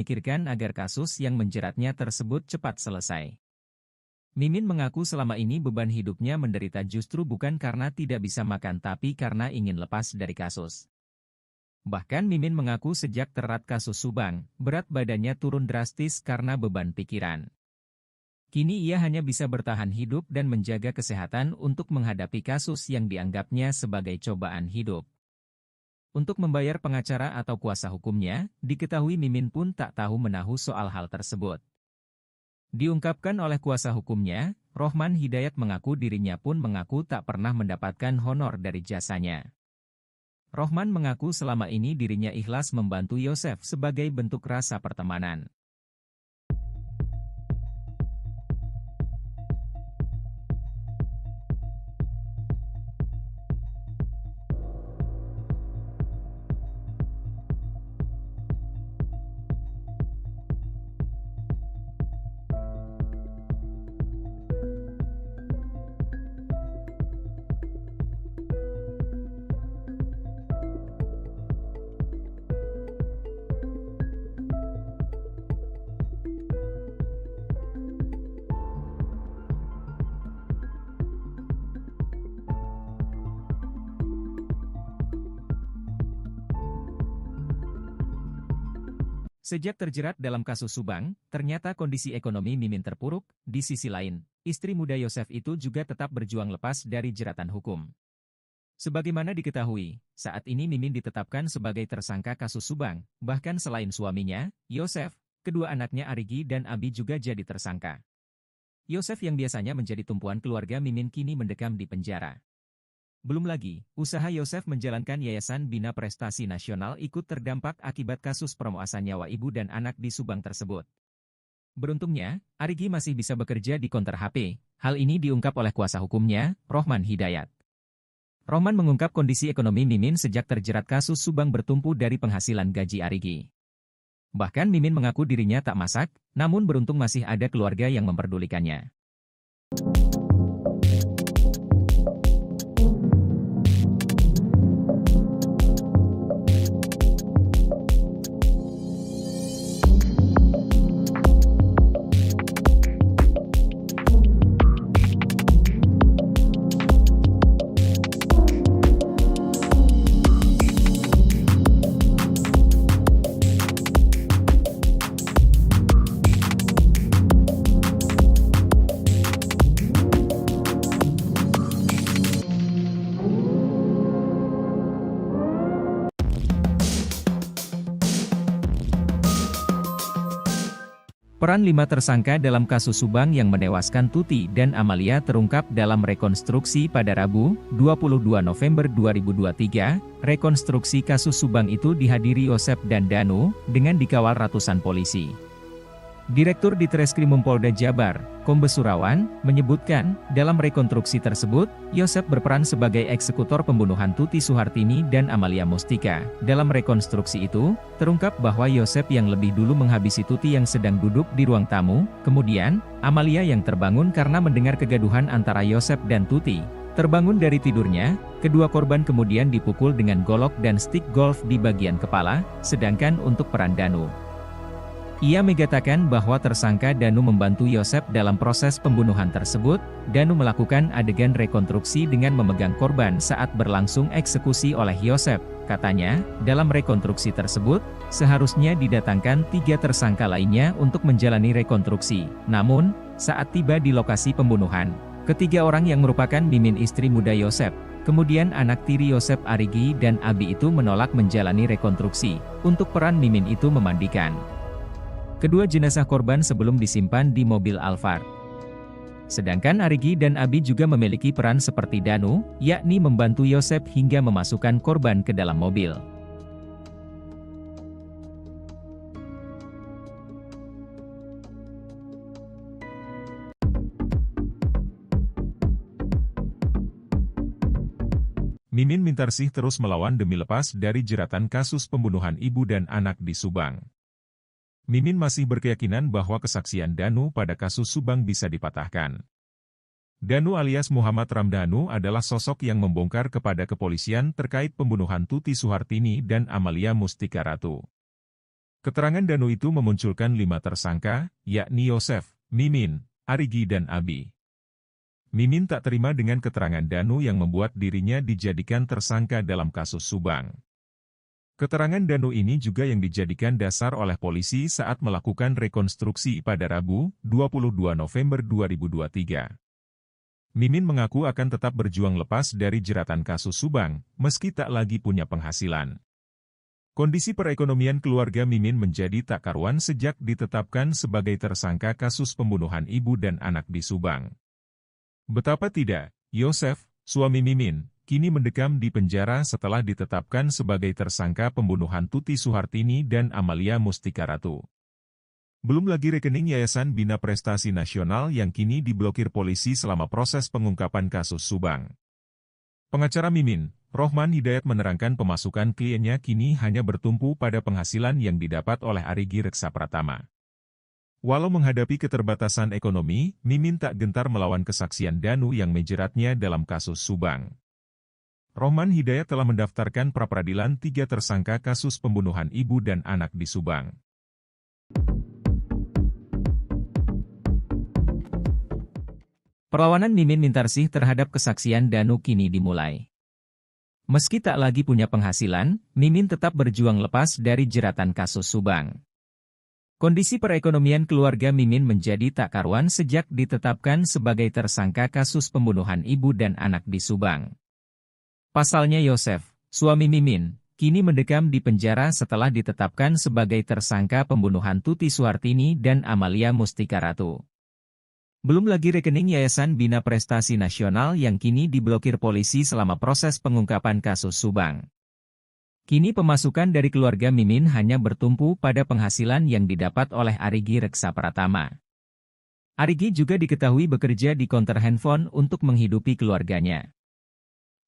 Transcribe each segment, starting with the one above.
memikirkan agar kasus yang menjeratnya tersebut cepat selesai. Mimin mengaku selama ini beban hidupnya menderita justru bukan karena tidak bisa makan tapi karena ingin lepas dari kasus. Bahkan Mimin mengaku sejak terat kasus Subang, berat badannya turun drastis karena beban pikiran. Kini ia hanya bisa bertahan hidup dan menjaga kesehatan untuk menghadapi kasus yang dianggapnya sebagai cobaan hidup. Untuk membayar pengacara atau kuasa hukumnya, diketahui Mimin pun tak tahu menahu soal hal tersebut. Diungkapkan oleh kuasa hukumnya, Rohman Hidayat mengaku dirinya pun mengaku tak pernah mendapatkan honor dari jasanya. Rohman mengaku selama ini dirinya ikhlas membantu Yosef sebagai bentuk rasa pertemanan. Sejak terjerat dalam kasus Subang, ternyata kondisi ekonomi Mimin terpuruk. Di sisi lain, istri muda Yosef itu juga tetap berjuang lepas dari jeratan hukum. Sebagaimana diketahui, saat ini Mimin ditetapkan sebagai tersangka kasus Subang, bahkan selain suaminya, Yosef, kedua anaknya Arigi dan Abi juga jadi tersangka. Yosef yang biasanya menjadi tumpuan keluarga Mimin kini mendekam di penjara. Belum lagi, usaha Yosef menjalankan Yayasan Bina Prestasi Nasional ikut terdampak akibat kasus perompasan nyawa ibu dan anak di Subang tersebut. Beruntungnya, Arigi masih bisa bekerja di konter HP. Hal ini diungkap oleh kuasa hukumnya, Rohman Hidayat. Rohman mengungkap kondisi ekonomi Mimin sejak terjerat kasus Subang bertumpu dari penghasilan gaji Arigi. Bahkan Mimin mengaku dirinya tak masak, namun beruntung masih ada keluarga yang memperdulikannya. Peran 5 tersangka dalam kasus Subang yang menewaskan Tuti dan Amalia terungkap dalam rekonstruksi pada Rabu, 22 November 2023. Rekonstruksi kasus Subang itu dihadiri Yosef dan Danu, dengan dikawal ratusan polisi. Direktur Ditreskrimum Polda Jabar, Kombes Surawan, menyebutkan, dalam rekonstruksi tersebut, Yosef berperan sebagai eksekutor pembunuhan Tuti Suhartini dan Amalia Mustika. Dalam rekonstruksi itu, terungkap bahwa Yosef yang lebih dulu menghabisi Tuti yang sedang duduk di ruang tamu, kemudian, Amalia yang terbangun karena mendengar kegaduhan antara Yosef dan Tuti. Terbangun dari tidurnya, kedua korban kemudian dipukul dengan golok dan stik golf di bagian kepala, sedangkan untuk peran Danu, ia mengatakan bahwa tersangka Danu membantu Yosef dalam proses pembunuhan tersebut. Danu melakukan adegan rekonstruksi dengan memegang korban saat berlangsung eksekusi oleh Yosef. Katanya, dalam rekonstruksi tersebut, seharusnya didatangkan 3 tersangka lainnya untuk menjalani rekonstruksi. Namun, saat tiba di lokasi pembunuhan, ketiga orang yang merupakan Mimin istri muda Yosef, kemudian anak tiri Yosef Arigi dan Abi itu menolak menjalani rekonstruksi. Untuk peran Mimin itu memandikan kedua jenazah korban sebelum disimpan di mobil Alphard. Sedangkan Arigi dan Abi juga memiliki peran seperti Danu, yakni membantu Yosef hingga memasukkan korban ke dalam mobil. Mimin Mintarsih terus melawan demi lepas dari jeratan kasus pembunuhan ibu dan anak di Subang. Mimin masih berkeyakinan bahwa kesaksian Danu pada kasus Subang bisa dipatahkan. Danu alias Muhammad Ramdhanu adalah sosok yang membongkar kepada kepolisian terkait pembunuhan Tuti Suhartini dan Amalia Mustika Ratu. Keterangan Danu itu memunculkan 5 tersangka, yakni Yosef, Mimin, Arigi dan Abi. Mimin tak terima dengan keterangan Danu yang membuat dirinya dijadikan tersangka dalam kasus Subang. Keterangan Danu ini juga yang dijadikan dasar oleh polisi saat melakukan rekonstruksi pada Rabu, 22 November 2023. Mimin mengaku akan tetap berjuang lepas dari jeratan kasus Subang, meski tak lagi punya penghasilan. Kondisi perekonomian keluarga Mimin menjadi tak karuan sejak ditetapkan sebagai tersangka kasus pembunuhan ibu dan anak di Subang. Betapa tidak, Yosef, suami Mimin, kini mendekam di penjara setelah ditetapkan sebagai tersangka pembunuhan Tuti Suhartini dan Amalia Mustika Ratu. Belum lagi rekening Yayasan Bina Prestasi Nasional yang kini diblokir polisi selama proses pengungkapan kasus Subang. Pengacara Mimin, Rohman Hidayat menerangkan pemasukan kliennya kini hanya bertumpu pada penghasilan yang didapat oleh Arigi Reksa Pratama. Walau menghadapi keterbatasan ekonomi, Mimin tak gentar melawan kesaksian Danu yang menjeratnya dalam kasus Subang. Rohman Hidayat telah mendaftarkan pra-peradilan 3 tersangka kasus pembunuhan ibu dan anak di Subang. Perlawanan Mimin Mintarsih terhadap kesaksian Danu kini dimulai. Meski tak lagi punya penghasilan, Mimin tetap berjuang lepas dari jeratan kasus Subang. Kondisi perekonomian keluarga Mimin menjadi tak karuan sejak ditetapkan sebagai tersangka kasus pembunuhan ibu dan anak di Subang. Pasalnya Yosef, suami Mimin, kini mendekam di penjara setelah ditetapkan sebagai tersangka pembunuhan Tuti Suhartini dan Amalia Mustika Ratu. Belum lagi rekening Yayasan Bina Prestasi Nasional yang kini diblokir polisi selama proses pengungkapan kasus Subang. Kini pemasukan dari keluarga Mimin hanya bertumpu pada penghasilan yang didapat oleh Arigi Reksa Pratama. Arigi juga diketahui bekerja di konter handphone untuk menghidupi keluarganya.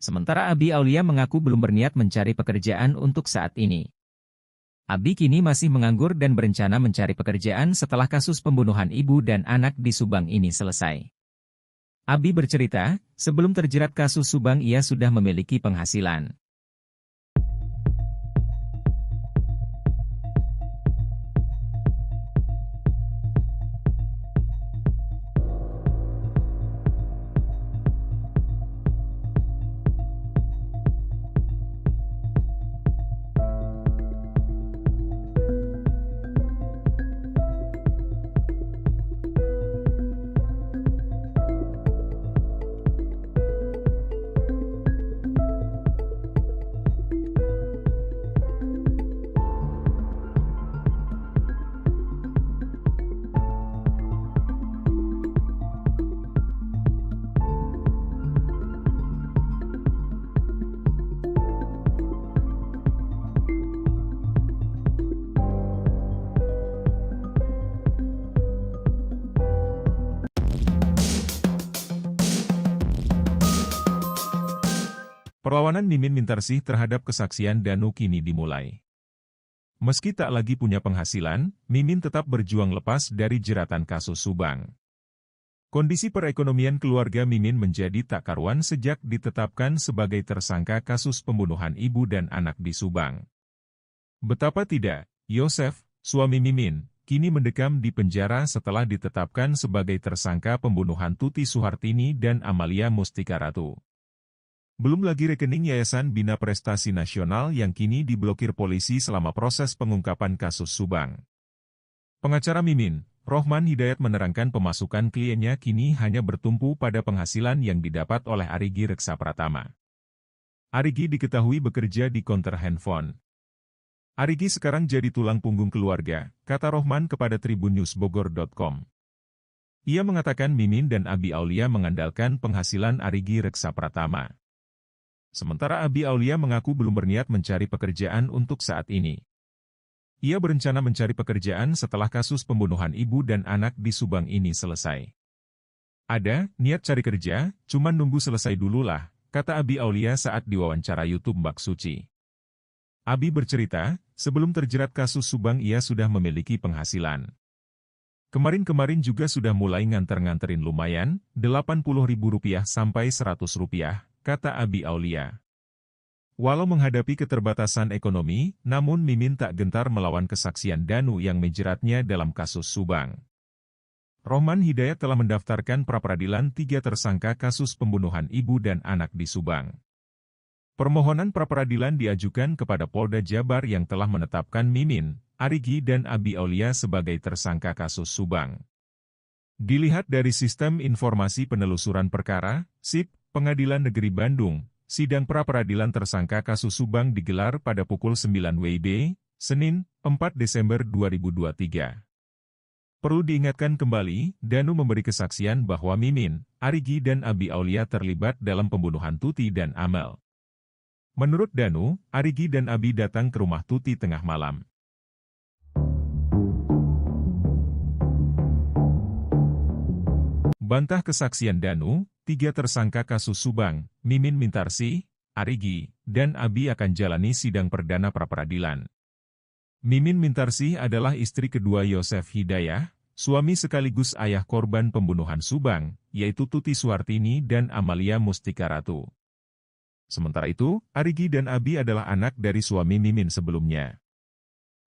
Sementara Abi Aulia mengaku belum berniat mencari pekerjaan untuk saat ini. Abi kini masih menganggur dan berencana mencari pekerjaan setelah kasus pembunuhan ibu dan anak di Subang ini selesai. Abi bercerita, sebelum terjerat kasus Subang ia sudah memiliki penghasilan. Perlawanan Mimin Mintarsih terhadap kesaksian Danu kini dimulai. Meski tak lagi punya penghasilan, Mimin tetap berjuang lepas dari jeratan kasus Subang. Kondisi perekonomian keluarga Mimin menjadi tak karuan sejak ditetapkan sebagai tersangka kasus pembunuhan ibu dan anak di Subang. Betapa tidak, Yosef, suami Mimin, kini mendekam di penjara setelah ditetapkan sebagai tersangka pembunuhan Tuti Suhartini dan Amalia Mustika Ratu. Belum lagi rekening Yayasan Bina Prestasi Nasional yang kini diblokir polisi selama proses pengungkapan kasus Subang. Pengacara Mimin, Rohman Hidayat menerangkan pemasukan kliennya kini hanya bertumpu pada penghasilan yang didapat oleh Arigi Reksa Pratama. Arigi diketahui bekerja di konter handphone. Arigi sekarang jadi tulang punggung keluarga, kata Rohman kepada tribunnews.bogor.com. Ia mengatakan Mimin dan Abi Aulia mengandalkan penghasilan Arigi Reksa Pratama. Sementara Abi Aulia mengaku belum berniat mencari pekerjaan untuk saat ini. Ia berencana mencari pekerjaan setelah kasus pembunuhan ibu dan anak di Subang ini selesai. Ada, niat cari kerja, cuman nunggu selesai dululah, kata Abi Aulia saat diwawancara YouTube Mbak Suci. Abi bercerita, sebelum terjerat kasus Subang ia sudah memiliki penghasilan. Kemarin-kemarin juga sudah mulai nganter-nganterin lumayan, Rp80.000 sampai Rp100, kata Abi Aulia. Walau menghadapi keterbatasan ekonomi, namun Mimin tak gentar melawan kesaksian Danu yang menjeratnya dalam kasus Subang. Rohman Hidayat telah mendaftarkan pra-peradilan 3 tersangka kasus pembunuhan ibu dan anak di Subang. Permohonan pra-peradilan diajukan kepada Polda Jabar yang telah menetapkan Mimin, Arigi dan Abi Aulia sebagai tersangka kasus Subang. Dilihat dari Sistem Informasi Penelusuran Perkara, SIP, Pengadilan Negeri Bandung, sidang pra-peradilan tersangka kasus Subang digelar pada pukul 9 WIB, Senin, 4 Desember 2023. Perlu diingatkan kembali, Danu memberi kesaksian bahwa Mimin, Arigi dan Abi Aulia terlibat dalam pembunuhan Tuti dan Amel. Menurut Danu, Arigi dan Abi datang ke rumah Tuti tengah malam. Bantah kesaksian Danu, 3 tersangka kasus Subang, Mimin Mintarsih, Arigi, dan Abi akan jalani sidang perdana pra-peradilan. Mimin Mintarsih adalah istri kedua Yosef Hidayah, suami sekaligus ayah korban pembunuhan Subang, yaitu Tuti Suartini dan Amalia Mustika Ratu. Sementara itu, Arigi dan Abi adalah anak dari suami Mimin sebelumnya.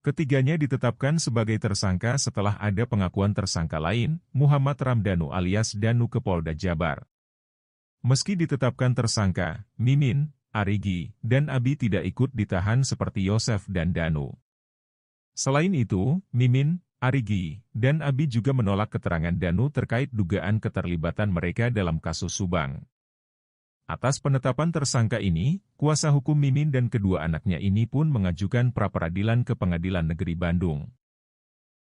Ketiganya ditetapkan sebagai tersangka setelah ada pengakuan tersangka lain, Muhammad Ramdhanu alias Danu ke Polda Jabar. Meski ditetapkan tersangka, Mimin, Arigi, dan Abi tidak ikut ditahan seperti Yosef dan Danu. Selain itu, Mimin, Arigi, dan Abi juga menolak keterangan Danu terkait dugaan keterlibatan mereka dalam kasus Subang. Atas penetapan tersangka ini, kuasa hukum Mimin dan kedua anaknya ini pun mengajukan pra-peradilan ke Pengadilan Negeri Bandung.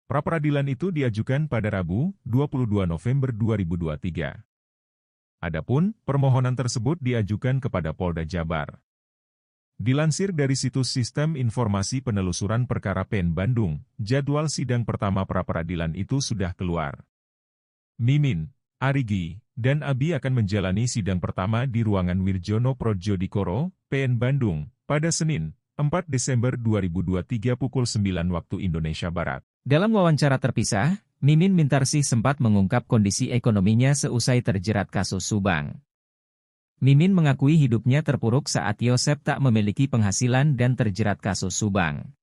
Pra-peradilan itu diajukan pada Rabu, 22 November 2023. Adapun, permohonan tersebut diajukan kepada Polda Jabar. Dilansir dari situs Sistem Informasi Penelusuran Perkara PEN Bandung, jadwal sidang pertama pra-peradilan itu sudah keluar. Mimin, Arigi, dan Abi akan menjalani sidang pertama di ruangan Wirjono Prodjodikoro, PN Bandung, pada Senin, 4 Desember 2023 pukul 9 waktu Indonesia Barat. Dalam wawancara terpisah, Mimin Mintarsih sempat mengungkap kondisi ekonominya seusai terjerat kasus Subang. Mimin mengakui hidupnya terpuruk saat Yosef tak memiliki penghasilan dan terjerat kasus Subang.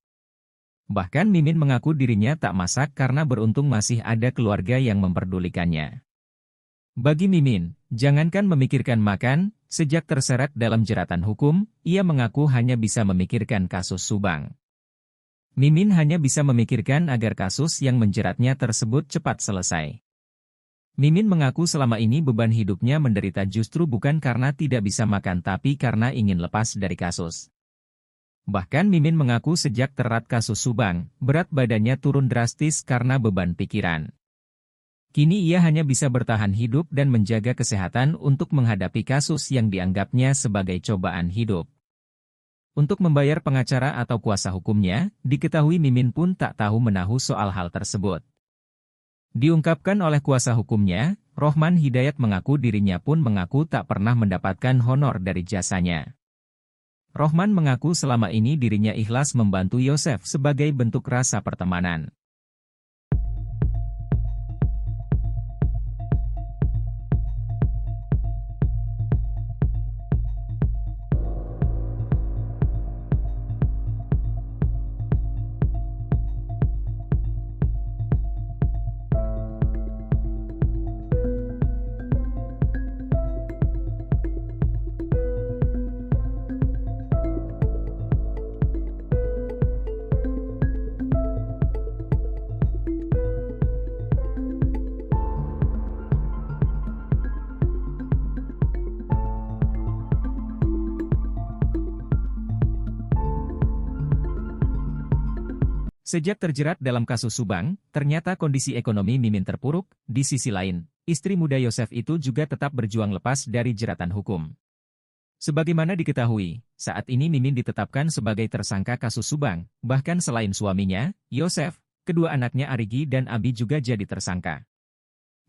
Bahkan Mimin mengaku dirinya tak masak karena beruntung masih ada keluarga yang memperdulikannya. Bagi Mimin, jangankan memikirkan makan, sejak terseret dalam jeratan hukum, ia mengaku hanya bisa memikirkan kasus Subang. Mimin hanya bisa memikirkan agar kasus yang menjeratnya tersebut cepat selesai. Mimin mengaku selama ini beban hidupnya menderita justru bukan karena tidak bisa makan tapi karena ingin lepas dari kasus. Bahkan Mimin mengaku sejak terat kasus Subang, berat badannya turun drastis karena beban pikiran. Kini ia hanya bisa bertahan hidup dan menjaga kesehatan untuk menghadapi kasus yang dianggapnya sebagai cobaan hidup. Untuk membayar pengacara atau kuasa hukumnya, diketahui Mimin pun tak tahu menahu soal hal tersebut. Diungkapkan oleh kuasa hukumnya, Rohman Hidayat mengaku dirinya pun mengaku tak pernah mendapatkan honor dari jasanya. Rohman mengaku selama ini dirinya ikhlas membantu Yosef sebagai bentuk rasa pertemanan. Sejak terjerat dalam kasus Subang, ternyata kondisi ekonomi Mimin terpuruk. Di sisi lain, istri muda Yosef itu juga tetap berjuang lepas dari jeratan hukum. Sebagaimana diketahui, saat ini Mimin ditetapkan sebagai tersangka kasus Subang, bahkan selain suaminya, Yosef, kedua anaknya Arigi dan Abi juga jadi tersangka.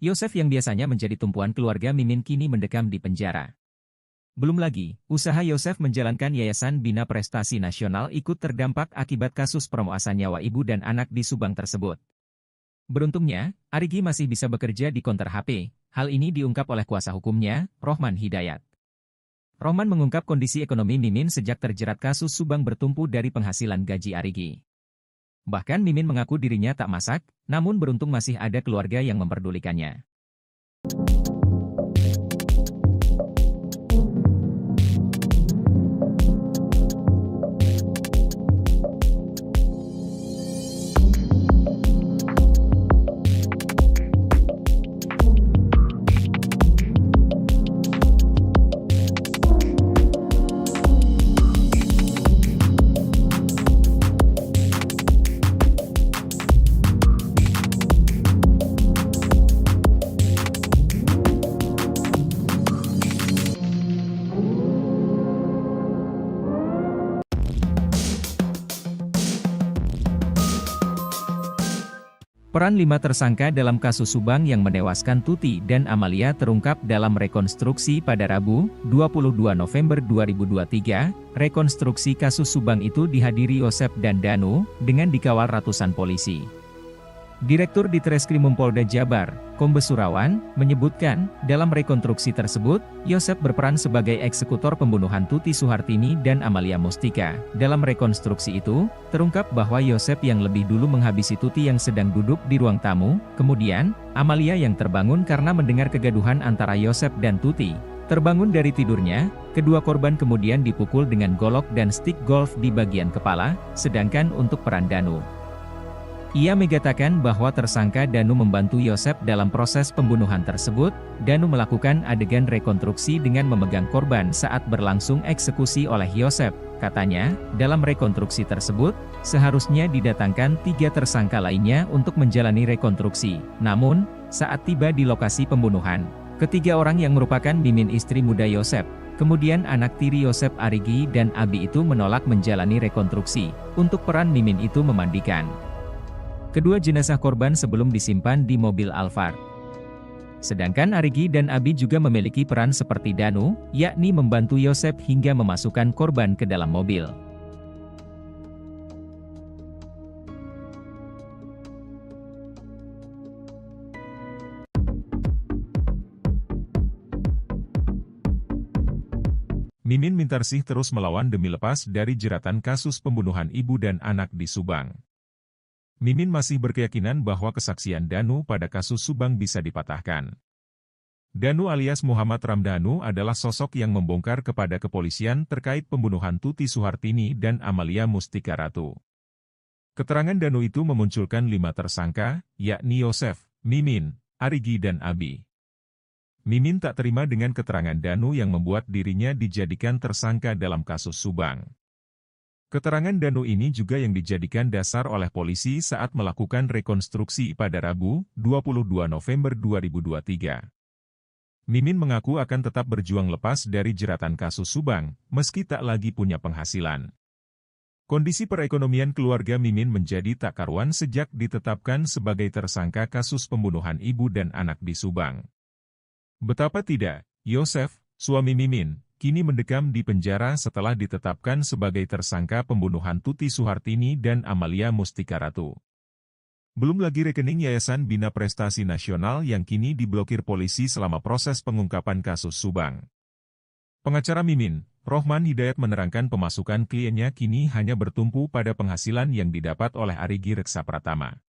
Yosef yang biasanya menjadi tumpuan keluarga Mimin kini mendekam di penjara. Belum lagi, usaha Yosef menjalankan Yayasan Bina Prestasi Nasional ikut terdampak akibat kasus perompasan nyawa ibu dan anak di Subang tersebut. Beruntungnya, Arigi masih bisa bekerja di konter HP. Hal ini diungkap oleh kuasa hukumnya, Rohman Hidayat. Rohman mengungkap kondisi ekonomi Mimin sejak terjerat kasus Subang bertumpu dari penghasilan gaji Arigi. Bahkan Mimin mengaku dirinya tak masak, namun beruntung masih ada keluarga yang memperdulikannya. Peran 5 tersangka dalam kasus Subang yang menewaskan Tuti dan Amalia terungkap dalam rekonstruksi pada Rabu, 22 November 2023. Rekonstruksi kasus Subang itu dihadiri Yosep dan Danu, dengan dikawal ratusan polisi. Direktur Ditreskrimum Polda Jabar, Kombes Surawan, menyebutkan, dalam rekonstruksi tersebut, Yosep berperan sebagai eksekutor pembunuhan Tuti Suhartini dan Amalia Mustika. Dalam rekonstruksi itu, terungkap bahwa Yosep yang lebih dulu menghabisi Tuti yang sedang duduk di ruang tamu, kemudian, Amalia yang terbangun karena mendengar kegaduhan antara Yosep dan Tuti. Terbangun dari tidurnya, kedua korban kemudian dipukul dengan golok dan stik golf di bagian kepala, sedangkan untuk peran Danu, ia mengatakan bahwa tersangka Danu membantu Yosep dalam proses pembunuhan tersebut. Danu melakukan adegan rekonstruksi dengan memegang korban saat berlangsung eksekusi oleh Yosep. Katanya, dalam rekonstruksi tersebut, seharusnya didatangkan 3 tersangka lainnya untuk menjalani rekonstruksi. Namun, saat tiba di lokasi pembunuhan, ketiga orang yang merupakan Mimin istri muda Yosep, kemudian anak tiri Yosep Arigi dan Abi itu menolak menjalani rekonstruksi. Untuk peran Mimin itu memandikan kedua jenazah korban sebelum disimpan di mobil Alphard. Sedangkan Arigi dan Abi juga memiliki peran seperti Danu, yakni membantu Yosep hingga memasukkan korban ke dalam mobil. Mimin Mintarsih terus melawan demi lepas dari jeratan kasus pembunuhan ibu dan anak di Subang. Mimin masih berkeyakinan bahwa kesaksian Danu pada kasus Subang bisa dipatahkan. Danu alias Muhammad Ramdhanu adalah sosok yang membongkar kepada kepolisian terkait pembunuhan Tuti Suhartini dan Amalia Mustika Ratu. Keterangan Danu itu memunculkan 5 tersangka, yakni Yosef, Mimin, Arigi dan Abi. Mimin tak terima dengan keterangan Danu yang membuat dirinya dijadikan tersangka dalam kasus Subang. Keterangan Danu ini juga yang dijadikan dasar oleh polisi saat melakukan rekonstruksi pada Rabu, 22 November 2023. Mimin mengaku akan tetap berjuang lepas dari jeratan kasus Subang, meski tak lagi punya penghasilan. Kondisi perekonomian keluarga Mimin menjadi tak karuan sejak ditetapkan sebagai tersangka kasus pembunuhan ibu dan anak di Subang. Betapa tidak, Yosef, suami Mimin, kini mendekam di penjara setelah ditetapkan sebagai tersangka pembunuhan Tuti Suhartini dan Amalia Mustika Ratu. Belum lagi rekening Yayasan Bina Prestasi Nasional yang kini diblokir polisi selama proses pengungkapan kasus Subang. Pengacara Mimin, Rohman Hidayat menerangkan pemasukan kliennya kini hanya bertumpu pada penghasilan yang didapat oleh Arigi Reksa Pratama.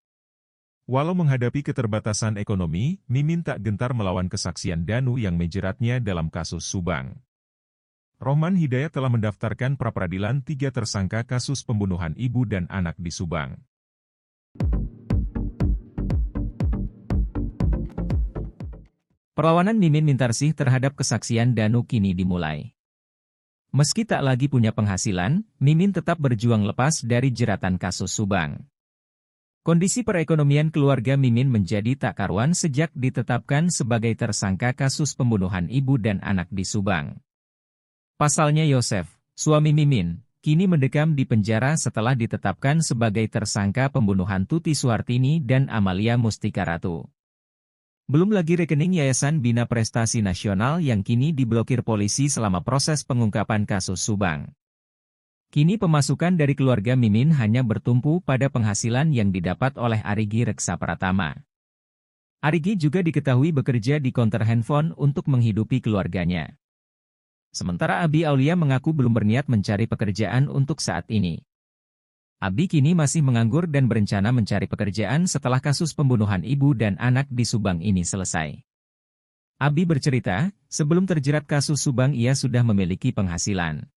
Walau menghadapi keterbatasan ekonomi, Mimin tak gentar melawan kesaksian Danu yang menjeratnya dalam kasus Subang. Rohman Hidayat telah mendaftarkan pra-peradilan 3 tersangka kasus pembunuhan ibu dan anak di Subang. Perlawanan Mimin Mintarsih terhadap kesaksian Danu kini dimulai. Meski tak lagi punya penghasilan, Mimin tetap berjuang lepas dari jeratan kasus Subang. Kondisi perekonomian keluarga Mimin menjadi tak karuan sejak ditetapkan sebagai tersangka kasus pembunuhan ibu dan anak di Subang. Pasalnya Yosef, suami Mimin, kini mendekam di penjara setelah ditetapkan sebagai tersangka pembunuhan Tuti Suhartini dan Amalia Mustika Ratu. Belum lagi rekening Yayasan Bina Prestasi Nasional yang kini diblokir polisi selama proses pengungkapan kasus Subang. Kini pemasukan dari keluarga Mimin hanya bertumpu pada penghasilan yang didapat oleh Arigi Reksa Pratama. Arigi juga diketahui bekerja di konter handphone untuk menghidupi keluarganya. Sementara Abi Aulia mengaku belum berniat mencari pekerjaan untuk saat ini. Abi kini masih menganggur dan berencana mencari pekerjaan setelah kasus pembunuhan ibu dan anak di Subang ini selesai. Abi bercerita, sebelum terjerat kasus Subang ia sudah memiliki penghasilan.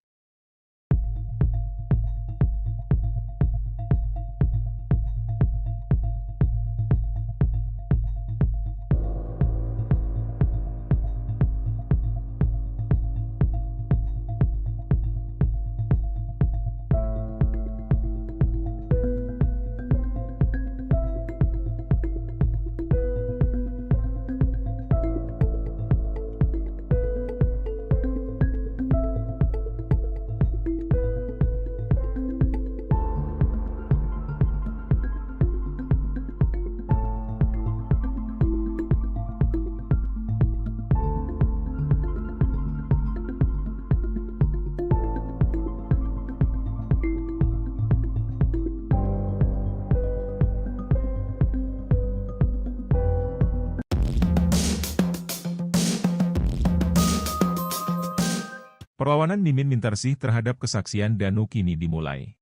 Perlawanan Mimin Mintarsih terhadap kesaksian Danu kini dimulai.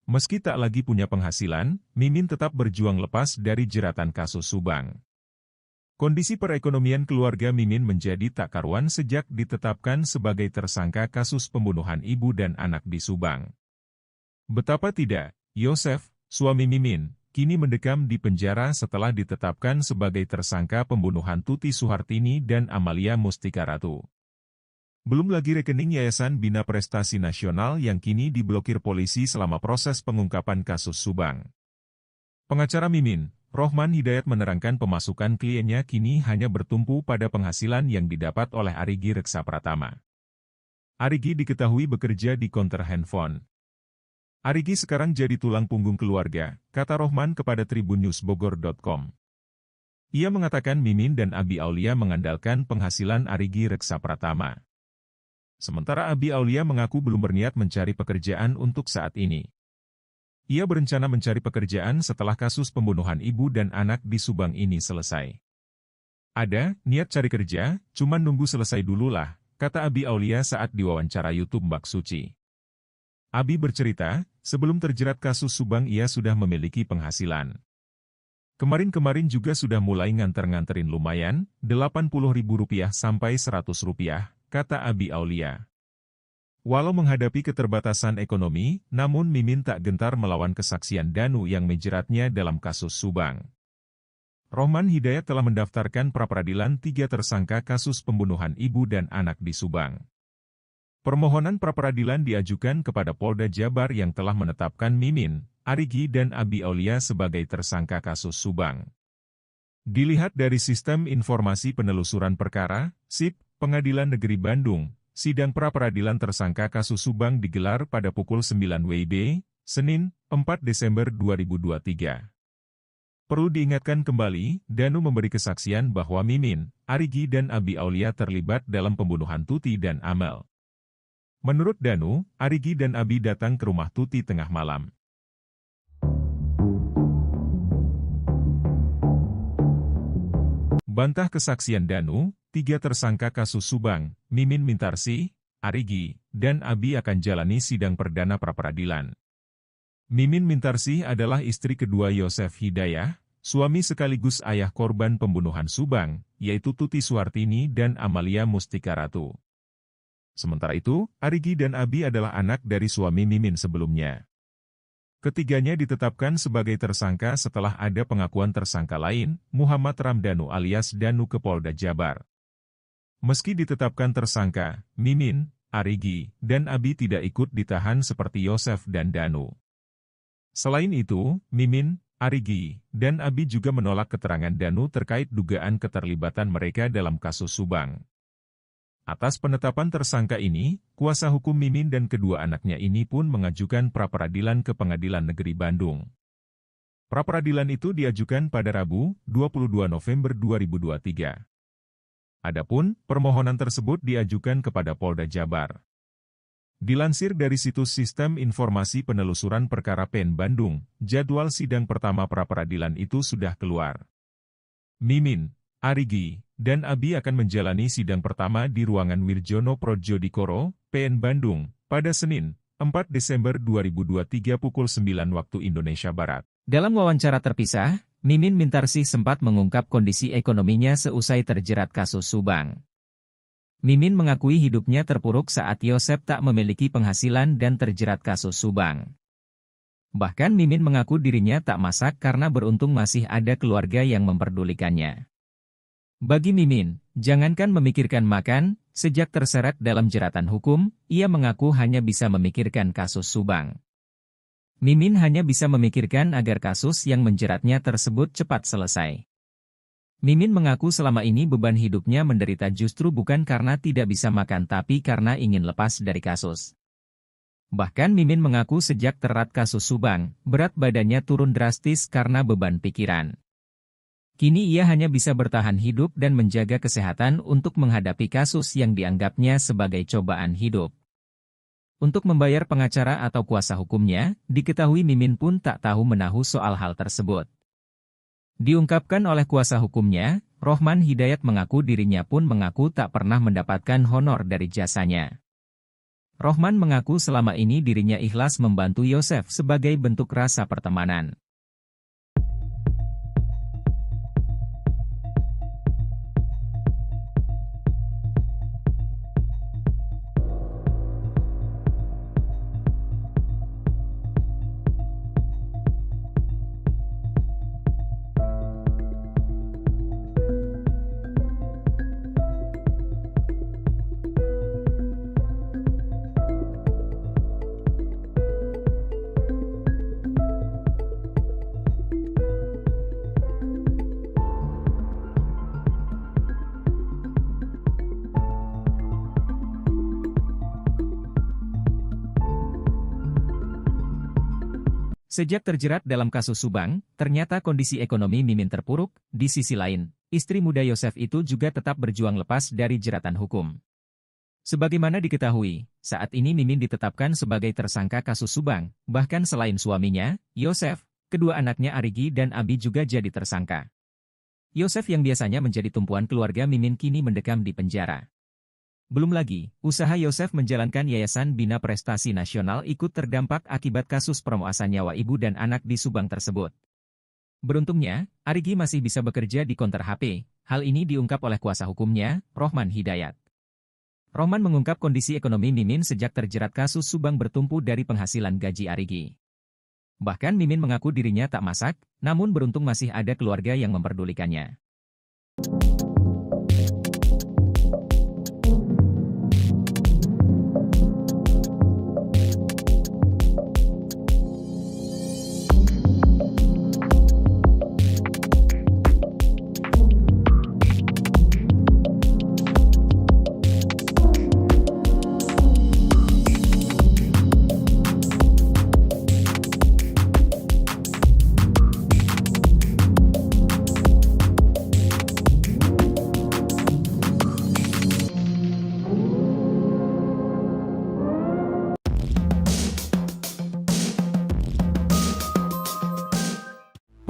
Meski tak lagi punya penghasilan, Mimin tetap berjuang lepas dari jeratan kasus Subang. Kondisi perekonomian keluarga Mimin menjadi tak karuan sejak ditetapkan sebagai tersangka kasus pembunuhan ibu dan anak di Subang. Betapa tidak, Yosef, suami Mimin, kini mendekam di penjara setelah ditetapkan sebagai tersangka pembunuhan Tuti Suhartini dan Amalia Mustika Ratu. Belum lagi rekening Yayasan Bina Prestasi Nasional yang kini diblokir polisi selama proses pengungkapan kasus Subang. Pengacara Mimin, Rohman Hidayat menerangkan pemasukan kliennya kini hanya bertumpu pada penghasilan yang didapat oleh Arigi Reksa Pratama. Arigi diketahui bekerja di konter handphone. Arigi sekarang jadi tulang punggung keluarga, kata Rohman kepada tribunnews.bogor.com. Ia mengatakan Mimin dan Abi Aulia mengandalkan penghasilan Arigi Reksa Pratama. Sementara Abi Aulia mengaku belum berniat mencari pekerjaan untuk saat ini. Ia berencana mencari pekerjaan setelah kasus pembunuhan ibu dan anak di Subang ini selesai. Ada, niat cari kerja, cuman nunggu selesai dululah, kata Abi Aulia saat diwawancara YouTube Mbak Suci. Abi bercerita, sebelum terjerat kasus Subang ia sudah memiliki penghasilan. Kemarin-kemarin juga sudah mulai nganter-nganterin lumayan, Rp80.000 sampai Rp100, kata Abi Aulia. Walau menghadapi keterbatasan ekonomi, namun Mimin tak gentar melawan kesaksian Danu yang menjeratnya dalam kasus Subang. Rohman Hidayat telah mendaftarkan pra-peradilan 3 tersangka kasus pembunuhan ibu dan anak di Subang. Permohonan pra-peradilan diajukan kepada Polda Jabar yang telah menetapkan Mimin, Arigi dan Abi Aulia sebagai tersangka kasus Subang. Dilihat dari Sistem Informasi Penelusuran Perkara, SIP, Pengadilan Negeri Bandung, sidang pra-peradilan tersangka kasus Subang digelar pada pukul 9 WIB, Senin, 4 Desember 2023. Perlu diingatkan kembali, Danu memberi kesaksian bahwa Mimin, Arigi dan Abi Aulia terlibat dalam pembunuhan Tuti dan Amel. Menurut Danu, Arigi dan Abi datang ke rumah Tuti tengah malam. Bantah kesaksian Danu, 3 tersangka kasus Subang, Mimin Mintarsih, Arigi, dan Abi akan jalani sidang perdana pra-peradilan. Mimin Mintarsih adalah istri kedua Yosef Hidayah, suami sekaligus ayah korban pembunuhan Subang, yaitu Tuti Suhartini dan Amalia Mustika Ratu. Sementara itu, Arigi dan Abi adalah anak dari suami Mimin sebelumnya. Ketiganya ditetapkan sebagai tersangka setelah ada pengakuan tersangka lain, Muhammad Ramdhanu alias Danu ke Polda Jabar. Meski ditetapkan tersangka, Mimin, Arigi, dan Abi tidak ikut ditahan seperti Yosef dan Danu. Selain itu, Mimin, Arigi, dan Abi juga menolak keterangan Danu terkait dugaan keterlibatan mereka dalam kasus Subang. Atas penetapan tersangka ini, kuasa hukum Mimin dan kedua anaknya ini pun mengajukan pra-peradilan ke Pengadilan Negeri Bandung. Pra-peradilan itu diajukan pada Rabu, 22 November 2023. Adapun, permohonan tersebut diajukan kepada Polda Jabar. Dilansir dari situs Sistem Informasi Penelusuran Perkara PEN Bandung, jadwal sidang pertama pra-peradilan itu sudah keluar. Mimin, Arigi, dan Abi akan menjalani sidang pertama di ruangan Wirjono Prodjodikoro, PN Bandung, pada Senin, 4 Desember 2023 pukul 9 waktu Indonesia Barat. Dalam wawancara terpisah, Mimin Mintarsih sempat mengungkap kondisi ekonominya seusai terjerat kasus Subang. Mimin mengakui hidupnya terpuruk saat Yosef tak memiliki penghasilan dan terjerat kasus Subang. Bahkan Mimin mengaku dirinya tak masak karena beruntung masih ada keluarga yang memperdulikannya. Bagi Mimin, jangankan memikirkan makan, sejak terseret dalam jeratan hukum, ia mengaku hanya bisa memikirkan kasus Subang. Mimin hanya bisa memikirkan agar kasus yang menjeratnya tersebut cepat selesai. Mimin mengaku selama ini beban hidupnya menderita justru bukan karena tidak bisa makan tapi karena ingin lepas dari kasus. Bahkan Mimin mengaku sejak terat kasus Subang, berat badannya turun drastis karena beban pikiran. Kini ia hanya bisa bertahan hidup dan menjaga kesehatan untuk menghadapi kasus yang dianggapnya sebagai cobaan hidup. Untuk membayar pengacara atau kuasa hukumnya, diketahui Mimin pun tak tahu menahu soal hal tersebut. Diungkapkan oleh kuasa hukumnya, Rohman Hidayat mengaku dirinya pun mengaku tak pernah mendapatkan honor dari jasanya. Rohman mengaku selama ini dirinya ikhlas membantu Yosef sebagai bentuk rasa pertemanan. Sejak terjerat dalam kasus Subang, ternyata kondisi ekonomi Mimin terpuruk. Di sisi lain, istri muda Yosef itu juga tetap berjuang lepas dari jeratan hukum. Sebagaimana diketahui, saat ini Mimin ditetapkan sebagai tersangka kasus Subang, bahkan selain suaminya, Yosef, kedua anaknya Arigi dan Abi juga jadi tersangka. Yosef yang biasanya menjadi tumpuan keluarga Mimin kini mendekam di penjara. Belum lagi, usaha Yosef menjalankan Yayasan Bina Prestasi Nasional ikut terdampak akibat kasus pemerkosaan nyawa ibu dan anak di Subang tersebut. Beruntungnya, Arigi masih bisa bekerja di konter HP. Hal ini diungkap oleh kuasa hukumnya, Rohman Hidayat. Rohman mengungkap kondisi ekonomi Mimin sejak terjerat kasus Subang bertumpu dari penghasilan gaji Arigi. Bahkan Mimin mengaku dirinya tak masak, namun beruntung masih ada keluarga yang memperdulikannya.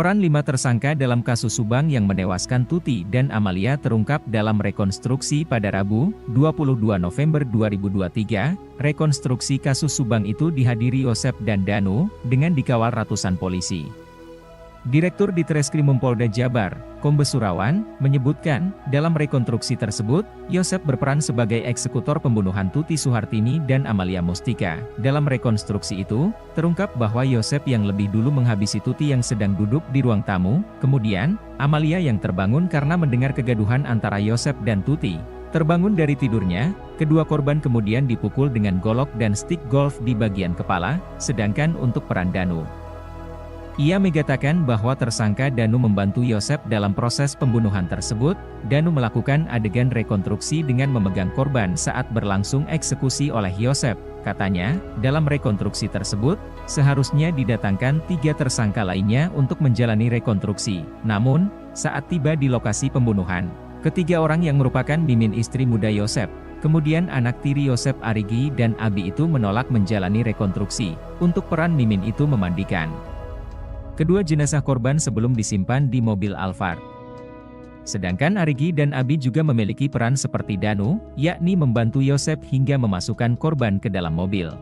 Peran 5 tersangka dalam kasus Subang yang menewaskan Tuti dan Amalia terungkap dalam rekonstruksi pada Rabu, 22 November 2023. Rekonstruksi kasus Subang itu dihadiri Yosef dan Danu, dengan dikawal ratusan polisi. Direktur Ditreskrimum Polda Jabar, Kombes Surawan, menyebutkan, dalam rekonstruksi tersebut, Yosef berperan sebagai eksekutor pembunuhan Tuti Suhartini dan Amalia Mustika. Dalam rekonstruksi itu, terungkap bahwa Yosef yang lebih dulu menghabisi Tuti yang sedang duduk di ruang tamu, kemudian, Amalia yang terbangun karena mendengar kegaduhan antara Yosef dan Tuti. Terbangun dari tidurnya, kedua korban kemudian dipukul dengan golok dan stik golf di bagian kepala, sedangkan untuk peran Danu, ia mengatakan bahwa tersangka Danu membantu Yosef dalam proses pembunuhan tersebut. Danu melakukan adegan rekonstruksi dengan memegang korban saat berlangsung eksekusi oleh Yosef. Katanya, dalam rekonstruksi tersebut, seharusnya didatangkan 3 tersangka lainnya untuk menjalani rekonstruksi. Namun, saat tiba di lokasi pembunuhan, ketiga orang yang merupakan Mimin istri muda Yosef, kemudian anak tiri Yosef Arigi dan Abi itu menolak menjalani rekonstruksi. Untuk peran Mimin itu memandikan kedua jenazah korban sebelum disimpan di mobil Alphard. Sedangkan Arigi dan Abi juga memiliki peran seperti Danu, yakni membantu Yosef hingga memasukkan korban ke dalam mobil.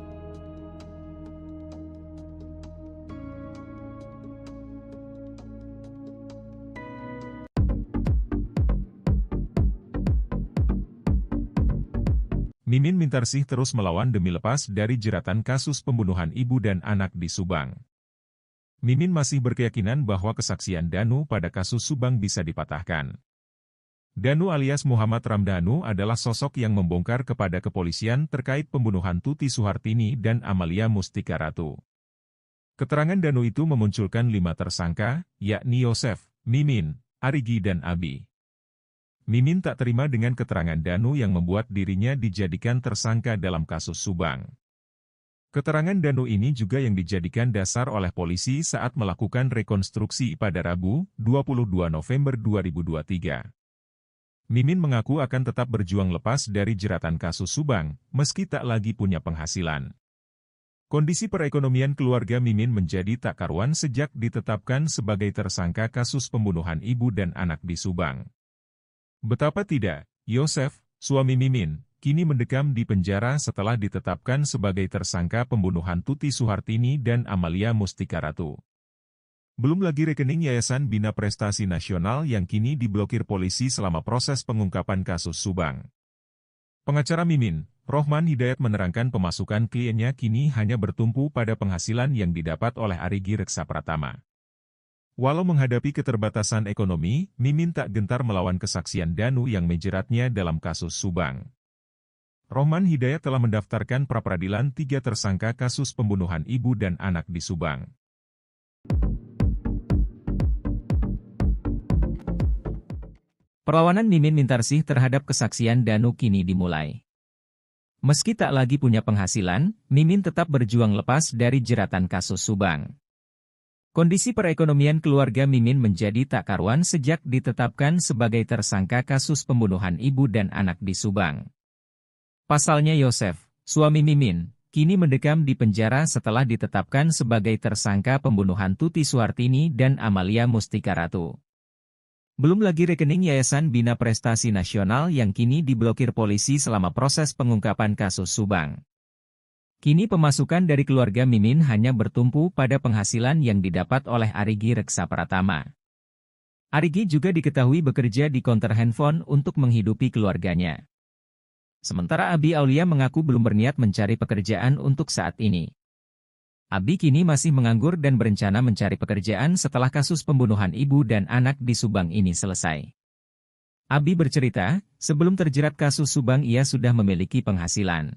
Mimin Mintarsih terus melawan demi lepas dari jeratan kasus pembunuhan ibu dan anak di Subang. Mimin masih berkeyakinan bahwa kesaksian Danu pada kasus Subang bisa dipatahkan. Danu alias Muhammad Ramdhanu adalah sosok yang membongkar kepada kepolisian terkait pembunuhan Tuti Suhartini dan Amalia Mustika Ratu. Keterangan Danu itu memunculkan 5 tersangka, yakni Yosef, Mimin, Arigi dan Abi. Mimin tak terima dengan keterangan Danu yang membuat dirinya dijadikan tersangka dalam kasus Subang. Keterangan Danu ini juga yang dijadikan dasar oleh polisi saat melakukan rekonstruksi pada Rabu, 22 November 2023. Mimin mengaku akan tetap berjuang lepas dari jeratan kasus Subang, meski tak lagi punya penghasilan. Kondisi perekonomian keluarga Mimin menjadi tak karuan sejak ditetapkan sebagai tersangka kasus pembunuhan ibu dan anak di Subang. Betapa tidak, Yosef, suami Mimin, kini mendekam di penjara setelah ditetapkan sebagai tersangka pembunuhan Tuti Suhartini dan Amalia Mustika Ratu. Belum lagi rekening Yayasan Bina Prestasi Nasional yang kini diblokir polisi selama proses pengungkapan kasus Subang. Pengacara Mimin, Rohman Hidayat menerangkan pemasukan kliennya kini hanya bertumpu pada penghasilan yang didapat oleh Arigi Reksa Pratama. Walau menghadapi keterbatasan ekonomi, Mimin tak gentar melawan kesaksian Danu yang menjeratnya dalam kasus Subang. Rohman Hidayat telah mendaftarkan pra-peradilan 3 tersangka kasus pembunuhan ibu dan anak di Subang. Perlawanan Mimin Mintarsih terhadap kesaksian Danu kini dimulai. Meski tak lagi punya penghasilan, Mimin tetap berjuang lepas dari jeratan kasus Subang. Kondisi perekonomian keluarga Mimin menjadi tak karuan sejak ditetapkan sebagai tersangka kasus pembunuhan ibu dan anak di Subang. Pasalnya Yosef, suami Mimin, kini mendekam di penjara setelah ditetapkan sebagai tersangka pembunuhan Tuti Suhartini dan Amalia Mustika Ratu. Belum lagi rekening Yayasan Bina Prestasi Nasional yang kini diblokir polisi selama proses pengungkapan kasus Subang. Kini pemasukan dari keluarga Mimin hanya bertumpu pada penghasilan yang didapat oleh Arigi Reksa Pratama. Arigi juga diketahui bekerja di konter handphone untuk menghidupi keluarganya. Sementara Abi Aulia mengaku belum berniat mencari pekerjaan untuk saat ini. Abi kini masih menganggur dan berencana mencari pekerjaan setelah kasus pembunuhan ibu dan anak di Subang ini selesai. Abi bercerita, sebelum terjerat kasus Subang ia sudah memiliki penghasilan.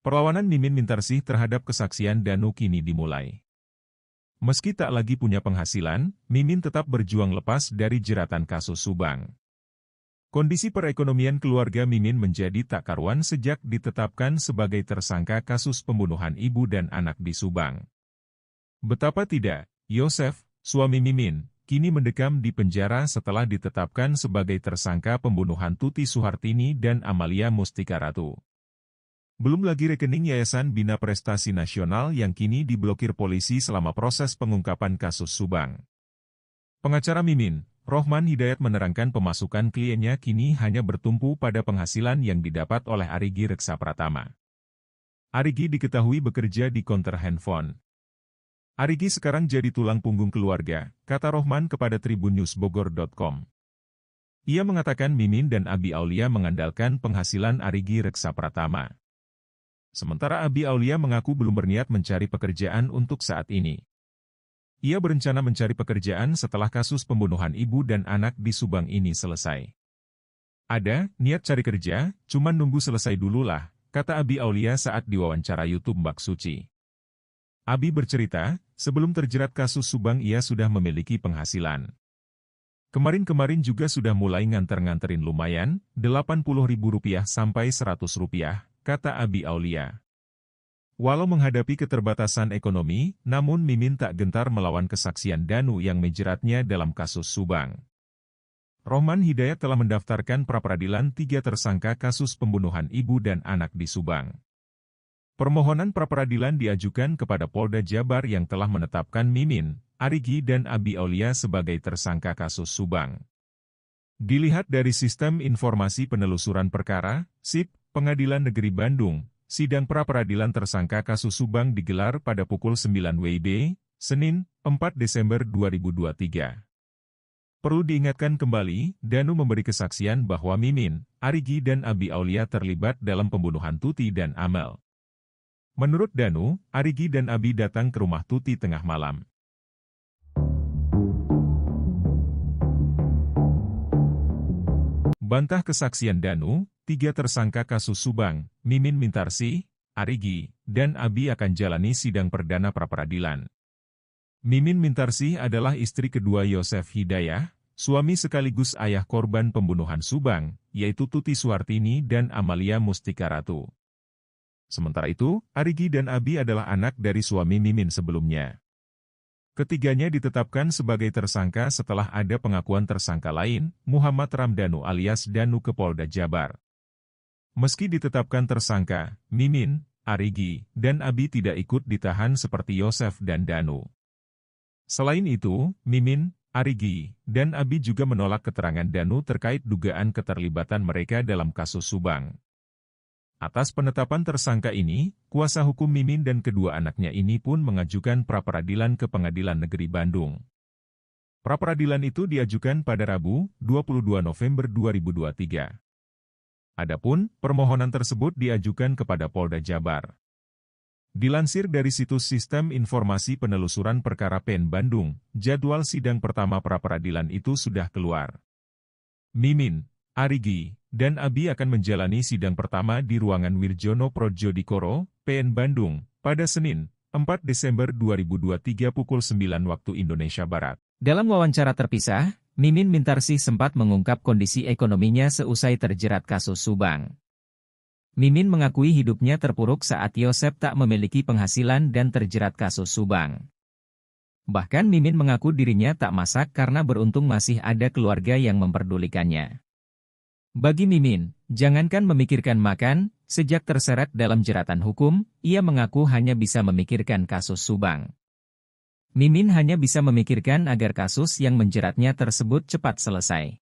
Perlawanan Mimin Mintarsih terhadap kesaksian Danu kini dimulai. Meski tak lagi punya penghasilan, Mimin tetap berjuang lepas dari jeratan kasus Subang. Kondisi perekonomian keluarga Mimin menjadi tak karuan sejak ditetapkan sebagai tersangka kasus pembunuhan ibu dan anak di Subang. Betapa tidak, Yosef, suami Mimin, kini mendekam di penjara setelah ditetapkan sebagai tersangka pembunuhan Tuti Suhartini dan Amalia Mustika Ratu. Belum lagi rekening Yayasan Bina Prestasi Nasional yang kini diblokir polisi selama proses pengungkapan kasus Subang. Pengacara Mimin, Rohman Hidayat menerangkan pemasukan kliennya kini hanya bertumpu pada penghasilan yang didapat oleh Arigi Reksa Pratama. Arigi diketahui bekerja di konter handphone. Arigi sekarang jadi tulang punggung keluarga, kata Rohman kepada tribunNewsBogor.com. Ia mengatakan Mimin dan Abi Aulia mengandalkan penghasilan Arigi Reksa Pratama. Sementara Abi Aulia mengaku belum berniat mencari pekerjaan untuk saat ini. Ia berencana mencari pekerjaan setelah kasus pembunuhan ibu dan anak di Subang ini selesai. Ada niat cari kerja, cuman nunggu selesai dulu lah, kata Abi Aulia saat diwawancara YouTube Mbak Suci. Abi bercerita, sebelum terjerat kasus Subang ia sudah memiliki penghasilan. Kemarin-kemarin juga sudah mulai nganter-nganterin lumayan, Rp80.000 sampai Rp100, kata Abi Aulia. Walau menghadapi keterbatasan ekonomi, namun Mimin tak gentar melawan kesaksian Danu yang menjeratnya dalam kasus Subang. Rohman Hidayat telah mendaftarkan pra-peradilan 3 tersangka kasus pembunuhan ibu dan anak di Subang. Permohonan pra-peradilan diajukan kepada Polda Jabar yang telah menetapkan Mimin, Arigi dan Abi Aulia sebagai tersangka kasus Subang. Dilihat dari Sistem Informasi Penelusuran Perkara, SIP, Pengadilan Negeri Bandung, sidang pra-peradilan tersangka kasus Subang digelar pada pukul 9 WIB, Senin, 4 Desember 2023. Perlu diingatkan kembali, Danu memberi kesaksian bahwa Mimin, Arigi dan Abi Aulia terlibat dalam pembunuhan Tuti dan Amel. Menurut Danu, Arigi dan Abi datang ke rumah Tuti tengah malam. Bantah kesaksian Danu, 3 tersangka kasus Subang, Mimin Mintarsih, Arigi, dan Abi akan jalani sidang perdana pra-peradilan. Mimin Mintarsih adalah istri kedua Yosef Hidayah, suami sekaligus ayah korban pembunuhan Subang, yaitu Tuti Suhartini dan Amalia Mustika Ratu. Sementara itu, Arigi dan Abi adalah anak dari suami Mimin sebelumnya. Ketiganya ditetapkan sebagai tersangka setelah ada pengakuan tersangka lain, Muhammad Ramdhanu alias Danu ke Polda Jabar. Meski ditetapkan tersangka, Mimin, Arigi, dan Abi tidak ikut ditahan seperti Yosef dan Danu. Selain itu, Mimin, Arigi, dan Abi juga menolak keterangan Danu terkait dugaan keterlibatan mereka dalam kasus Subang. Atas penetapan tersangka ini, kuasa hukum Mimin dan kedua anaknya ini pun mengajukan pra-peradilan ke Pengadilan Negeri Bandung. Pra-peradilan itu diajukan pada Rabu, 22 November 2023. Adapun, permohonan tersebut diajukan kepada Polda Jabar. Dilansir dari situs Sistem Informasi Penelusuran Perkara PEN Bandung, jadwal sidang pertama pra-peradilan itu sudah keluar. Mimin, Arigi, dan Abi akan menjalani sidang pertama di ruangan Wirjono Prodjodikoro, PN Bandung, pada Senin, 4 Desember 2023 pukul 9 waktu Indonesia Barat. Dalam wawancara terpisah, Mimin Mintarsih sempat mengungkap kondisi ekonominya seusai terjerat kasus Subang. Mimin mengakui hidupnya terpuruk saat Yosef tak memiliki penghasilan dan terjerat kasus Subang. Bahkan Mimin mengaku dirinya tak masak karena beruntung masih ada keluarga yang memperdulikannya. Bagi Mimin, jangankan memikirkan makan, sejak terseret dalam jeratan hukum, ia mengaku hanya bisa memikirkan kasus Subang. Mimin hanya bisa memikirkan agar kasus yang menjeratnya tersebut cepat selesai.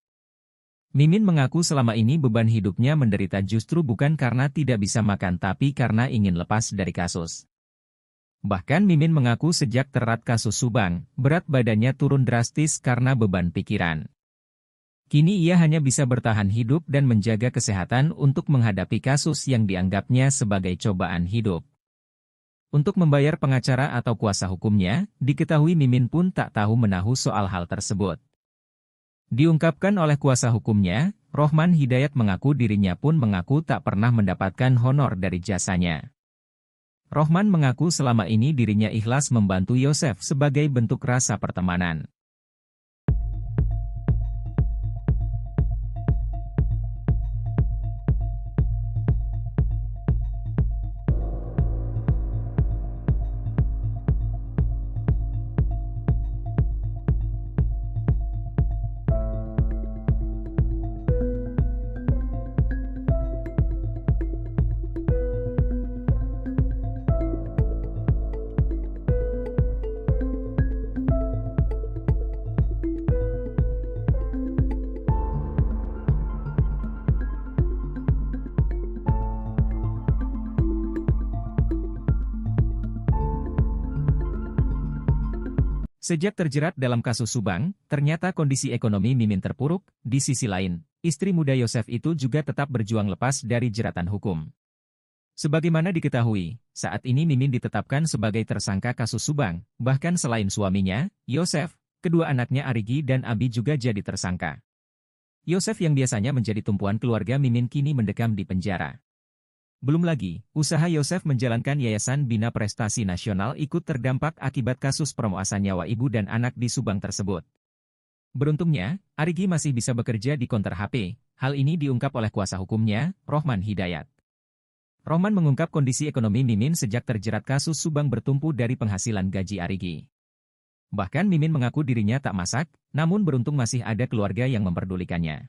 Mimin mengaku selama ini beban hidupnya menderita justru bukan karena tidak bisa makan tapi karena ingin lepas dari kasus. Bahkan Mimin mengaku sejak terat kasus Subang, berat badannya turun drastis karena beban pikiran. Kini ia hanya bisa bertahan hidup dan menjaga kesehatan untuk menghadapi kasus yang dianggapnya sebagai cobaan hidup. Untuk membayar pengacara atau kuasa hukumnya, diketahui Mimin pun tak tahu menahu soal hal tersebut. Diungkapkan oleh kuasa hukumnya, Rohman Hidayat mengaku dirinya pun mengaku tak pernah mendapatkan honor dari jasanya. Rohman mengaku selama ini dirinya ikhlas membantu Yosef sebagai bentuk rasa pertemanan. Sejak terjerat dalam kasus Subang, ternyata kondisi ekonomi Mimin terpuruk. Di sisi lain, istri muda Yosef itu juga tetap berjuang lepas dari jeratan hukum. Sebagaimana diketahui, saat ini Mimin ditetapkan sebagai tersangka kasus Subang. Bahkan selain suaminya, Yosef, kedua anaknya Arigi dan Abi juga jadi tersangka. Yosef yang biasanya menjadi tumpuan keluarga Mimin kini mendekam di penjara. Belum lagi, usaha Yosef menjalankan Yayasan Bina Prestasi Nasional ikut terdampak akibat kasus permuasan nyawa ibu dan anak di Subang tersebut. Beruntungnya, Arigi masih bisa bekerja di konter HP. Hal ini diungkap oleh kuasa hukumnya, Rohman Hidayat. Rohman mengungkap kondisi ekonomi Mimin sejak terjerat kasus Subang bertumpu dari penghasilan gaji Arigi. Bahkan Mimin mengaku dirinya tak masak, namun beruntung masih ada keluarga yang memperdulikannya.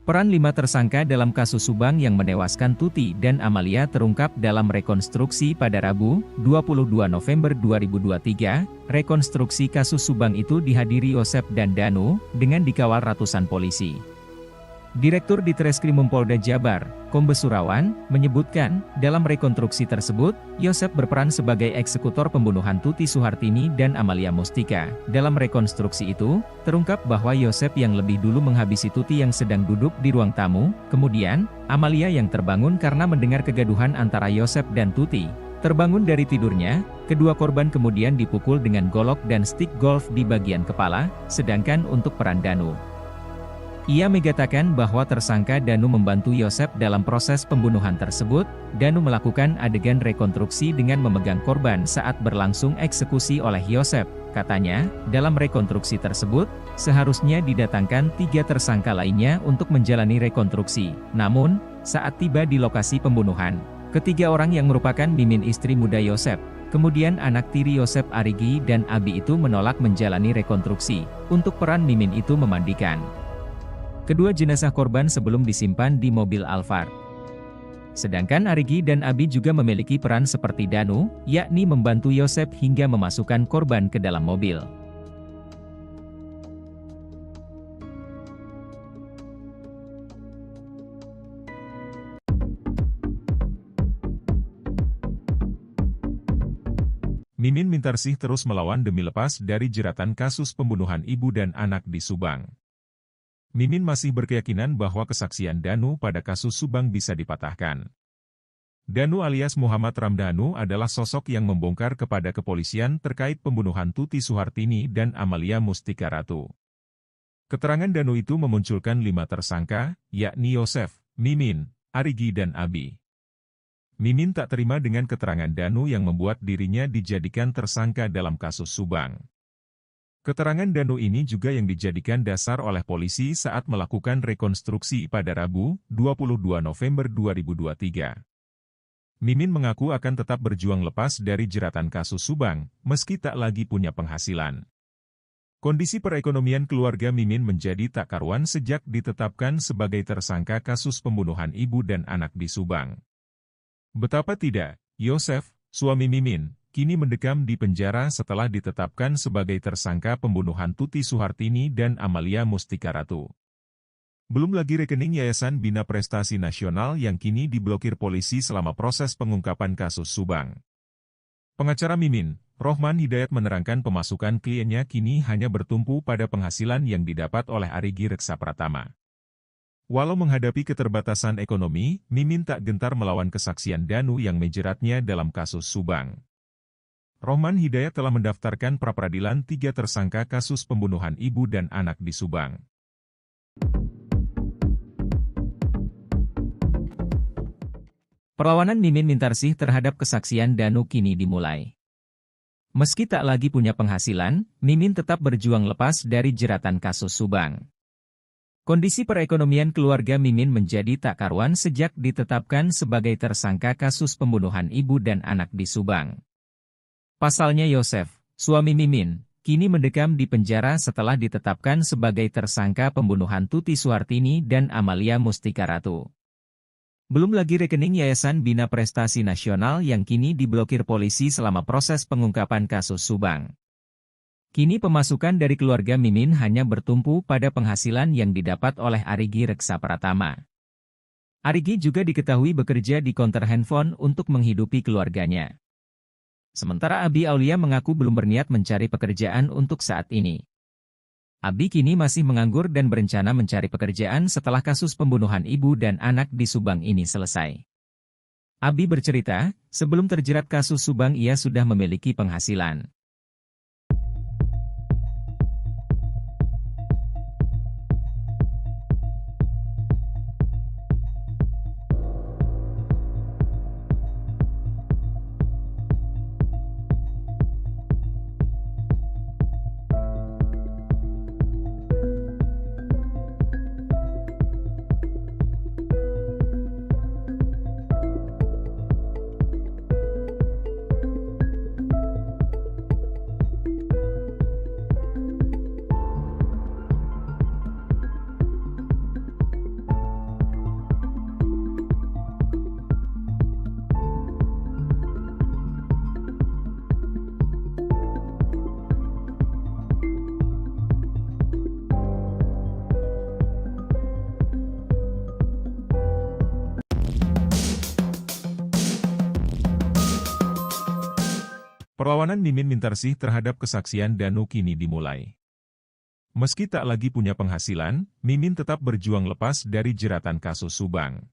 Peran 5 tersangka dalam kasus Subang yang menewaskan Tuti dan Amalia terungkap dalam rekonstruksi pada Rabu, 22 November 2023. Rekonstruksi kasus Subang itu dihadiri Yosef dan Danu, dengan dikawal ratusan polisi. Direktur Ditreskrimum Polda Jabar, Kombes Surawan, menyebutkan, dalam rekonstruksi tersebut, Yosef berperan sebagai eksekutor pembunuhan Tuti Suhartini dan Amalia Mustika. Dalam rekonstruksi itu, terungkap bahwa Yosef yang lebih dulu menghabisi Tuti yang sedang duduk di ruang tamu, kemudian, Amalia yang terbangun karena mendengar kegaduhan antara Yosef dan Tuti. Terbangun dari tidurnya, kedua korban kemudian dipukul dengan golok dan stik golf di bagian kepala, sedangkan untuk peran Danu, ia mengatakan bahwa tersangka Danu membantu Yosef dalam proses pembunuhan tersebut. Danu melakukan adegan rekonstruksi dengan memegang korban saat berlangsung eksekusi oleh Yosef. Katanya, dalam rekonstruksi tersebut, seharusnya didatangkan 3 tersangka lainnya untuk menjalani rekonstruksi. Namun, saat tiba di lokasi pembunuhan, ketiga orang yang merupakan Mimin istri muda Yosef, kemudian anak tiri Yosef Arigi dan Abi itu menolak menjalani rekonstruksi. Untuk peran Mimin itu memandikan kedua jenazah korban sebelum disimpan di mobil Alphard. Sedangkan Arigi dan Abi juga memiliki peran seperti Danu, yakni membantu Yosef hingga memasukkan korban ke dalam mobil. Mimin Mintarsih terus melawan demi lepas dari jeratan kasus pembunuhan ibu dan anak di Subang. Mimin masih berkeyakinan bahwa kesaksian Danu pada kasus Subang bisa dipatahkan. Danu alias Muhammad Ramdhanu adalah sosok yang membongkar kepada kepolisian terkait pembunuhan Tuti Suhartini dan Amalia Mustika Ratu. Keterangan Danu itu memunculkan 5 tersangka, yakni Yosef, Mimin, Arigi dan Abi. Mimin tak terima dengan keterangan Danu yang membuat dirinya dijadikan tersangka dalam kasus Subang. Keterangan Danu ini juga yang dijadikan dasar oleh polisi saat melakukan rekonstruksi pada Rabu, 22 November 2023. Mimin mengaku akan tetap berjuang lepas dari jeratan kasus Subang, meski tak lagi punya penghasilan. Kondisi perekonomian keluarga Mimin menjadi tak karuan sejak ditetapkan sebagai tersangka kasus pembunuhan ibu dan anak di Subang. Betapa tidak, Yosef, suami Mimin, kini mendekam di penjara setelah ditetapkan sebagai tersangka pembunuhan Tuti Suhartini dan Amalia Mustika Ratu. Belum lagi rekening Yayasan Bina Prestasi Nasional yang kini diblokir polisi selama proses pengungkapan kasus Subang. Pengacara Mimin, Rohman Hidayat menerangkan pemasukan kliennya kini hanya bertumpu pada penghasilan yang didapat oleh Arigi Reksa Pratama. Walau menghadapi keterbatasan ekonomi, Mimin tak gentar melawan kesaksian Danu yang menjeratnya dalam kasus Subang. Rohman Hidayat telah mendaftarkan pra-peradilan 3 tersangka kasus pembunuhan ibu dan anak di Subang. Perlawanan Mimin Mintarsih terhadap kesaksian Danu kini dimulai. Meski tak lagi punya penghasilan, Mimin tetap berjuang lepas dari jeratan kasus Subang. Kondisi perekonomian keluarga Mimin menjadi tak karuan sejak ditetapkan sebagai tersangka kasus pembunuhan ibu dan anak di Subang. Pasalnya Yosef, suami Mimin, kini mendekam di penjara setelah ditetapkan sebagai tersangka pembunuhan Tuti Suhartini dan Amalia Mustika Ratu. Belum lagi rekening Yayasan Bina Prestasi Nasional yang kini diblokir polisi selama proses pengungkapan kasus Subang. Kini pemasukan dari keluarga Mimin hanya bertumpu pada penghasilan yang didapat oleh Arigi Reksa Pratama. Arigi juga diketahui bekerja di konter handphone untuk menghidupi keluarganya. Sementara Abi Aulia mengaku belum berniat mencari pekerjaan untuk saat ini. Abi kini masih menganggur dan berencana mencari pekerjaan setelah kasus pembunuhan ibu dan anak di Subang ini selesai. Abi bercerita, sebelum terjerat kasus Subang ia sudah memiliki penghasilan. Perlawanan Mimin Mintarsih terhadap kesaksian Danu kini dimulai. Meski tak lagi punya penghasilan, Mimin tetap berjuang lepas dari jeratan kasus Subang.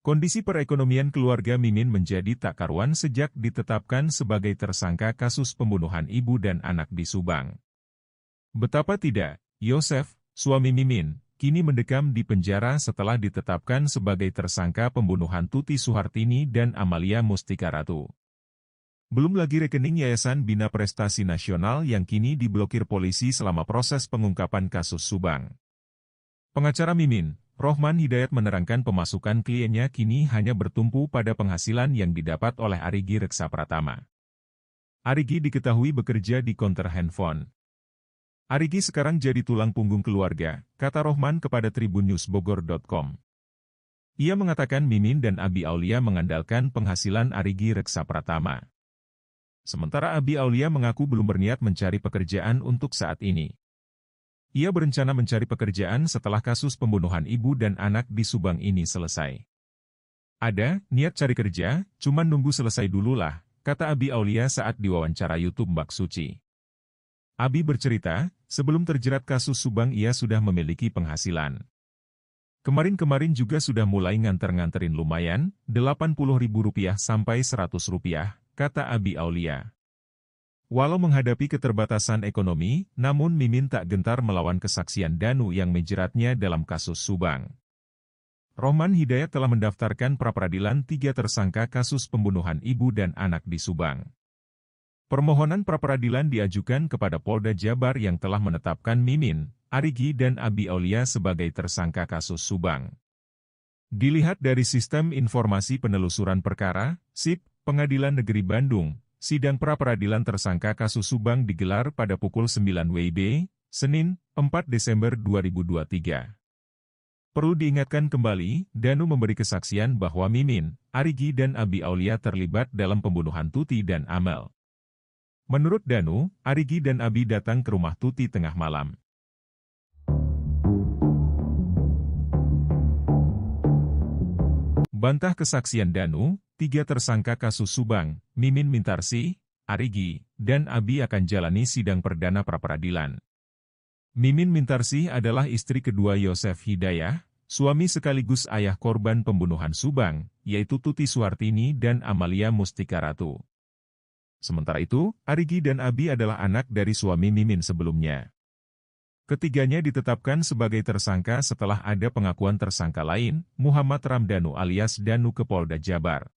Kondisi perekonomian keluarga Mimin menjadi tak karuan sejak ditetapkan sebagai tersangka kasus pembunuhan ibu dan anak di Subang. Betapa tidak, Yosef, suami Mimin, kini mendekam di penjara setelah ditetapkan sebagai tersangka pembunuhan Tuti Suhartini dan Amalia Mustika Ratu. Belum lagi rekening Yayasan Bina Prestasi Nasional yang kini diblokir polisi selama proses pengungkapan kasus Subang. Pengacara Mimin, Rohman Hidayat menerangkan pemasukan kliennya kini hanya bertumpu pada penghasilan yang didapat oleh Arigi Reksa Pratama. Arigi diketahui bekerja di konter handphone. Arigi sekarang jadi tulang punggung keluarga, kata Rohman kepada tribunnews.bogor.com. Ia mengatakan Mimin dan Abi Aulia mengandalkan penghasilan Arigi Reksa Pratama. Sementara Abi Aulia mengaku belum berniat mencari pekerjaan untuk saat ini. Ia berencana mencari pekerjaan setelah kasus pembunuhan ibu dan anak di Subang ini selesai. Ada niat cari kerja, cuman nunggu selesai dululah, kata Abi Aulia saat diwawancara YouTube Mbak Suci. Abi bercerita, sebelum terjerat kasus Subang ia sudah memiliki penghasilan. Kemarin-kemarin juga sudah mulai nganter-nganterin lumayan, Rp80.000 sampai Rp100, kata Abi Aulia. Walau menghadapi keterbatasan ekonomi, namun Mimin tak gentar melawan kesaksian Danu yang menjeratnya dalam kasus Subang. Rohman Hidayat telah mendaftarkan pra-peradilan 3 tersangka kasus pembunuhan ibu dan anak di Subang. Permohonan pra-peradilan diajukan kepada Polda Jabar yang telah menetapkan Mimin, Arigi dan Abi Aulia sebagai tersangka kasus Subang. Dilihat dari Sistem Informasi Penelusuran Perkara, SIP, Pengadilan Negeri Bandung, sidang pra-peradilan tersangka kasus Subang digelar pada pukul 9 WIB, Senin, 4 Desember 2023. Perlu diingatkan kembali, Danu memberi kesaksian bahwa Mimin, Arigi dan Abi Aulia terlibat dalam pembunuhan Tuti dan Amel. Menurut Danu, Arigi dan Abi datang ke rumah Tuti tengah malam. Bantah kesaksian Danu, 3 tersangka kasus Subang, Mimin Mintarsih, Arigi, dan Abi akan jalani sidang perdana pra-peradilan. Mimin Mintarsih adalah istri kedua Yosef Hidayah, suami sekaligus ayah korban pembunuhan Subang, yaitu Tuti Suhartini dan Amalia Mustika Ratu. Sementara itu, Arigi dan Abi adalah anak dari suami Mimin sebelumnya. Ketiganya ditetapkan sebagai tersangka setelah ada pengakuan tersangka lain, Muhammad Ramdhanu alias Danu ke Polda Jabar.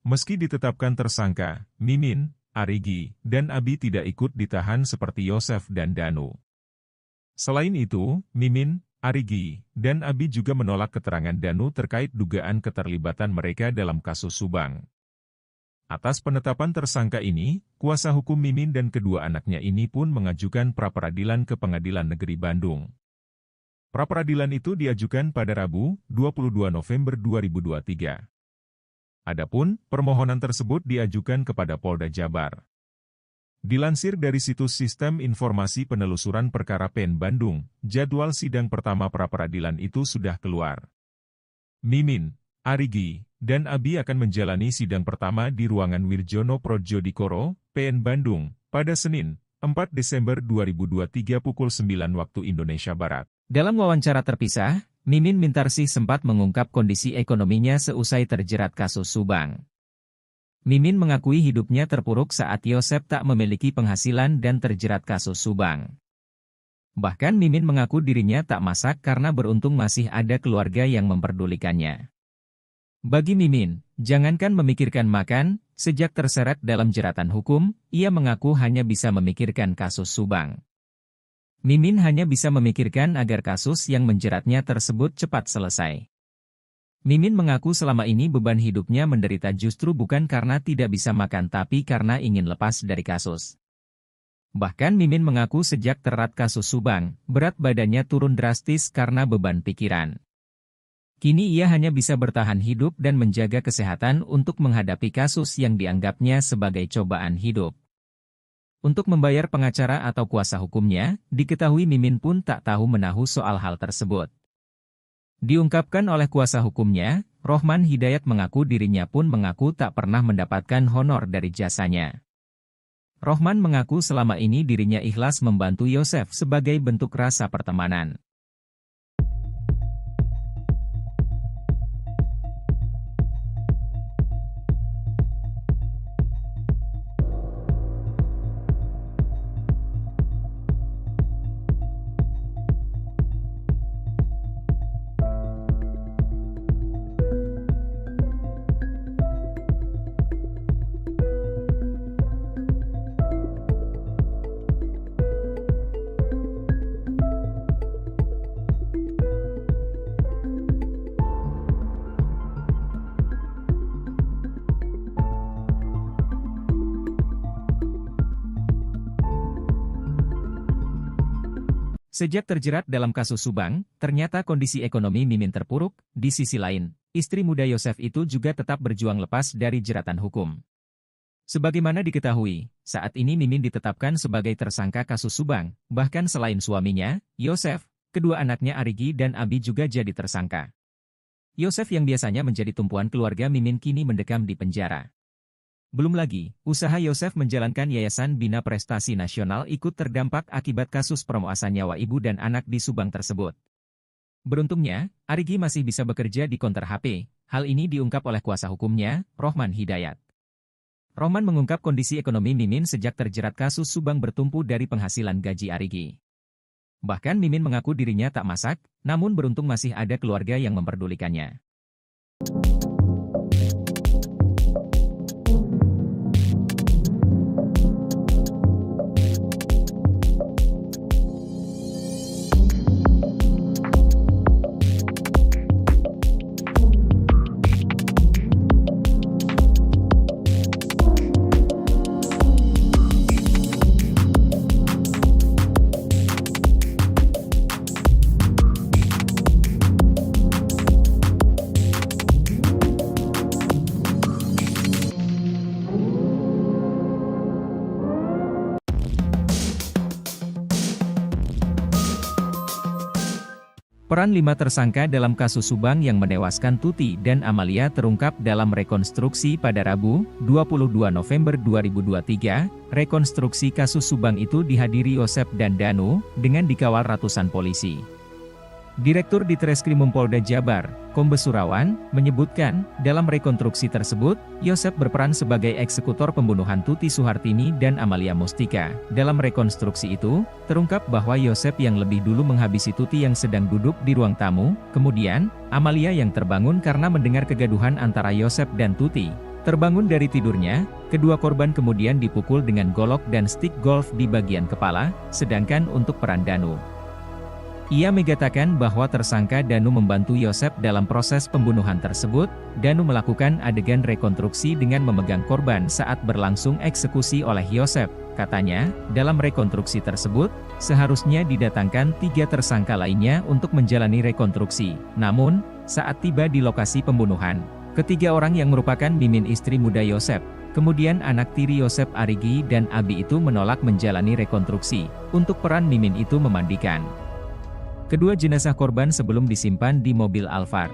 Meski ditetapkan tersangka, Mimin, Arigi, dan Abi tidak ikut ditahan seperti Yosef dan Danu. Selain itu, Mimin, Arigi, dan Abi juga menolak keterangan Danu terkait dugaan keterlibatan mereka dalam kasus Subang. Atas penetapan tersangka ini, kuasa hukum Mimin dan kedua anaknya ini pun mengajukan pra-peradilan ke Pengadilan Negeri Bandung. Pra-peradilan itu diajukan pada Rabu, 22 November 2023. Adapun, permohonan tersebut diajukan kepada Polda Jabar. Dilansir dari situs Sistem Informasi Penelusuran Perkara PN Bandung, jadwal sidang pertama pra-peradilan itu sudah keluar. Mimin, Arigi, dan Abi akan menjalani sidang pertama di ruangan Wirjono Prodjodikoro, PN Bandung, pada Senin, 4 Desember 2023 pukul 9 waktu Indonesia Barat. Dalam wawancara terpisah, Mimin Mintarsih sempat mengungkap kondisi ekonominya seusai terjerat kasus Subang. Mimin mengakui hidupnya terpuruk saat Yosef tak memiliki penghasilan dan terjerat kasus Subang. Bahkan Mimin mengaku dirinya tak masak karena beruntung masih ada keluarga yang memperdulikannya. Bagi Mimin, jangankan memikirkan makan, sejak terseret dalam jeratan hukum, ia mengaku hanya bisa memikirkan kasus Subang. Mimin hanya bisa memikirkan agar kasus yang menjeratnya tersebut cepat selesai. Mimin mengaku selama ini beban hidupnya menderita justru bukan karena tidak bisa makan tapi karena ingin lepas dari kasus. Bahkan Mimin mengaku sejak terat kasus Subang, berat badannya turun drastis karena beban pikiran. Kini ia hanya bisa bertahan hidup dan menjaga kesehatan untuk menghadapi kasus yang dianggapnya sebagai cobaan hidup. Untuk membayar pengacara atau kuasa hukumnya, diketahui Mimin pun tak tahu menahu soal hal tersebut. Diungkapkan oleh kuasa hukumnya, Rohman Hidayat mengaku dirinya pun mengaku tak pernah mendapatkan honor dari jasanya. Rohman mengaku selama ini dirinya ikhlas membantu Yosef sebagai bentuk rasa pertemanan. Sejak terjerat dalam kasus Subang, ternyata kondisi ekonomi Mimin terpuruk. Di sisi lain, istri muda Yosef itu juga tetap berjuang lepas dari jeratan hukum. Sebagaimana diketahui, saat ini Mimin ditetapkan sebagai tersangka kasus Subang, bahkan selain suaminya, Yosef, kedua anaknya Arigi dan Abi juga jadi tersangka. Yosef yang biasanya menjadi tumpuan keluarga Mimin kini mendekam di penjara. Belum lagi, usaha Yosef menjalankan Yayasan Bina Prestasi Nasional ikut terdampak akibat kasus pemerkosaan nyawa ibu dan anak di Subang tersebut. Beruntungnya, Arigi masih bisa bekerja di konter HP. Hal ini diungkap oleh kuasa hukumnya, Rohman Hidayat. Rohman mengungkap kondisi ekonomi Mimin sejak terjerat kasus Subang bertumpu dari penghasilan gaji Arigi. Bahkan Mimin mengaku dirinya tak masak, namun beruntung masih ada keluarga yang memperdulikannya. Peran 5 tersangka dalam kasus Subang yang menewaskan Tuti dan Amalia terungkap dalam rekonstruksi pada Rabu, 22 November 2023. Rekonstruksi kasus Subang itu dihadiri Yosef dan Danu, dengan dikawal ratusan polisi. Direktur Ditreskrimum Polda Jabar, Kombes Surawan, menyebutkan, dalam rekonstruksi tersebut, Yosef berperan sebagai eksekutor pembunuhan Tuti Suhartini dan Amalia Mustika. Dalam rekonstruksi itu, terungkap bahwa Yosef yang lebih dulu menghabisi Tuti yang sedang duduk di ruang tamu, kemudian, Amalia yang terbangun karena mendengar kegaduhan antara Yosef dan Tuti. Terbangun dari tidurnya, kedua korban kemudian dipukul dengan golok dan stik golf di bagian kepala, sedangkan untuk peran Danu, Ia mengatakan bahwa tersangka Danu membantu Yosef dalam proses pembunuhan tersebut. Danu melakukan adegan rekonstruksi dengan memegang korban saat berlangsung eksekusi oleh Yosef. Katanya, dalam rekonstruksi tersebut, seharusnya didatangkan 3 tersangka lainnya untuk menjalani rekonstruksi. Namun, saat tiba di lokasi pembunuhan, ketiga orang yang merupakan Mimin istri muda Yosef, kemudian anak tiri Yosef Arigi dan Abi itu menolak menjalani rekonstruksi. Untuk peran Mimin itu memandikan kedua jenazah korban sebelum disimpan di mobil Alphard.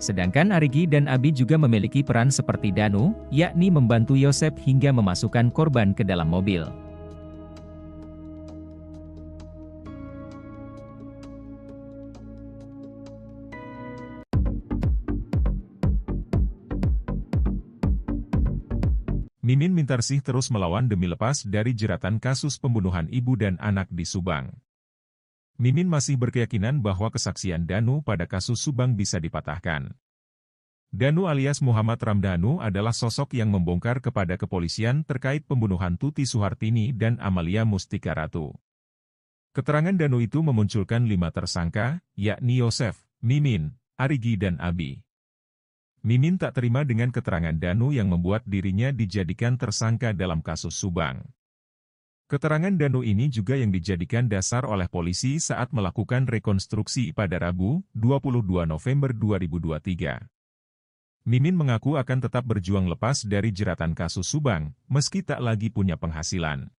Sedangkan Arigi dan Abi juga memiliki peran seperti Danu, yakni membantu Yosef hingga memasukkan korban ke dalam mobil. Mimin Mintarsih terus melawan demi lepas dari jeratan kasus pembunuhan ibu dan anak di Subang. Mimin masih berkeyakinan bahwa kesaksian Danu pada kasus Subang bisa dipatahkan. Danu alias Muhammad Ramdhanu adalah sosok yang membongkar kepada kepolisian terkait pembunuhan Tuti Suhartini dan Amalia Mustika Ratu. Keterangan Danu itu memunculkan 5 tersangka, yakni Yosef, Mimin, Arigi dan Abi. Mimin tak terima dengan keterangan Danu yang membuat dirinya dijadikan tersangka dalam kasus Subang. Keterangan Danu ini juga yang dijadikan dasar oleh polisi saat melakukan rekonstruksi pada Rabu, 22 November 2023. Mimin mengaku akan tetap berjuang lepas dari jeratan kasus Subang, meski tak lagi punya penghasilan.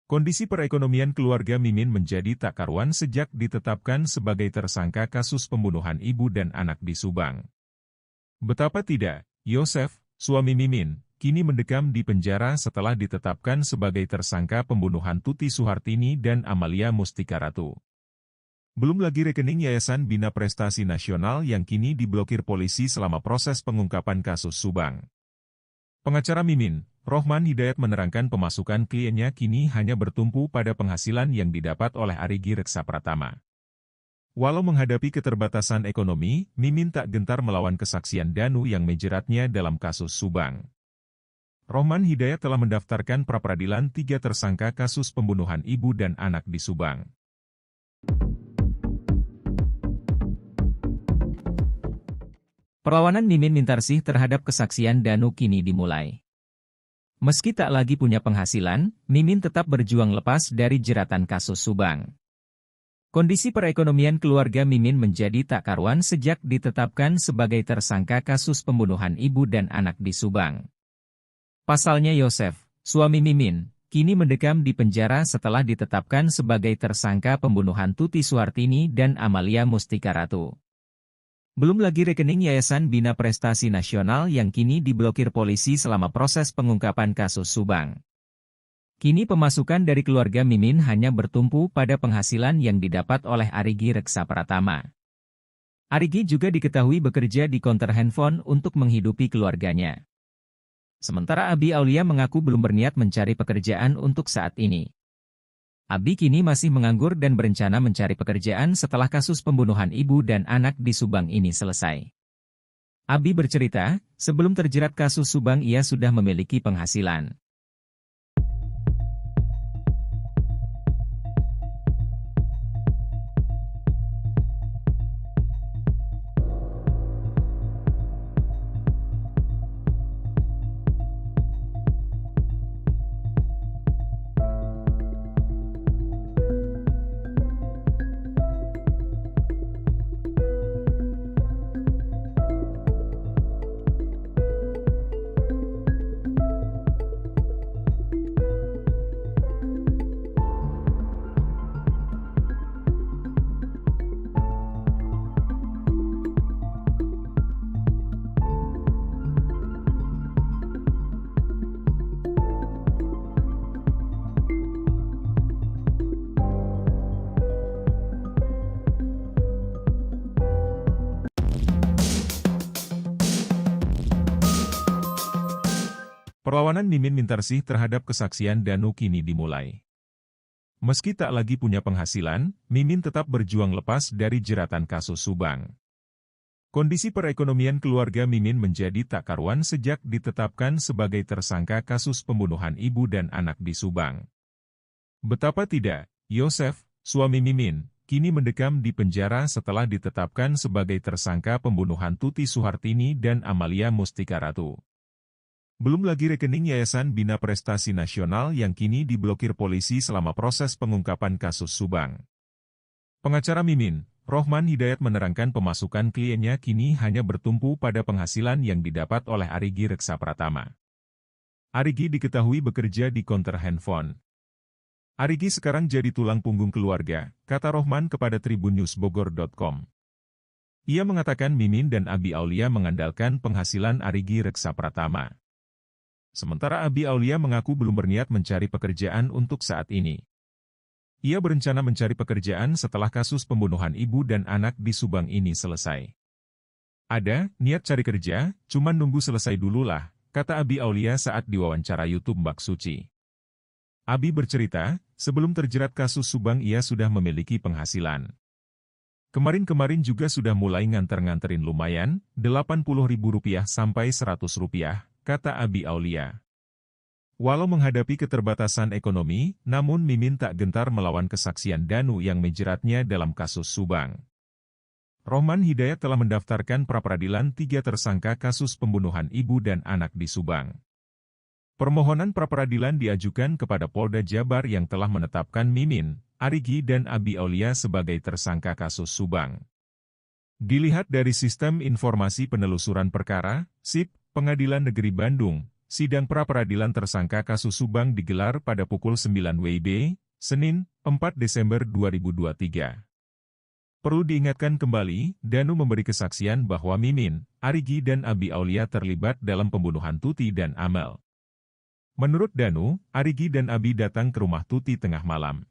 Kondisi perekonomian keluarga Mimin menjadi tak karuan sejak ditetapkan sebagai tersangka kasus pembunuhan ibu dan anak di Subang. Betapa tidak, Yosef, suami Mimin, kini mendekam di penjara setelah ditetapkan sebagai tersangka pembunuhan Tuti Suhartini dan Amalia Mustika Ratu. Belum lagi rekening Yayasan Bina Prestasi Nasional yang kini diblokir polisi selama proses pengungkapan kasus Subang. Pengacara Mimin, Rohman Hidayat menerangkan pemasukan kliennya kini hanya bertumpu pada penghasilan yang didapat oleh Arigi Reksa Pratama. Walau menghadapi keterbatasan ekonomi, Mimin tak gentar melawan kesaksian Danu yang menjeratnya dalam kasus Subang. Rohman Hidayat telah mendaftarkan pra-peradilan 3 tersangka kasus pembunuhan ibu dan anak di Subang. Perlawanan Mimin Mintarsih terhadap kesaksian Danu kini dimulai. Meski tak lagi punya penghasilan, Mimin tetap berjuang lepas dari jeratan kasus Subang. Kondisi perekonomian keluarga Mimin menjadi tak karuan sejak ditetapkan sebagai tersangka kasus pembunuhan ibu dan anak di Subang. Pasalnya Yosef, suami Mimin, kini mendekam di penjara setelah ditetapkan sebagai tersangka pembunuhan Tuti Suhartini dan Amalia Mustika Ratu. Belum lagi rekening Yayasan Bina Prestasi Nasional yang kini diblokir polisi selama proses pengungkapan kasus Subang. Kini pemasukan dari keluarga Mimin hanya bertumpu pada penghasilan yang didapat oleh Arigi Reksa Pratama. Arigi juga diketahui bekerja di konter handphone untuk menghidupi keluarganya. Sementara Abi Aulia mengaku belum berniat mencari pekerjaan untuk saat ini. Abi kini masih menganggur dan berencana mencari pekerjaan setelah kasus pembunuhan ibu dan anak di Subang ini selesai. Abi bercerita, sebelum terjerat kasus Subang ia sudah memiliki penghasilan. Perlawanan Mimin Mintarsih terhadap kesaksian Danu kini dimulai. Meski tak lagi punya penghasilan, Mimin tetap berjuang lepas dari jeratan kasus Subang. Kondisi perekonomian keluarga Mimin menjadi tak karuan sejak ditetapkan sebagai tersangka kasus pembunuhan ibu dan anak di Subang. Betapa tidak, Yosef, suami Mimin, kini mendekam di penjara setelah ditetapkan sebagai tersangka pembunuhan Tuti Suhartini dan Amalia Mustika Ratu. Belum lagi rekening Yayasan Bina Prestasi Nasional yang kini diblokir polisi selama proses pengungkapan kasus Subang. Pengacara Mimin, Rohman Hidayat menerangkan pemasukan kliennya kini hanya bertumpu pada penghasilan yang didapat oleh Arigi Reksa Pratama. Arigi diketahui bekerja di konter handphone. Arigi sekarang jadi tulang punggung keluarga, kata Rohman kepada tribunnews.bogor.com. Ia mengatakan Mimin dan Abi Aulia mengandalkan penghasilan Arigi Reksa Pratama. Sementara Abi Aulia mengaku belum berniat mencari pekerjaan untuk saat ini. Ia berencana mencari pekerjaan setelah kasus pembunuhan ibu dan anak di Subang ini selesai. Ada niat cari kerja, cuman nunggu selesai dululah, kata Abi Aulia saat diwawancara YouTube Mbak Suci. Abi bercerita, sebelum terjerat kasus Subang ia sudah memiliki penghasilan. Kemarin-kemarin juga sudah mulai nganter-nganterin lumayan, Rp80.000 sampai Rp100, kata Abi Aulia. Walau menghadapi keterbatasan ekonomi, namun Mimin tak gentar melawan kesaksian Danu yang menjeratnya dalam kasus Subang. Rohman Hidayat telah mendaftarkan pra-peradilan 3 tersangka kasus pembunuhan ibu dan anak di Subang. Permohonan pra-peradilan diajukan kepada Polda Jabar yang telah menetapkan Mimin, Arigi dan Abi Aulia sebagai tersangka kasus Subang. Dilihat dari Sistem Informasi Penelusuran Perkara, SIP, Pengadilan Negeri Bandung, sidang pra-peradilan tersangka kasus Subang digelar pada pukul 9 WIB, Senin, 4 Desember 2023. Perlu diingatkan kembali, Danu memberi kesaksian bahwa Mimin, Arigi dan Abi Aulia terlibat dalam pembunuhan Tuti dan Amel. Menurut Danu, Arigi dan Abi datang ke rumah Tuti tengah malam.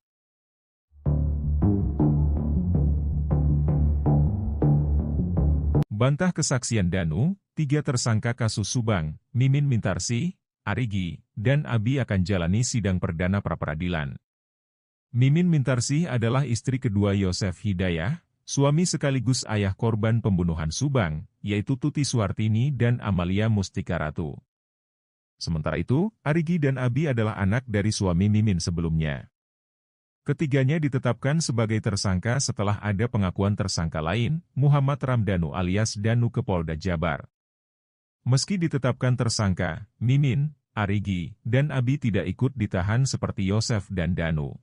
Bantah kesaksian Danu, 3 tersangka kasus Subang, Mimin Mintarsih, Arigi, dan Abi akan jalani sidang perdana pra-peradilan. Mimin Mintarsih adalah istri kedua Yosef Hidayah, suami sekaligus ayah korban pembunuhan Subang, yaitu Tuti Suhartini dan Amalia Mustika Ratu. Sementara itu, Arigi dan Abi adalah anak dari suami Mimin sebelumnya. Ketiganya ditetapkan sebagai tersangka setelah ada pengakuan tersangka lain, Muhammad Ramdhanu alias Danu ke Polda Jabar. Meski ditetapkan tersangka, Mimin, Arigi, dan Abi tidak ikut ditahan seperti Yosef dan Danu.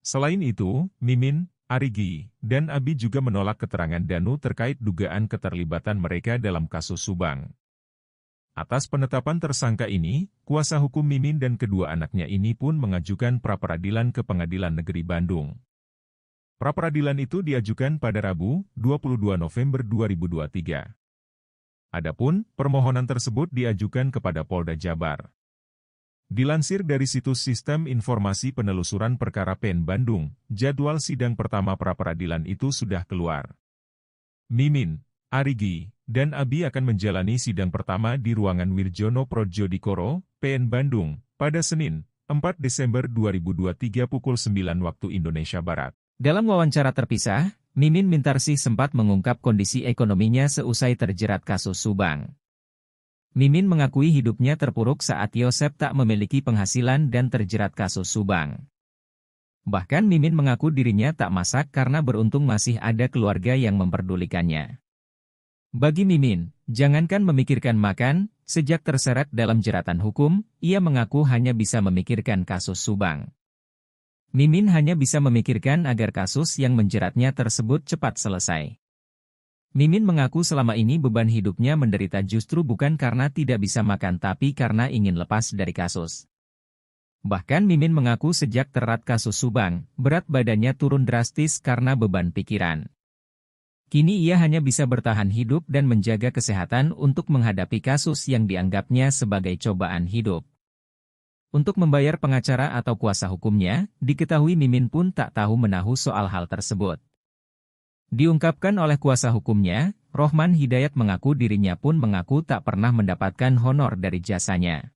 Selain itu, Mimin, Arigi, dan Abi juga menolak keterangan Danu terkait dugaan keterlibatan mereka dalam kasus Subang. Atas penetapan tersangka ini, kuasa hukum Mimin dan kedua anaknya ini pun mengajukan pra-peradilan ke Pengadilan Negeri Bandung. Pra-peradilan itu diajukan pada Rabu, 22 November 2023. Adapun, permohonan tersebut diajukan kepada Polda Jabar. Dilansir dari situs Sistem Informasi Penelusuran Perkara PEN Bandung, jadwal sidang pertama pra-peradilan itu sudah keluar. Mimin, Arigi, dan Abi akan menjalani sidang pertama di ruangan Wirjono Prodjodikoro, PN Bandung, pada Senin, 4 Desember 2023 pukul 9 waktu Indonesia Barat. Dalam wawancara terpisah, Mimin Mintarsih sempat mengungkap kondisi ekonominya seusai terjerat kasus Subang. Mimin mengakui hidupnya terpuruk saat Yosef tak memiliki penghasilan dan terjerat kasus Subang. Bahkan Mimin mengaku dirinya tak masak karena beruntung masih ada keluarga yang memperdulikannya. Bagi Mimin, jangankan memikirkan makan, sejak terseret dalam jeratan hukum, ia mengaku hanya bisa memikirkan kasus Subang. Mimin hanya bisa memikirkan agar kasus yang menjeratnya tersebut cepat selesai. Mimin mengaku selama ini beban hidupnya menderita justru bukan karena tidak bisa makan tapi karena ingin lepas dari kasus. Bahkan Mimin mengaku sejak terat kasus Subang, berat badannya turun drastis karena beban pikiran. Kini ia hanya bisa bertahan hidup dan menjaga kesehatan untuk menghadapi kasus yang dianggapnya sebagai cobaan hidup. Untuk membayar pengacara atau kuasa hukumnya, diketahui Mimin pun tak tahu menahu soal hal tersebut. Diungkapkan oleh kuasa hukumnya, Rohman Hidayat mengaku dirinya pun mengaku tak pernah mendapatkan honor dari jasanya.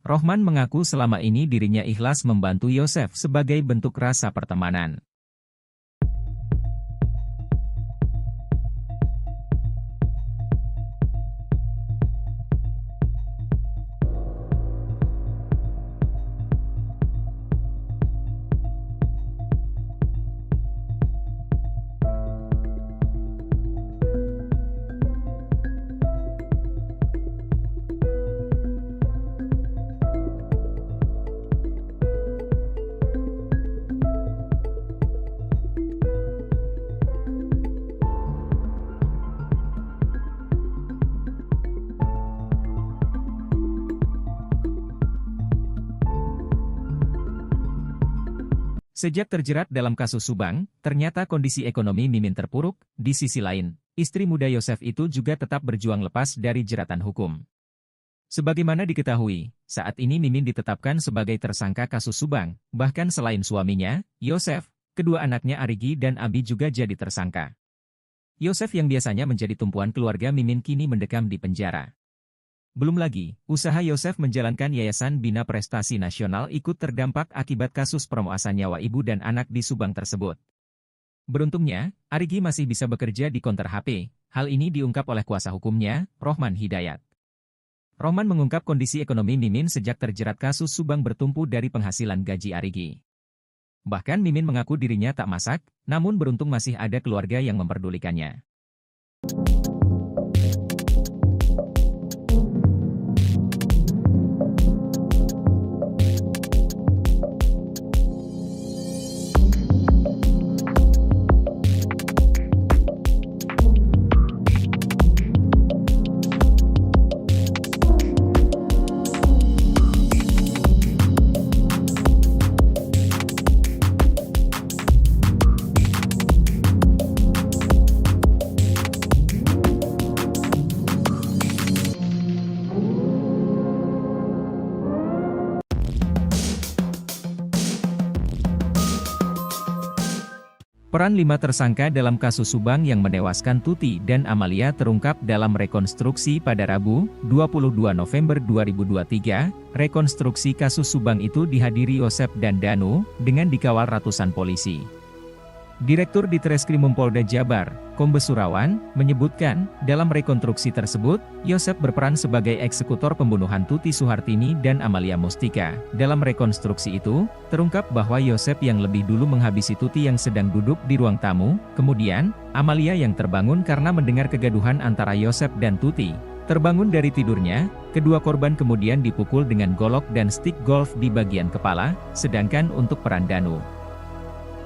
Rohman mengaku selama ini dirinya ikhlas membantu Yosef sebagai bentuk rasa pertemanan. Sejak terjerat dalam kasus Subang, ternyata kondisi ekonomi Mimin terpuruk. Di sisi lain, istri muda Yosef itu juga tetap berjuang lepas dari jeratan hukum. Sebagaimana diketahui, saat ini Mimin ditetapkan sebagai tersangka kasus Subang. Bahkan selain suaminya, Yosef, kedua anaknya Arigi dan Abi juga jadi tersangka. Yosef yang biasanya menjadi tumpuan keluarga Mimin kini mendekam di penjara. Belum lagi, usaha Yosef menjalankan Yayasan Bina Prestasi Nasional ikut terdampak akibat kasus permuasan nyawa ibu dan anak di Subang tersebut. Beruntungnya, Arigi masih bisa bekerja di konter HP. Hal ini diungkap oleh kuasa hukumnya, Rohman Hidayat. Rohman mengungkap kondisi ekonomi Mimin sejak terjerat kasus Subang bertumpu dari penghasilan gaji Arigi. Bahkan Mimin mengaku dirinya tak masak, namun beruntung masih ada keluarga yang memperdulikannya. Peran 5 tersangka dalam kasus Subang yang menewaskan Tuti dan Amalia terungkap dalam rekonstruksi pada Rabu, 22 November 2023. Rekonstruksi kasus Subang itu dihadiri Yosef dan Danu, dengan dikawal ratusan polisi. Direktur Ditreskrimum Polda Jabar, Kombes Surawan, menyebutkan, dalam rekonstruksi tersebut, Yosef berperan sebagai eksekutor pembunuhan Tuti Suhartini dan Amalia Mustika. Dalam rekonstruksi itu, terungkap bahwa Yosef yang lebih dulu menghabisi Tuti yang sedang duduk di ruang tamu, kemudian, Amalia yang terbangun karena mendengar kegaduhan antara Yosef dan Tuti. Terbangun dari tidurnya, kedua korban kemudian dipukul dengan golok dan stik golf di bagian kepala, sedangkan untuk peran Danu,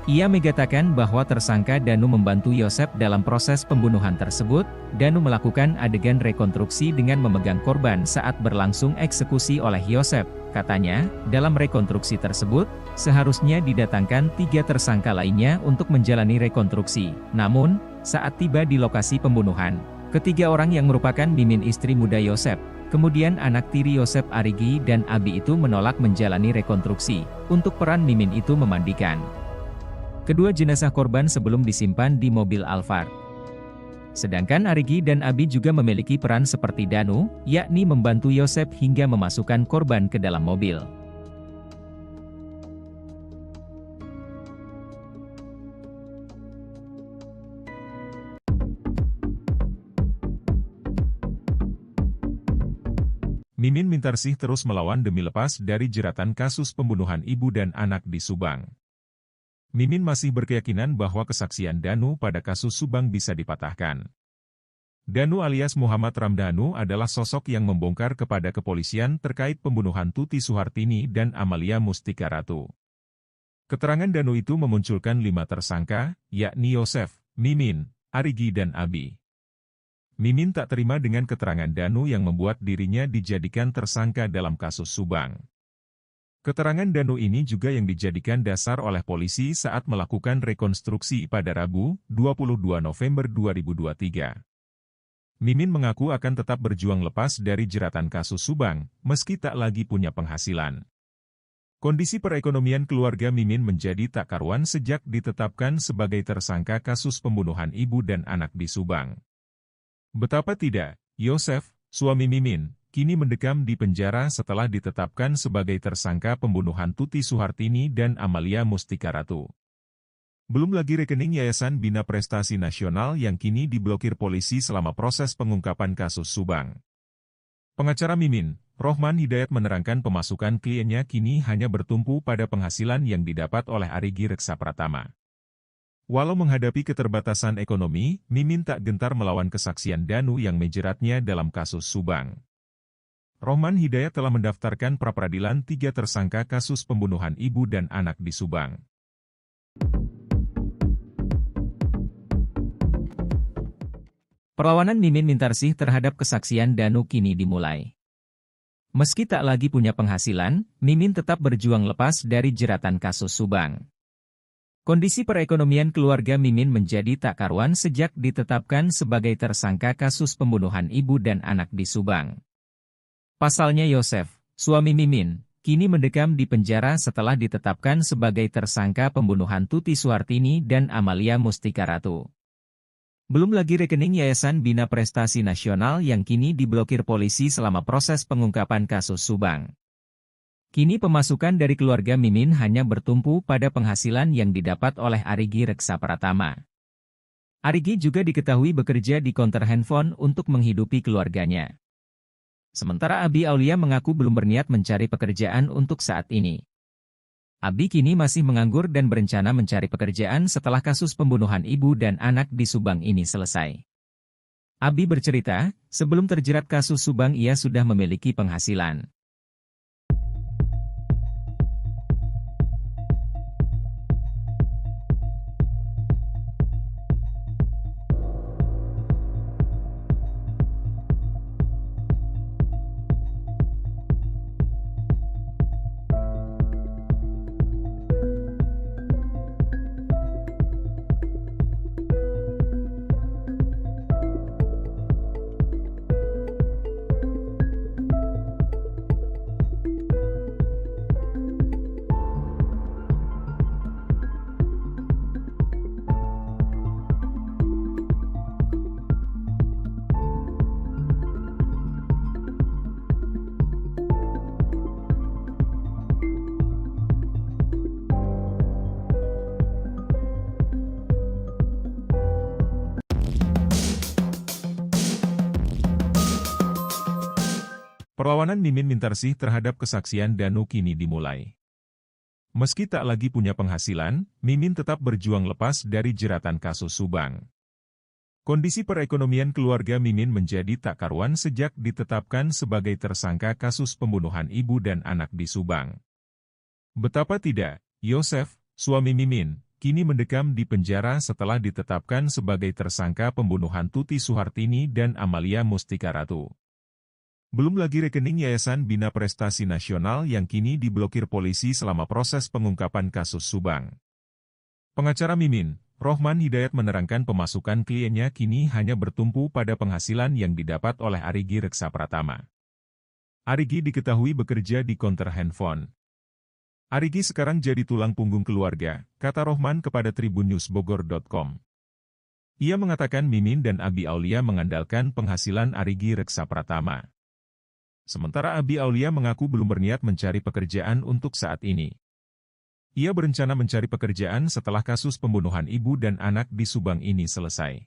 ia mengatakan bahwa tersangka Danu membantu Yosef dalam proses pembunuhan tersebut. Danu melakukan adegan rekonstruksi dengan memegang korban saat berlangsung eksekusi oleh Yosef. Katanya, dalam rekonstruksi tersebut, seharusnya didatangkan 3 tersangka lainnya untuk menjalani rekonstruksi. Namun, saat tiba di lokasi pembunuhan, ketiga orang yang merupakan Mimin istri muda Yosef, kemudian anak tiri Yosef Arigi dan Abi itu menolak menjalani rekonstruksi. Untuk peran Mimin itu memandikan kedua jenazah korban sebelum disimpan di mobil Alphard. Sedangkan Arigi dan Abi juga memiliki peran seperti Danu, yakni membantu Yosef hingga memasukkan korban ke dalam mobil. Mimin Mintarsih terus melawan demi lepas dari jeratan kasus pembunuhan ibu dan anak di Subang. Mimin masih berkeyakinan bahwa kesaksian Danu pada kasus Subang bisa dipatahkan. Danu alias Muhammad Ramdhanu adalah sosok yang membongkar kepada kepolisian terkait pembunuhan Tuti Suhartini dan Amalia Mustika Ratu. Keterangan Danu itu memunculkan 5 tersangka, yakni Yosef, Mimin, Arigi dan Abi. Mimin tak terima dengan keterangan Danu yang membuat dirinya dijadikan tersangka dalam kasus Subang. Keterangan Danu ini juga yang dijadikan dasar oleh polisi saat melakukan rekonstruksi pada Rabu, 22 November 2023. Mimin mengaku akan tetap berjuang lepas dari jeratan kasus Subang, meski tak lagi punya penghasilan. Kondisi perekonomian keluarga Mimin menjadi tak karuan sejak ditetapkan sebagai tersangka kasus pembunuhan ibu dan anak di Subang. Betapa tidak, Yosef, suami Mimin, kini mendekam di penjara setelah ditetapkan sebagai tersangka pembunuhan Tuti Suhartini dan Amalia Mustika Ratu. Belum lagi rekening Yayasan Bina Prestasi Nasional yang kini diblokir polisi selama proses pengungkapan kasus Subang. Pengacara Mimin, Rohman Hidayat menerangkan pemasukan kliennya kini hanya bertumpu pada penghasilan yang didapat oleh Arigi Reksa Pratama. Walau menghadapi keterbatasan ekonomi, Mimin tak gentar melawan kesaksian Danu yang menjeratnya dalam kasus Subang. Rohman Hidayat telah mendaftarkan pra-peradilan 3 tersangka kasus pembunuhan ibu dan anak di Subang. Perlawanan Mimin Mintarsih terhadap kesaksian Danu kini dimulai. Meski tak lagi punya penghasilan, Mimin tetap berjuang lepas dari jeratan kasus Subang. Kondisi perekonomian keluarga Mimin menjadi tak karuan sejak ditetapkan sebagai tersangka kasus pembunuhan ibu dan anak di Subang. Pasalnya Yosef, suami Mimin, kini mendekam di penjara setelah ditetapkan sebagai tersangka pembunuhan Tuti Suhartini dan Amalia Mustika Ratu. Belum lagi rekening Yayasan Bina Prestasi Nasional yang kini diblokir polisi selama proses pengungkapan kasus Subang. Kini pemasukan dari keluarga Mimin hanya bertumpu pada penghasilan yang didapat oleh Arigi Reksa Pratama. Arigi juga diketahui bekerja di konter handphone untuk menghidupi keluarganya. Sementara Abi Aulia mengaku belum berniat mencari pekerjaan untuk saat ini. Abi kini masih menganggur dan berencana mencari pekerjaan setelah kasus pembunuhan ibu dan anak di Subang ini selesai. Abi bercerita, sebelum terjerat kasus Subang ia sudah memiliki penghasilan. Perlawanan Mimin Mintarsih terhadap kesaksian Danu kini dimulai. Meski tak lagi punya penghasilan, Mimin tetap berjuang lepas dari jeratan kasus Subang. Kondisi perekonomian keluarga Mimin menjadi tak karuan sejak ditetapkan sebagai tersangka kasus pembunuhan ibu dan anak di Subang. Betapa tidak, Yosef, suami Mimin, kini mendekam di penjara setelah ditetapkan sebagai tersangka pembunuhan Tuti Suhartini dan Amalia Mustika Ratu. Belum lagi rekening Yayasan Bina Prestasi Nasional yang kini diblokir polisi selama proses pengungkapan kasus Subang. Pengacara Mimin, Rohman Hidayat menerangkan pemasukan kliennya kini hanya bertumpu pada penghasilan yang didapat oleh Arigi Reksa Pratama. Arigi diketahui bekerja di konter handphone. Arigi sekarang jadi tulang punggung keluarga, kata Rohman kepada tribunnews.bogor.com. Ia mengatakan Mimin dan Abi Aulia mengandalkan penghasilan Arigi Reksa Pratama. Sementara Abi Aulia mengaku belum berniat mencari pekerjaan untuk saat ini. Ia berencana mencari pekerjaan setelah kasus pembunuhan ibu dan anak di Subang ini selesai.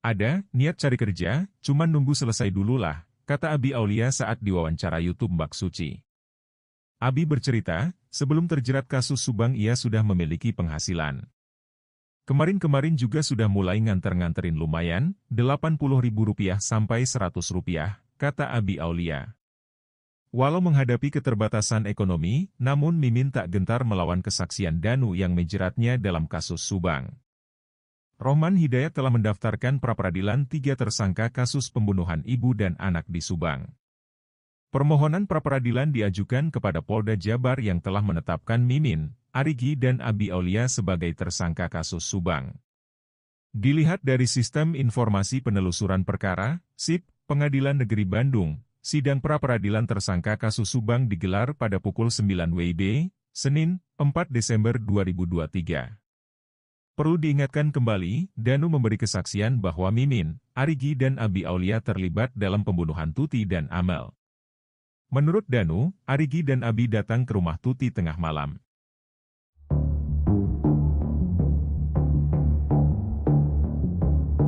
Ada niat cari kerja, cuman nunggu selesai dululah, kata Abi Aulia saat diwawancara YouTube Mbak Suci. Abi bercerita, sebelum terjerat kasus Subang ia sudah memiliki penghasilan. Kemarin-kemarin juga sudah mulai nganter-nganterin lumayan, Rp80.000 sampai Rp100. Kata Abi Aulia. Walau menghadapi keterbatasan ekonomi, namun Mimin tak gentar melawan kesaksian Danu yang menjeratnya dalam kasus Subang. Rohman Hidayat telah mendaftarkan pra-peradilan 3 tersangka kasus pembunuhan ibu dan anak di Subang. Permohonan pra-peradilan diajukan kepada Polda Jabar yang telah menetapkan Mimin, Arigi dan Abi Aulia sebagai tersangka kasus Subang. Dilihat dari Sistem Informasi Penelusuran Perkara, SIP, Pengadilan Negeri Bandung, sidang pra-peradilan tersangka kasus Subang digelar pada pukul 9 WIB, Senin, 4 Desember 2023. Perlu diingatkan kembali, Danu memberi kesaksian bahwa Mimin, Arigi dan Abi Aulia terlibat dalam pembunuhan Tuti dan Amel. Menurut Danu, Arigi dan Abi datang ke rumah Tuti tengah malam.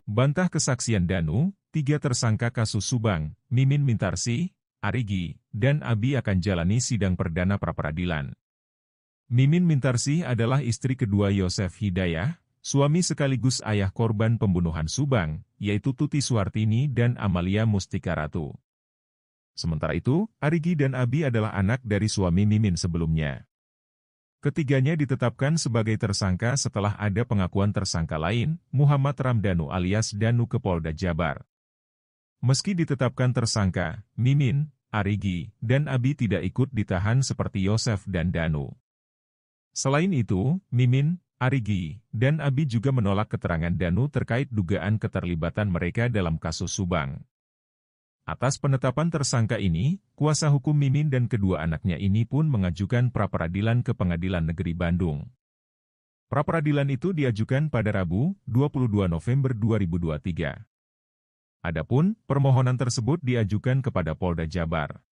Bantah kesaksian Danu, 3 tersangka kasus Subang, Mimin Mintarsih, Arigi, dan Abi akan jalani sidang perdana pra-peradilan. Mimin Mintarsih adalah istri kedua Yosef Hidayah, suami sekaligus ayah korban pembunuhan Subang, yaitu Tuti Suhartini dan Amalia Mustika Ratu. Sementara itu, Arigi dan Abi adalah anak dari suami Mimin sebelumnya. Ketiganya ditetapkan sebagai tersangka setelah ada pengakuan tersangka lain, Muhammad Ramdhanu alias Danu ke Polda Jabar. Meski ditetapkan tersangka, Mimin, Arigi, dan Abi tidak ikut ditahan seperti Yosef dan Danu. Selain itu, Mimin, Arigi, dan Abi juga menolak keterangan Danu terkait dugaan keterlibatan mereka dalam kasus Subang. Atas penetapan tersangka ini, kuasa hukum Mimin dan kedua anaknya ini pun mengajukan pra-peradilan ke Pengadilan Negeri Bandung. Pra-peradilan itu diajukan pada Rabu, 22 November 2023. Adapun, permohonan tersebut diajukan kepada Polda Jabar.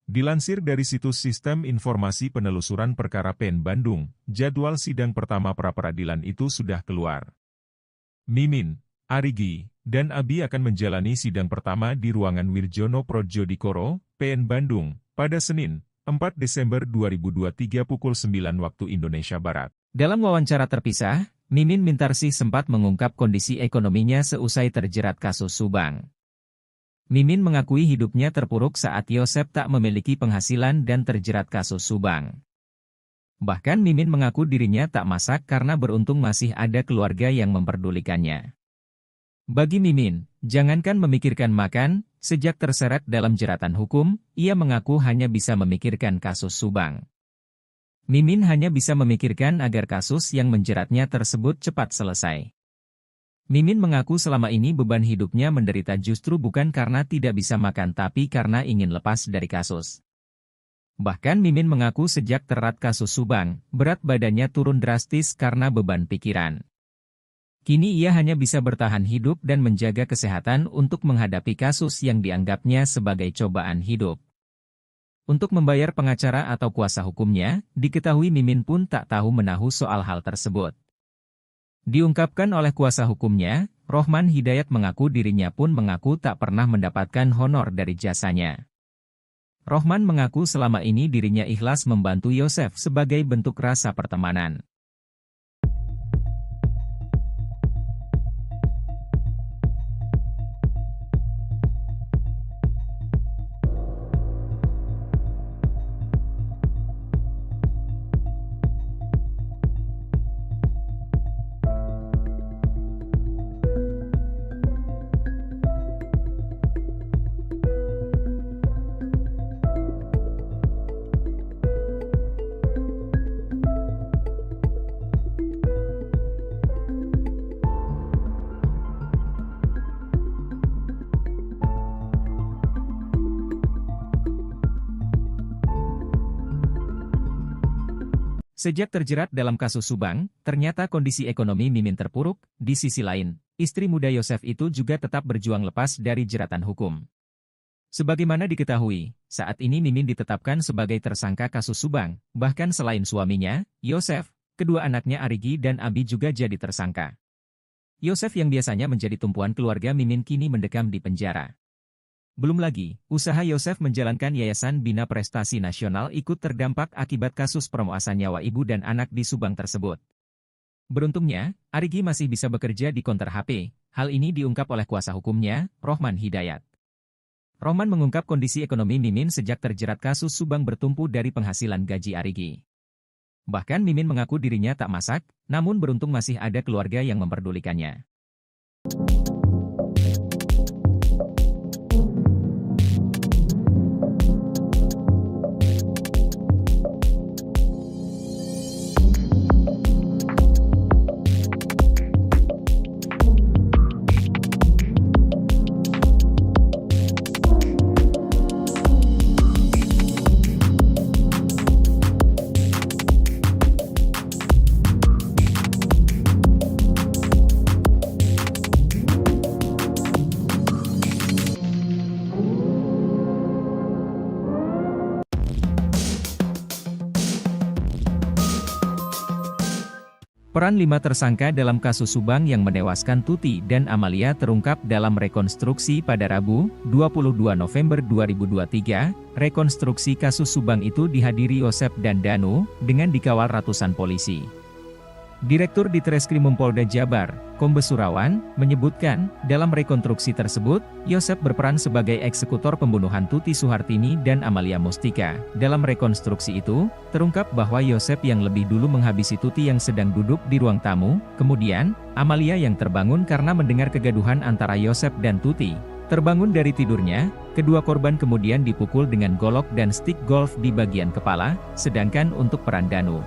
Dilansir dari situs Sistem Informasi Penelusuran Perkara PN Bandung, jadwal sidang pertama pra-peradilan itu sudah keluar. Mimin, Arigi, dan Abi akan menjalani sidang pertama di ruangan Wirjono Prodjodikoro, PN Bandung, pada Senin, 4 Desember 2023 pukul 9 waktu Indonesia Barat. Dalam wawancara terpisah, Mimin Mintarsih sempat mengungkap kondisi ekonominya seusai terjerat kasus Subang. Mimin mengakui hidupnya terpuruk saat Yosef tak memiliki penghasilan dan terjerat kasus Subang. Bahkan Mimin mengaku dirinya tak masak karena beruntung masih ada keluarga yang memperdulikannya. Bagi Mimin, jangankan memikirkan makan, sejak terseret dalam jeratan hukum, ia mengaku hanya bisa memikirkan kasus Subang. Mimin hanya bisa memikirkan agar kasus yang menjeratnya tersebut cepat selesai. Mimin mengaku selama ini beban hidupnya menderita justru bukan karena tidak bisa makan tapi karena ingin lepas dari kasus. Bahkan Mimin mengaku sejak terat kasus Subang, berat badannya turun drastis karena beban pikiran. Kini ia hanya bisa bertahan hidup dan menjaga kesehatan untuk menghadapi kasus yang dianggapnya sebagai cobaan hidup. Untuk membayar pengacara atau kuasa hukumnya, diketahui Mimin pun tak tahu menahu soal hal tersebut. Diungkapkan oleh kuasa hukumnya, Rohman Hidayat mengaku dirinya pun mengaku tak pernah mendapatkan honor dari jasanya. Rohman mengaku selama ini dirinya ikhlas membantu Yosef sebagai bentuk rasa pertemanan. Sejak terjerat dalam kasus Subang, ternyata kondisi ekonomi Mimin terpuruk. Di sisi lain, istri muda Yosef itu juga tetap berjuang lepas dari jeratan hukum. Sebagaimana diketahui, saat ini Mimin ditetapkan sebagai tersangka kasus Subang, bahkan selain suaminya, Yosef, kedua anaknya Arigi dan Abi juga jadi tersangka. Yosef yang biasanya menjadi tumpuan keluarga Mimin kini mendekam di penjara. Belum lagi, usaha Yosef menjalankan Yayasan Bina Prestasi Nasional ikut terdampak akibat kasus pemerkosaan nyawa ibu dan anak di Subang tersebut. Beruntungnya, Arigi masih bisa bekerja di konter HP. Hal ini diungkap oleh kuasa hukumnya, Rohman Hidayat. Rohman mengungkap kondisi ekonomi Mimin sejak terjerat kasus Subang bertumpu dari penghasilan gaji Arigi. Bahkan Mimin mengaku dirinya tak masak, namun beruntung masih ada keluarga yang memperdulikannya. Peran 5 tersangka dalam kasus Subang yang menewaskan Tuti dan Amalia terungkap dalam rekonstruksi pada Rabu, 22 November 2023. Rekonstruksi kasus Subang itu dihadiri Yosef dan Danu, dengan dikawal ratusan polisi. Direktur Ditreskrimum Polda Jabar, Kombes Surawan, menyebutkan, dalam rekonstruksi tersebut, Yosef berperan sebagai eksekutor pembunuhan Tuti Suhartini dan Amalia Mustika. Dalam rekonstruksi itu, terungkap bahwa Yosef yang lebih dulu menghabisi Tuti yang sedang duduk di ruang tamu, kemudian, Amalia yang terbangun karena mendengar kegaduhan antara Yosef dan Tuti. Terbangun dari tidurnya, kedua korban kemudian dipukul dengan golok dan stik golf di bagian kepala, sedangkan untuk peran Danu,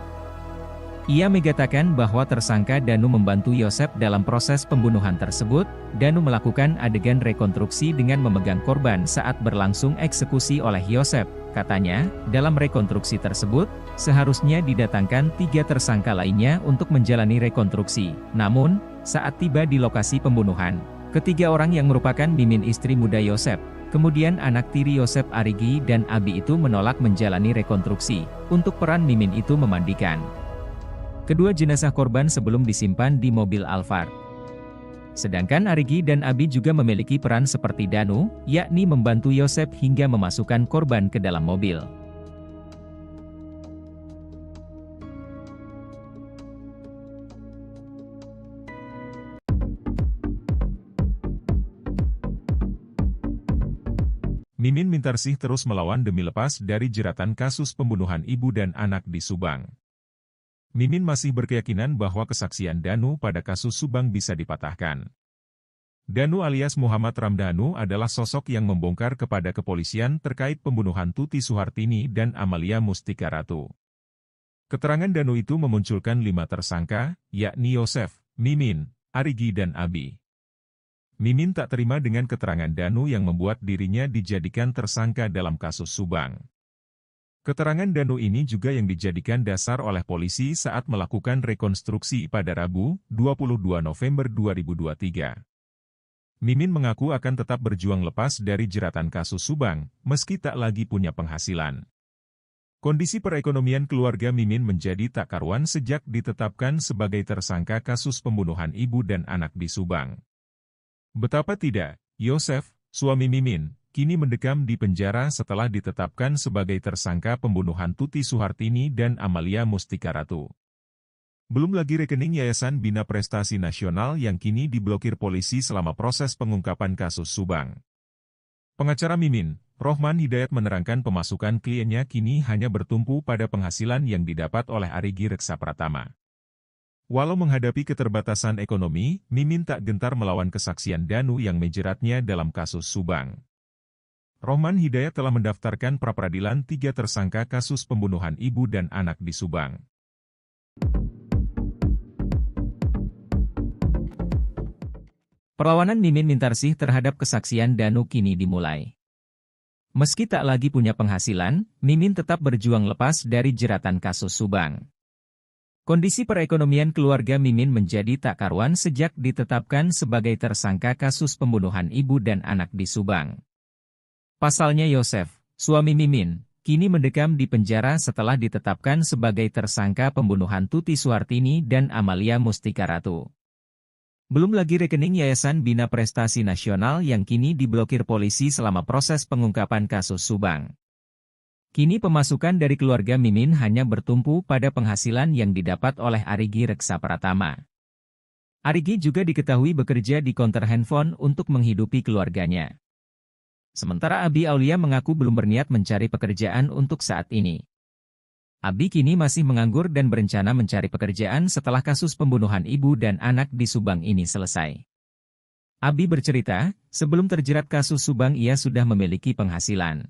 Ia mengatakan bahwa tersangka Danu membantu Yosef dalam proses pembunuhan tersebut. Danu melakukan adegan rekonstruksi dengan memegang korban saat berlangsung eksekusi oleh Yosef. Katanya, dalam rekonstruksi tersebut, seharusnya didatangkan 3 tersangka lainnya untuk menjalani rekonstruksi. Namun, saat tiba di lokasi pembunuhan, ketiga orang yang merupakan Mimin istri muda Yosef, kemudian anak tiri Yosef Arigi dan Abi itu menolak menjalani rekonstruksi. Untuk peran Mimin itu memandikan kedua jenazah korban sebelum disimpan di mobil Alphard. Sedangkan Arigi dan Abi juga memiliki peran seperti Danu, yakni membantu Yosef hingga memasukkan korban ke dalam mobil. Mimin Mintarsih terus melawan demi lepas dari jeratan kasus pembunuhan ibu dan anak di Subang. Mimin masih berkeyakinan bahwa kesaksian Danu pada kasus Subang bisa dipatahkan. Danu alias Muhammad Ramdhanu adalah sosok yang membongkar kepada kepolisian terkait pembunuhan Tuti Suhartini dan Amalia Mustika Ratu. Keterangan Danu itu memunculkan 5 tersangka, yakni Yosef, Mimin, Arigi dan Abi. Mimin tak terima dengan keterangan Danu yang membuat dirinya dijadikan tersangka dalam kasus Subang. Keterangan Danu ini juga yang dijadikan dasar oleh polisi saat melakukan rekonstruksi pada Rabu, 22 November 2023. Mimin mengaku akan tetap berjuang lepas dari jeratan kasus Subang, meski tak lagi punya penghasilan. Kondisi perekonomian keluarga Mimin menjadi tak karuan sejak ditetapkan sebagai tersangka kasus pembunuhan ibu dan anak di Subang. Betapa tidak, Yosef, suami Mimin, kini mendekam di penjara setelah ditetapkan sebagai tersangka pembunuhan Tuti Suhartini dan Amalia Mustika Ratu. Belum lagi rekening Yayasan Bina Prestasi Nasional yang kini diblokir polisi selama proses pengungkapan kasus Subang. Pengacara Mimin, Rohman Hidayat menerangkan pemasukan kliennya kini hanya bertumpu pada penghasilan yang didapat oleh Arigi Reksa Pratama. Walau menghadapi keterbatasan ekonomi, Mimin tak gentar melawan kesaksian Danu yang menjeratnya dalam kasus Subang. Rohman Hidayat telah mendaftarkan pra-peradilan 3 tersangka kasus pembunuhan ibu dan anak di Subang. Perlawanan Mimin Mintarsih terhadap kesaksian Danu kini dimulai. Meski tak lagi punya penghasilan, Mimin tetap berjuang lepas dari jeratan kasus Subang. Kondisi perekonomian keluarga Mimin menjadi tak karuan sejak ditetapkan sebagai tersangka kasus pembunuhan ibu dan anak di Subang. Pasalnya Yosef, suami Mimin, kini mendekam di penjara setelah ditetapkan sebagai tersangka pembunuhan Tuti Suhartini dan Amalia Mustika Ratu. Belum lagi rekening Yayasan Bina Prestasi Nasional yang kini diblokir polisi selama proses pengungkapan kasus Subang. Kini pemasukan dari keluarga Mimin hanya bertumpu pada penghasilan yang didapat oleh Arigi Reksa Pratama. Arigi juga diketahui bekerja di konter handphone untuk menghidupi keluarganya. Sementara Abi Aulia mengaku belum berniat mencari pekerjaan untuk saat ini. Abi kini masih menganggur dan berencana mencari pekerjaan setelah kasus pembunuhan ibu dan anak di Subang ini selesai. Abi bercerita, sebelum terjerat kasus Subang ia sudah memiliki penghasilan.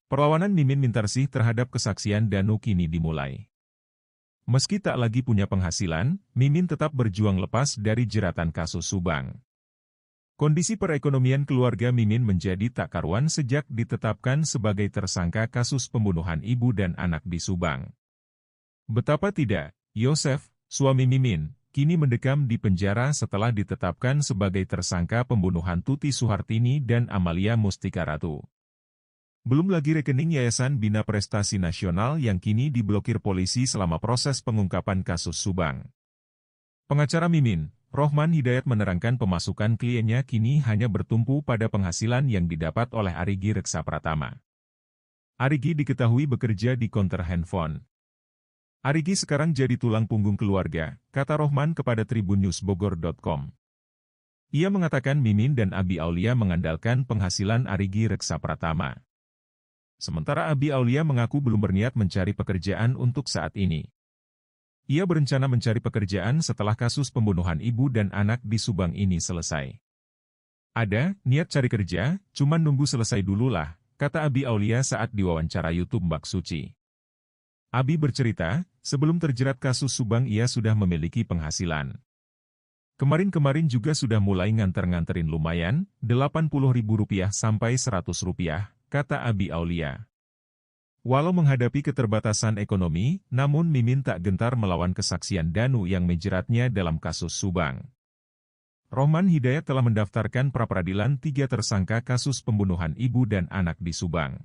Perlawanan Mimin Mintarsih terhadap kesaksian Danu kini dimulai. Meski tak lagi punya penghasilan, Mimin tetap berjuang lepas dari jeratan kasus Subang. Kondisi perekonomian keluarga Mimin menjadi tak karuan sejak ditetapkan sebagai tersangka kasus pembunuhan ibu dan anak di Subang. Betapa tidak, Yosef, suami Mimin, kini mendekam di penjara setelah ditetapkan sebagai tersangka pembunuhan Tuti Suhartini dan Amalia Mustika Ratu. Belum lagi rekening Yayasan Bina Prestasi Nasional yang kini diblokir polisi selama proses pengungkapan kasus Subang. Pengacara Mimin, Rohman Hidayat menerangkan pemasukan kliennya kini hanya bertumpu pada penghasilan yang didapat oleh Arigi Reksa Pratama. Arigi diketahui bekerja di konter handphone. Arigi sekarang jadi tulang punggung keluarga, kata Rohman kepada tribunnews.bogor.com. Ia mengatakan Mimin dan Abi Aulia mengandalkan penghasilan Arigi Reksa Pratama. Sementara Abi Aulia mengaku belum berniat mencari pekerjaan untuk saat ini. Ia berencana mencari pekerjaan setelah kasus pembunuhan ibu dan anak di Subang ini selesai. Ada niat cari kerja, cuman nunggu selesai dululah, kata Abi Aulia saat diwawancara YouTube Mbak Suci. Abi bercerita, sebelum terjerat kasus Subang ia sudah memiliki penghasilan. Kemarin-kemarin juga sudah mulai nganter-nganterin lumayan, Rp80.000 sampai Rp100, kata Abi Aulia. Walau menghadapi keterbatasan ekonomi, namun Mimin tak gentar melawan kesaksian Danu yang menjeratnya dalam kasus Subang. Rohman Hidayat telah mendaftarkan pra-peradilan 3 tersangka kasus pembunuhan ibu dan anak di Subang.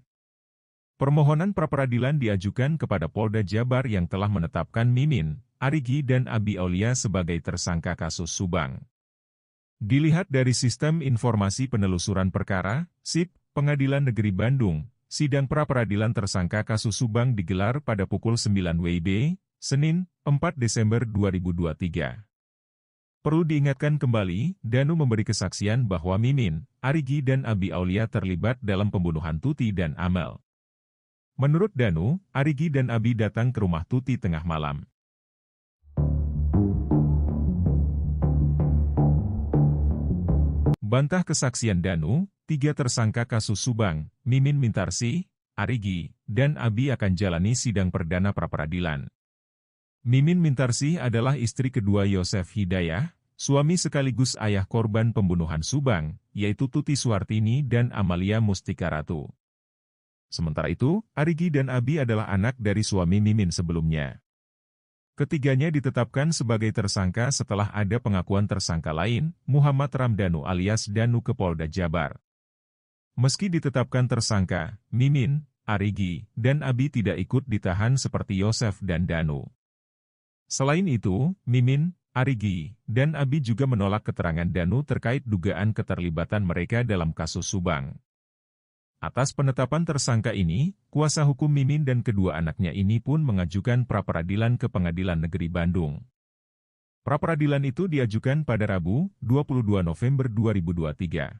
Permohonan pra-peradilan diajukan kepada Polda Jabar yang telah menetapkan Mimin, Arigi dan Abi Aulia sebagai tersangka kasus Subang. Dilihat dari Sistem Informasi Penelusuran Perkara, SIP, Pengadilan Negeri Bandung, sidang pra-peradilan tersangka kasus Subang digelar pada pukul 9 WIB, Senin, 4 Desember 2023. Perlu diingatkan kembali, Danu memberi kesaksian bahwa Mimin, Arigi dan Abi Aulia terlibat dalam pembunuhan Tuti dan Amel. Menurut Danu, Arigi dan Abi datang ke rumah Tuti tengah malam. Bantah kesaksian Danu, 3 tersangka kasus Subang, Mimin Mintarsih, Arigi, dan Abi akan jalani sidang perdana pra-peradilan. Mimin Mintarsih adalah istri kedua Yosef Hidayah, suami sekaligus ayah korban pembunuhan Subang, yaitu Tuti Suhartini dan Amalia Mustika Ratu. Sementara itu, Arigi dan Abi adalah anak dari suami Mimin sebelumnya. Ketiganya ditetapkan sebagai tersangka setelah ada pengakuan tersangka lain, Muhammad Ramdhanu alias Danu ke Polda Jabar. Meski ditetapkan tersangka, Mimin, Arigi, dan Abi tidak ikut ditahan seperti Yosef dan Danu. Selain itu, Mimin, Arigi, dan Abi juga menolak keterangan Danu terkait dugaan keterlibatan mereka dalam kasus Subang. Atas penetapan tersangka ini, kuasa hukum Mimin dan kedua anaknya ini pun mengajukan pra-peradilan ke Pengadilan Negeri Bandung. Pra-peradilan itu diajukan pada Rabu, 22 November 2023.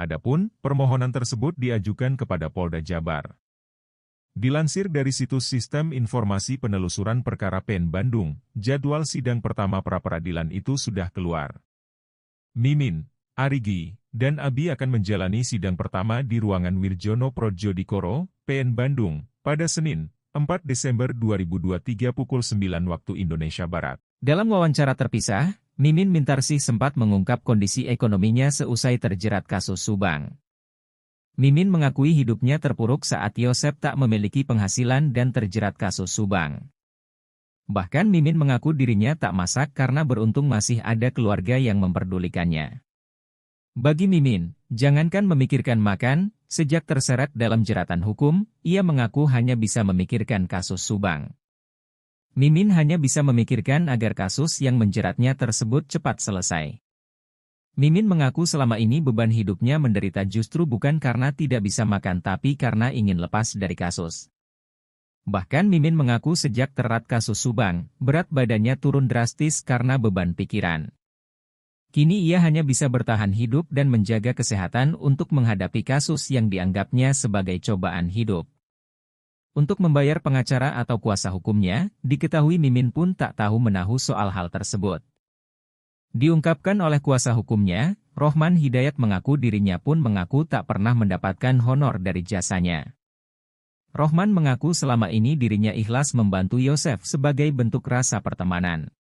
Adapun, permohonan tersebut diajukan kepada Polda Jabar. Dilansir dari situs Sistem Informasi Penelusuran Perkara PEN Bandung, jadwal sidang pertama pra-peradilan itu sudah keluar. Mimin, Arigi, dan Abi akan menjalani sidang pertama di ruangan Wirjono Prodjodikoro, PN Bandung, pada Senin, 4 Desember 2023 pukul 9 waktu Indonesia Barat. Dalam wawancara terpisah, Mimin Mintarsih sempat mengungkap kondisi ekonominya seusai terjerat kasus Subang. Mimin mengakui hidupnya terpuruk saat Yosef tak memiliki penghasilan dan terjerat kasus Subang. Bahkan Mimin mengaku dirinya tak masak karena beruntung masih ada keluarga yang memperdulikannya. Bagi Mimin, jangankan memikirkan makan, sejak terseret dalam jeratan hukum, ia mengaku hanya bisa memikirkan kasus Subang. Mimin hanya bisa memikirkan agar kasus yang menjeratnya tersebut cepat selesai. Mimin mengaku selama ini beban hidupnya menderita justru bukan karena tidak bisa makan tapi karena ingin lepas dari kasus. Bahkan Mimin mengaku sejak terat kasus Subang, berat badannya turun drastis karena beban pikiran. Kini ia hanya bisa bertahan hidup dan menjaga kesehatan untuk menghadapi kasus yang dianggapnya sebagai cobaan hidup. Untuk membayar pengacara atau kuasa hukumnya, diketahui Mimin pun tak tahu menahu soal hal tersebut. Diungkapkan oleh kuasa hukumnya, Rohman Hidayat mengaku dirinya pun mengaku tak pernah mendapatkan honor dari jasanya. Rohman mengaku selama ini dirinya ikhlas membantu Yosef sebagai bentuk rasa pertemanan.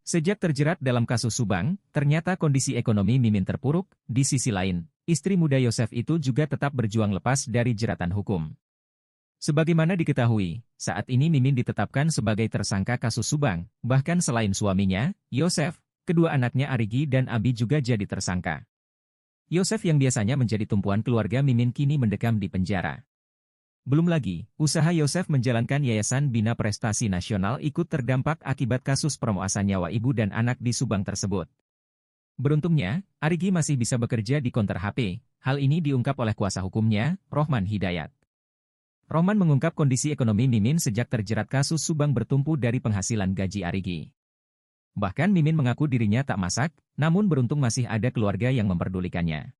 Sejak terjerat dalam kasus Subang, ternyata kondisi ekonomi Mimin terpuruk. Di sisi lain, istri muda Yosef itu juga tetap berjuang lepas dari jeratan hukum. Sebagaimana diketahui, saat ini Mimin ditetapkan sebagai tersangka kasus Subang. Bahkan selain suaminya, Yosef, kedua anaknya Arigi dan Abi juga jadi tersangka. Yosef yang biasanya menjadi tumpuan keluarga Mimin kini mendekam di penjara. Belum lagi, usaha Yosef menjalankan Yayasan Bina Prestasi Nasional ikut terdampak akibat kasus pemerkosaan nyawa ibu dan anak di Subang tersebut. Beruntungnya, Arigi masih bisa bekerja di konter HP. Hal ini diungkap oleh kuasa hukumnya, Rohman Hidayat. Rohman mengungkap kondisi ekonomi Mimin sejak terjerat kasus Subang bertumpu dari penghasilan gaji Arigi. Bahkan Mimin mengaku dirinya tak masak, namun beruntung masih ada keluarga yang memperdulikannya.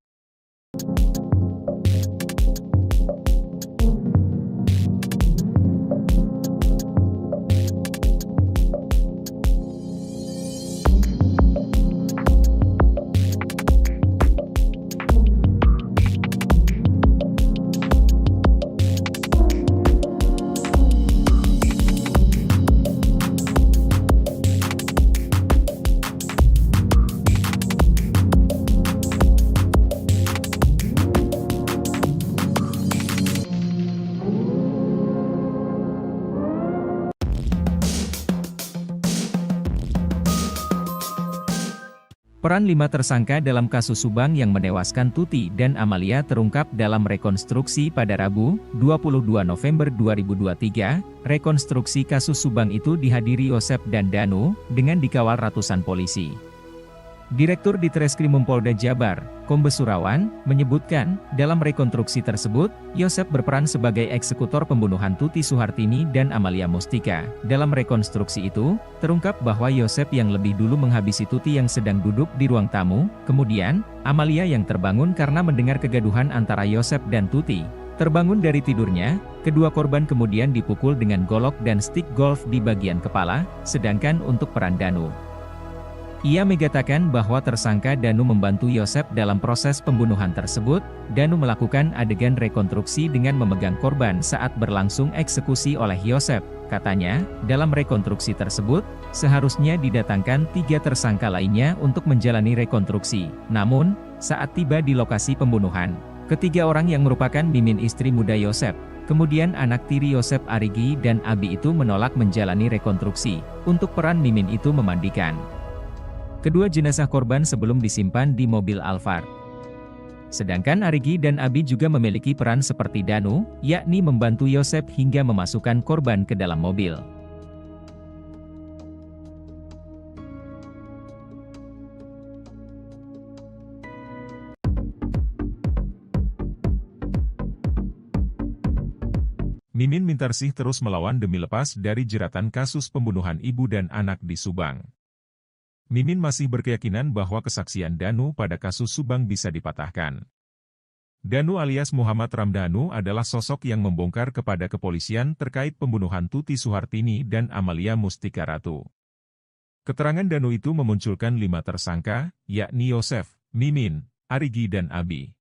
Peran 5 tersangka dalam kasus Subang yang menewaskan Tuti dan Amalia terungkap dalam rekonstruksi pada Rabu, 22 November 2023. Rekonstruksi kasus Subang itu dihadiri Yosef dan Danu, dengan dikawal ratusan polisi. Direktur Ditreskrimum Polda Jabar, Kombes Surawan, menyebutkan, dalam rekonstruksi tersebut, Yosef berperan sebagai eksekutor pembunuhan Tuti Suhartini dan Amalia Mustika. Dalam rekonstruksi itu, terungkap bahwa Yosef yang lebih dulu menghabisi Tuti yang sedang duduk di ruang tamu, kemudian, Amalia yang terbangun karena mendengar kegaduhan antara Yosef dan Tuti. Terbangun dari tidurnya, kedua korban kemudian dipukul dengan golok dan stik golf di bagian kepala, sedangkan untuk peran Danu, ia mengatakan bahwa tersangka Danu membantu Yosef dalam proses pembunuhan tersebut. Danu melakukan adegan rekonstruksi dengan memegang korban saat berlangsung eksekusi oleh Yosef. Katanya, dalam rekonstruksi tersebut, seharusnya didatangkan 3 tersangka lainnya untuk menjalani rekonstruksi. Namun, saat tiba di lokasi pembunuhan, ketiga orang yang merupakan Mimin istri muda Yosef, kemudian anak tiri Yosef Arigi dan Abi itu menolak menjalani rekonstruksi. Untuk peran Mimin itu memandikan kedua jenazah korban sebelum disimpan di mobil Alphard. Sedangkan Arigi dan Abi juga memiliki peran seperti Danu, yakni membantu Yosef hingga memasukkan korban ke dalam mobil. Mimin Mintarsih terus melawan demi lepas dari jeratan kasus pembunuhan ibu dan anak di Subang. Mimin masih berkeyakinan bahwa kesaksian Danu pada kasus Subang bisa dipatahkan. Danu alias Muhammad Ramdhanu adalah sosok yang membongkar kepada kepolisian terkait pembunuhan Tuti Suhartini dan Amalia Mustika Ratu. Keterangan Danu itu memunculkan 5 tersangka, yakni Yosef, Mimin, Arigi dan Abi.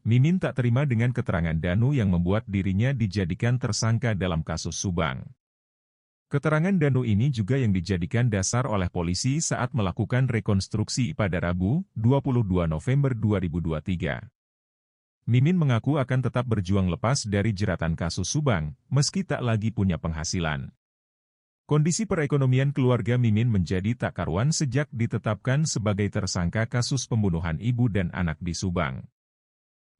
Mimin tak terima dengan keterangan Danu yang membuat dirinya dijadikan tersangka dalam kasus Subang. Keterangan Danu ini juga yang dijadikan dasar oleh polisi saat melakukan rekonstruksi pada Rabu, 22 November 2023. Mimin mengaku akan tetap berjuang lepas dari jeratan kasus Subang, meski tak lagi punya penghasilan. Kondisi perekonomian keluarga Mimin menjadi tak karuan sejak ditetapkan sebagai tersangka kasus pembunuhan ibu dan anak di Subang.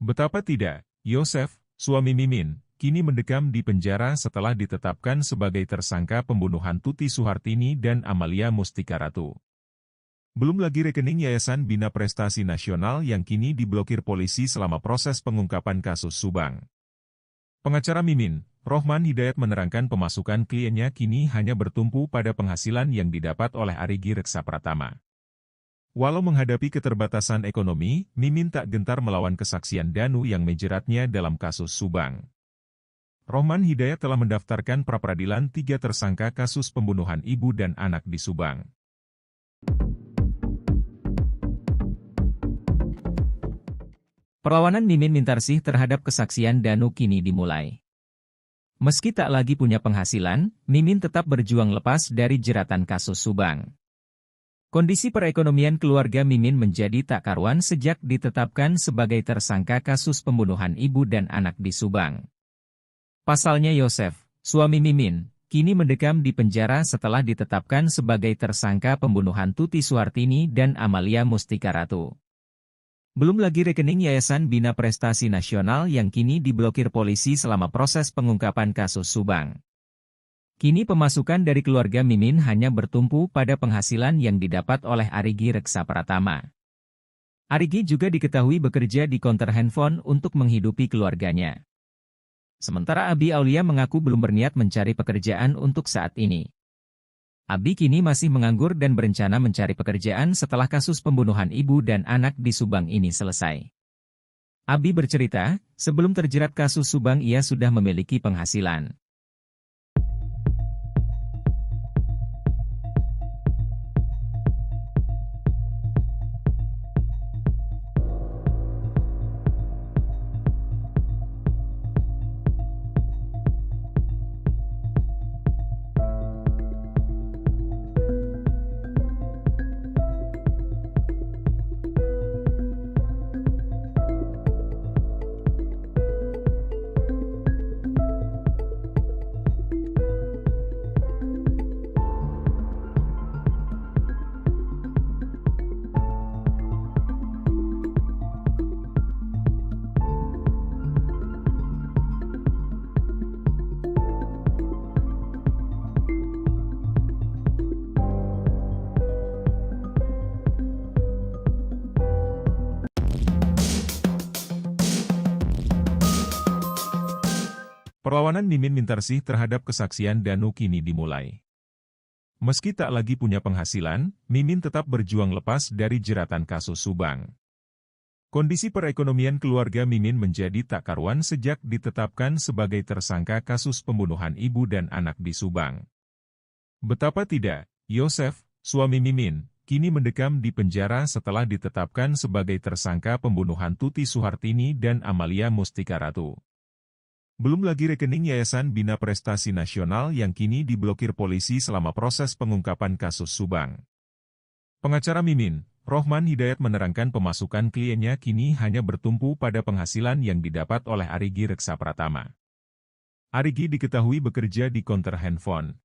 Betapa tidak, Yosef, suami Mimin, kini mendekam di penjara setelah ditetapkan sebagai tersangka pembunuhan Tuti Suhartini dan Amalia Mustika Ratu. Belum lagi rekening Yayasan Bina Prestasi Nasional yang kini diblokir polisi selama proses pengungkapan kasus Subang. Pengacara Mimin, Rohman Hidayat menerangkan pemasukan kliennya kini hanya bertumpu pada penghasilan yang didapat oleh Arigi Reksa Pratama. Walau menghadapi keterbatasan ekonomi, Mimin tak gentar melawan kesaksian Danu yang menjeratnya dalam kasus Subang. Rohman Hidayat telah mendaftarkan pra-peradilan 3 tersangka kasus pembunuhan ibu dan anak di Subang. Perlawanan Mimin Mintarsih terhadap kesaksian Danu kini dimulai. Meski tak lagi punya penghasilan, Mimin tetap berjuang lepas dari jeratan kasus Subang. Kondisi perekonomian keluarga Mimin menjadi tak karuan sejak ditetapkan sebagai tersangka kasus pembunuhan ibu dan anak di Subang. Pasalnya Yosef, suami Mimin, kini mendekam di penjara setelah ditetapkan sebagai tersangka pembunuhan Tuti Suhartini dan Amalia Mustika Ratu. Belum lagi rekening Yayasan Bina Prestasi Nasional yang kini diblokir polisi selama proses pengungkapan kasus Subang. Kini pemasukan dari keluarga Mimin hanya bertumpu pada penghasilan yang didapat oleh Arigi Reksa Pratama. Arigi juga diketahui bekerja di konter handphone untuk menghidupi keluarganya. Sementara Abi Aulia mengaku belum berniat mencari pekerjaan untuk saat ini. Abi kini masih menganggur dan berencana mencari pekerjaan setelah kasus pembunuhan ibu dan anak di Subang ini selesai. Abi bercerita, sebelum terjerat kasus Subang ia sudah memiliki penghasilan. Perlawanan Mimin Mintarsih terhadap kesaksian Danu kini dimulai. Meski tak lagi punya penghasilan, Mimin tetap berjuang lepas dari jeratan kasus Subang. Kondisi perekonomian keluarga Mimin menjadi tak karuan sejak ditetapkan sebagai tersangka kasus pembunuhan ibu dan anak di Subang. Betapa tidak, Yosef, suami Mimin, kini mendekam di penjara setelah ditetapkan sebagai tersangka pembunuhan Tuti Suhartini dan Amalia Mustika Ratu. Belum lagi rekening Yayasan Bina Prestasi Nasional yang kini diblokir polisi selama proses pengungkapan kasus Subang. Pengacara Mimin, Rohman Hidayat menerangkan pemasukan kliennya kini hanya bertumpu pada penghasilan yang didapat oleh Arigi Reksa Pratama. Arigi diketahui bekerja di konter handphone.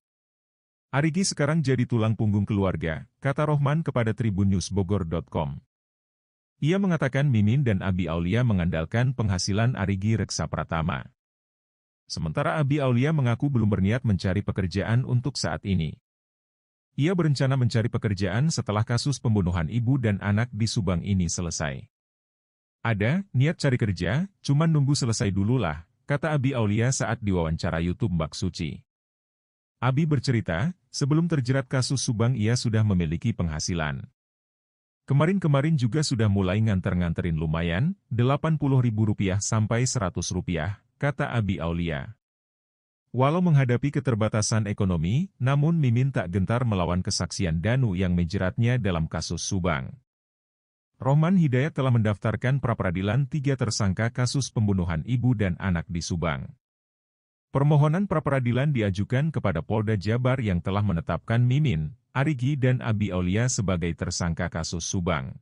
Arigi sekarang jadi tulang punggung keluarga, kata Rohman kepada tribunnews.bogor.com. Ia mengatakan Mimin dan Abi Aulia mengandalkan penghasilan Arigi Reksa Pratama. Sementara Abi Aulia mengaku belum berniat mencari pekerjaan untuk saat ini. Ia berencana mencari pekerjaan setelah kasus pembunuhan ibu dan anak di Subang ini selesai. Ada, niat cari kerja, cuman nunggu selesai dululah, kata Abi Aulia saat diwawancara YouTube Mbak Suci. Abi bercerita, sebelum terjerat kasus Subang ia sudah memiliki penghasilan. Kemarin-kemarin juga sudah mulai nganter-nganterin lumayan, Rp80.000 sampai Rp100, kata Abi Aulia. Walau menghadapi keterbatasan ekonomi, namun Mimin tak gentar melawan kesaksian Danu yang menjeratnya dalam kasus Subang. Rohman Hidayat telah mendaftarkan pra-peradilan 3 tersangka kasus pembunuhan ibu dan anak di Subang. Permohonan pra-peradilan diajukan kepada Polda Jabar yang telah menetapkan Mimin, Arigi dan Abi Aulia sebagai tersangka kasus Subang.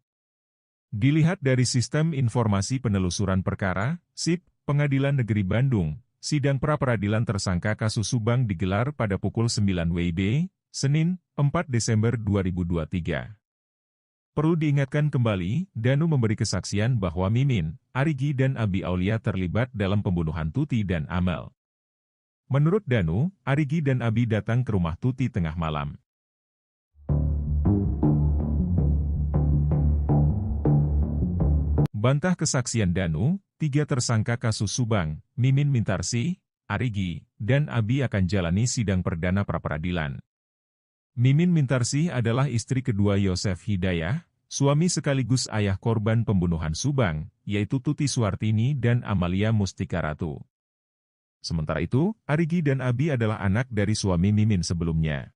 Dilihat dari Sistem Informasi Penelusuran Perkara, SIP, Pengadilan Negeri Bandung, sidang pra-peradilan tersangka kasus Subang digelar pada pukul 9 WIB, Senin, 4 Desember 2023. Perlu diingatkan kembali, Danu memberi kesaksian bahwa Mimin, Arigi dan Abi Aulia terlibat dalam pembunuhan Tuti dan Amel. Menurut Danu, Arigi dan Abi datang ke rumah Tuti tengah malam. Bantah kesaksian Danu, 3 tersangka kasus Subang, Mimin Mintarsih, Arigi, dan Abi akan jalani sidang perdana pra-peradilan. Mimin Mintarsih adalah istri kedua Yosef Hidayah, suami sekaligus ayah korban pembunuhan Subang, yaitu Tuti Suhartini dan Amalia Mustika Ratu. Sementara itu, Arigi dan Abi adalah anak dari suami Mimin sebelumnya.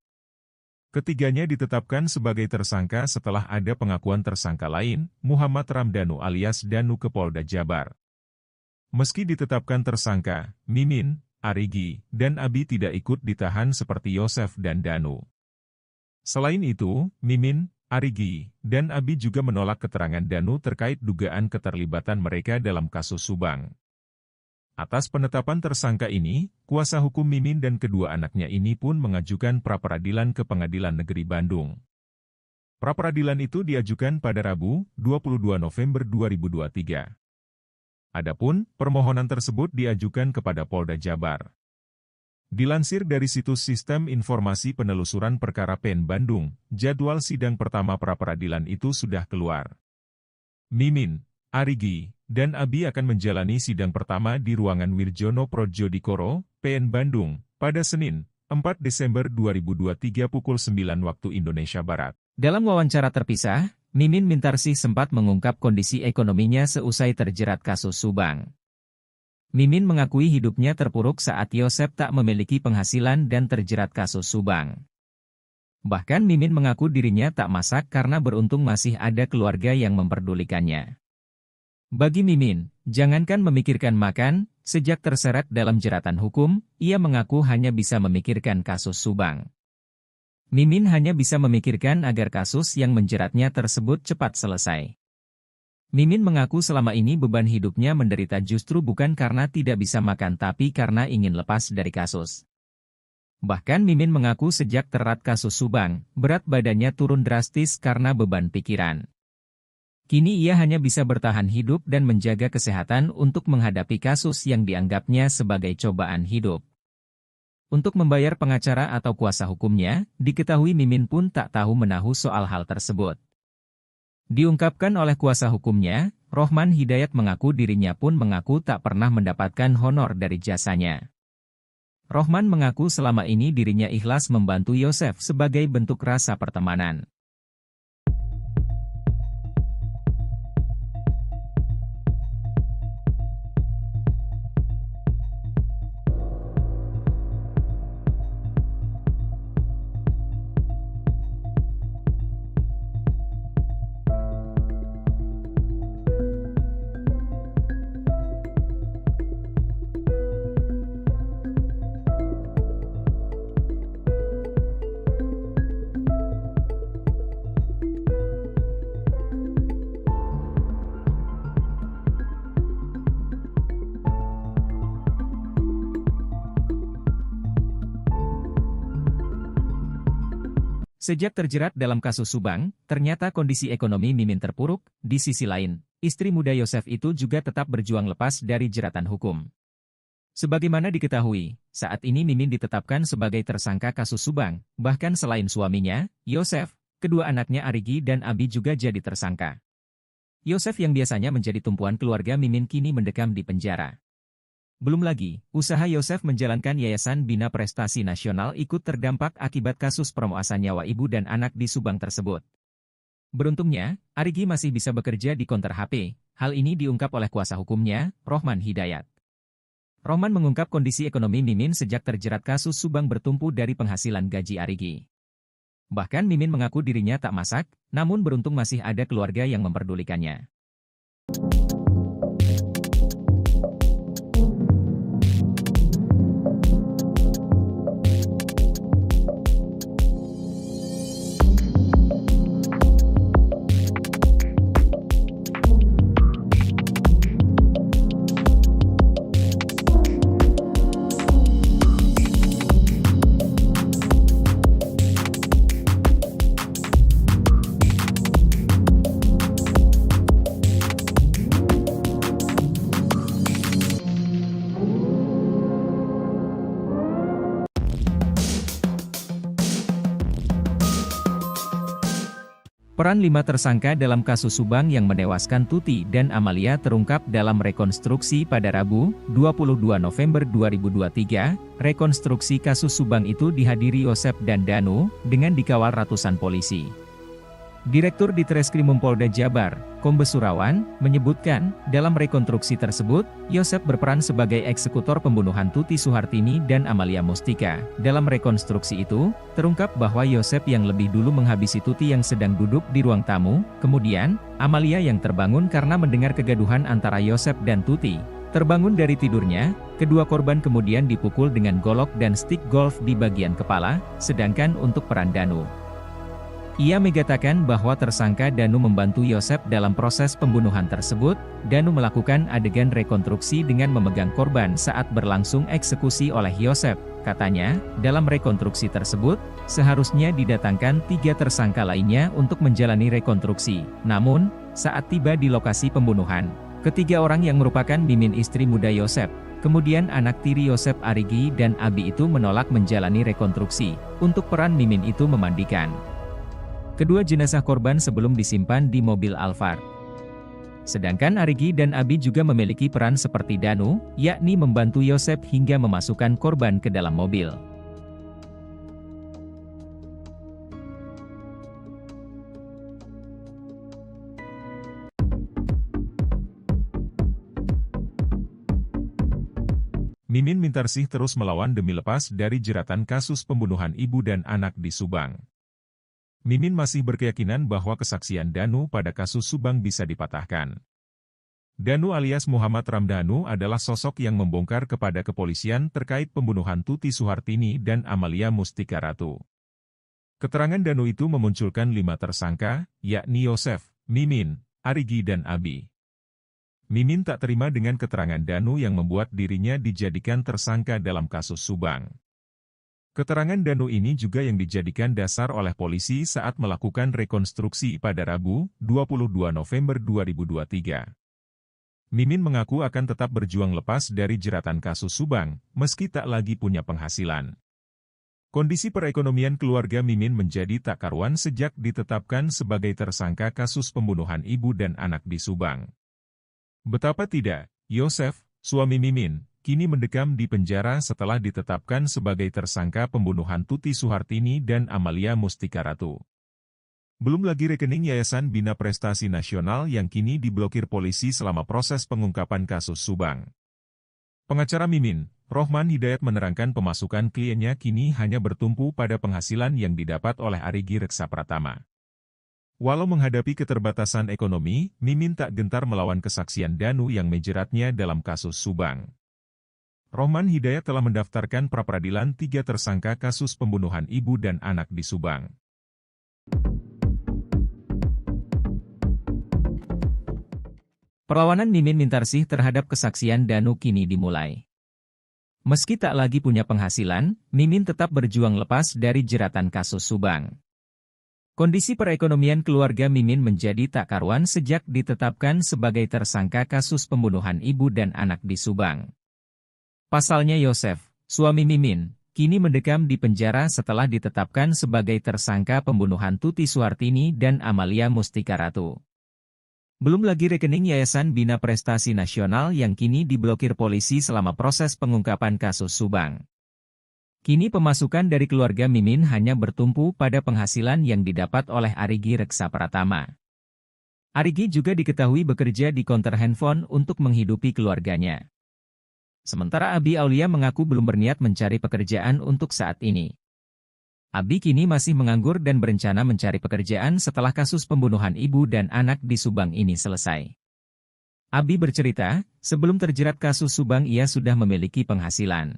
Ketiganya ditetapkan sebagai tersangka setelah ada pengakuan tersangka lain, Muhammad Ramdhanu alias Danu ke Polda Jabar. Meski ditetapkan tersangka, Mimin, Arigi, dan Abi tidak ikut ditahan seperti Yosef dan Danu. Selain itu, Mimin, Arigi, dan Abi juga menolak keterangan Danu terkait dugaan keterlibatan mereka dalam kasus Subang. Atas penetapan tersangka ini, kuasa hukum Mimin dan kedua anaknya ini pun mengajukan pra-peradilan ke Pengadilan Negeri Bandung. Pra-peradilan itu diajukan pada Rabu, 22 November 2023. Adapun, permohonan tersebut diajukan kepada Polda Jabar. Dilansir dari situs Sistem Informasi Penelusuran Perkara PN Bandung, jadwal sidang pertama pra-peradilan itu sudah keluar. Mimin, Arigi, dan Abi akan menjalani sidang pertama di ruangan Wirjono Prodjodikoro, PN Bandung, pada Senin, 4 Desember 2023 pukul 9 waktu Indonesia Barat. Dalam wawancara terpisah, Mimin Mintarsih sempat mengungkap kondisi ekonominya seusai terjerat kasus Subang. Mimin mengakui hidupnya terpuruk saat Yosef tak memiliki penghasilan dan terjerat kasus Subang. Bahkan Mimin mengaku dirinya tak masak karena beruntung masih ada keluarga yang memperdulikannya. Bagi Mimin, jangankan memikirkan makan, sejak terseret dalam jeratan hukum, ia mengaku hanya bisa memikirkan kasus Subang. Mimin hanya bisa memikirkan agar kasus yang menjeratnya tersebut cepat selesai. Mimin mengaku selama ini beban hidupnya menderita justru bukan karena tidak bisa makan tapi karena ingin lepas dari kasus. Bahkan Mimin mengaku sejak terat kasus Subang, berat badannya turun drastis karena beban pikiran. Kini ia hanya bisa bertahan hidup dan menjaga kesehatan untuk menghadapi kasus yang dianggapnya sebagai cobaan hidup. Untuk membayar pengacara atau kuasa hukumnya, diketahui Mimin pun tak tahu menahu soal hal tersebut. Diungkapkan oleh kuasa hukumnya, Rohman Hidayat mengaku dirinya pun mengaku tak pernah mendapatkan honor dari jasanya. Rohman mengaku selama ini dirinya ikhlas membantu Yosef sebagai bentuk rasa pertemanan. Sejak terjerat dalam kasus Subang, ternyata kondisi ekonomi Mimin terpuruk. Di sisi lain, istri muda Yosef itu juga tetap berjuang lepas dari jeratan hukum. Sebagaimana diketahui, saat ini Mimin ditetapkan sebagai tersangka kasus Subang, bahkan selain suaminya, Yosef, kedua anaknya Arigi dan Abi juga jadi tersangka. Yosef yang biasanya menjadi tumpuan keluarga Mimin kini mendekam di penjara. Belum lagi, usaha Yosef menjalankan Yayasan Bina Prestasi Nasional ikut terdampak akibat kasus pemerkosaan nyawa ibu dan anak di Subang tersebut. Beruntungnya, Arigi masih bisa bekerja di konter HP. Hal ini diungkap oleh kuasa hukumnya, Rohman Hidayat. Rohman mengungkap kondisi ekonomi Mimin sejak terjerat kasus Subang bertumpu dari penghasilan gaji Arigi. Bahkan Mimin mengaku dirinya tak masak, namun beruntung masih ada keluarga yang memperdulikannya. Peran 5 tersangka dalam kasus Subang yang menewaskan Tuti dan Amalia terungkap dalam rekonstruksi pada Rabu, 22 November 2023. Rekonstruksi kasus Subang itu dihadiri Yosef dan Danu, dengan dikawal ratusan polisi. Direktur Ditreskrimum Polda Jabar, Kombes Surawan, menyebutkan, dalam rekonstruksi tersebut, Yosef berperan sebagai eksekutor pembunuhan Tuti Suhartini dan Amalia Mustika. Dalam rekonstruksi itu, terungkap bahwa Yosef yang lebih dulu menghabisi Tuti yang sedang duduk di ruang tamu, kemudian, Amalia yang terbangun karena mendengar kegaduhan antara Yosef dan Tuti. Terbangun dari tidurnya, kedua korban kemudian dipukul dengan golok dan stik golf di bagian kepala, sedangkan untuk peran Danu, Ia mengatakan bahwa tersangka Danu membantu Yosef dalam proses pembunuhan tersebut. Danu melakukan adegan rekonstruksi dengan memegang korban saat berlangsung eksekusi oleh Yosef. Katanya, dalam rekonstruksi tersebut, seharusnya didatangkan 3 tersangka lainnya untuk menjalani rekonstruksi. Namun, saat tiba di lokasi pembunuhan, ketiga orang yang merupakan Mimin istri muda Yosef, kemudian anak tiri Yosef Arigi dan Abi itu menolak menjalani rekonstruksi. Untuk peran Mimin itu memandikan kedua jenazah korban sebelum disimpan di mobil Alphard. Sedangkan Arigi dan Abi juga memiliki peran seperti Danu, yakni membantu Yosef hingga memasukkan korban ke dalam mobil. Mimin Mintarsih terus melawan demi lepas dari jeratan kasus pembunuhan ibu dan anak di Subang. Mimin masih berkeyakinan bahwa kesaksian Danu pada kasus Subang bisa dipatahkan. Danu alias Muhammad Ramdhanu adalah sosok yang membongkar kepada kepolisian terkait pembunuhan Tuti Suhartini dan Amalia Mustika Ratu. Keterangan Danu itu memunculkan 5 tersangka, yakni Yosef, Mimin, Arigi dan Abi. Mimin tak terima dengan keterangan Danu yang membuat dirinya dijadikan tersangka dalam kasus Subang. Keterangan Danu ini juga yang dijadikan dasar oleh polisi saat melakukan rekonstruksi pada Rabu, 22 November 2023. Mimin mengaku akan tetap berjuang lepas dari jeratan kasus Subang, meski tak lagi punya penghasilan. Kondisi perekonomian keluarga Mimin menjadi tak karuan sejak ditetapkan sebagai tersangka kasus pembunuhan ibu dan anak di Subang. Betapa tidak, Yosef, suami Mimin, kini mendekam di penjara setelah ditetapkan sebagai tersangka pembunuhan Tuti Suhartini dan Amalia Mustika Ratu. Belum lagi rekening Yayasan Bina Prestasi Nasional yang kini diblokir polisi selama proses pengungkapan kasus Subang. Pengacara Mimin, Rohman Hidayat menerangkan pemasukan kliennya kini hanya bertumpu pada penghasilan yang didapat oleh Arigi Reksa Pratama. Walau menghadapi keterbatasan ekonomi, Mimin tak gentar melawan kesaksian Danu yang menjeratnya dalam kasus Subang. Rohman Hidayat telah mendaftarkan pra-peradilan 3 tersangka kasus pembunuhan ibu dan anak di Subang. Perlawanan Mimin Mintarsih terhadap kesaksian Danu kini dimulai. Meski tak lagi punya penghasilan, Mimin tetap berjuang lepas dari jeratan kasus Subang. Kondisi perekonomian keluarga Mimin menjadi tak karuan sejak ditetapkan sebagai tersangka kasus pembunuhan ibu dan anak di Subang. Pasalnya Yosef, suami Mimin, kini mendekam di penjara setelah ditetapkan sebagai tersangka pembunuhan Tuti Suhartini dan Amalia Mustika Ratu. Belum lagi rekening Yayasan Bina Prestasi Nasional yang kini diblokir polisi selama proses pengungkapan kasus Subang. Kini pemasukan dari keluarga Mimin hanya bertumpu pada penghasilan yang didapat oleh Arigi Reksa Pratama. Arigi juga diketahui bekerja di konter handphone untuk menghidupi keluarganya. Sementara Abi Aulia mengaku belum berniat mencari pekerjaan untuk saat ini. Abi kini masih menganggur dan berencana mencari pekerjaan setelah kasus pembunuhan ibu dan anak di Subang ini selesai. Abi bercerita, sebelum terjerat kasus Subang ia sudah memiliki penghasilan.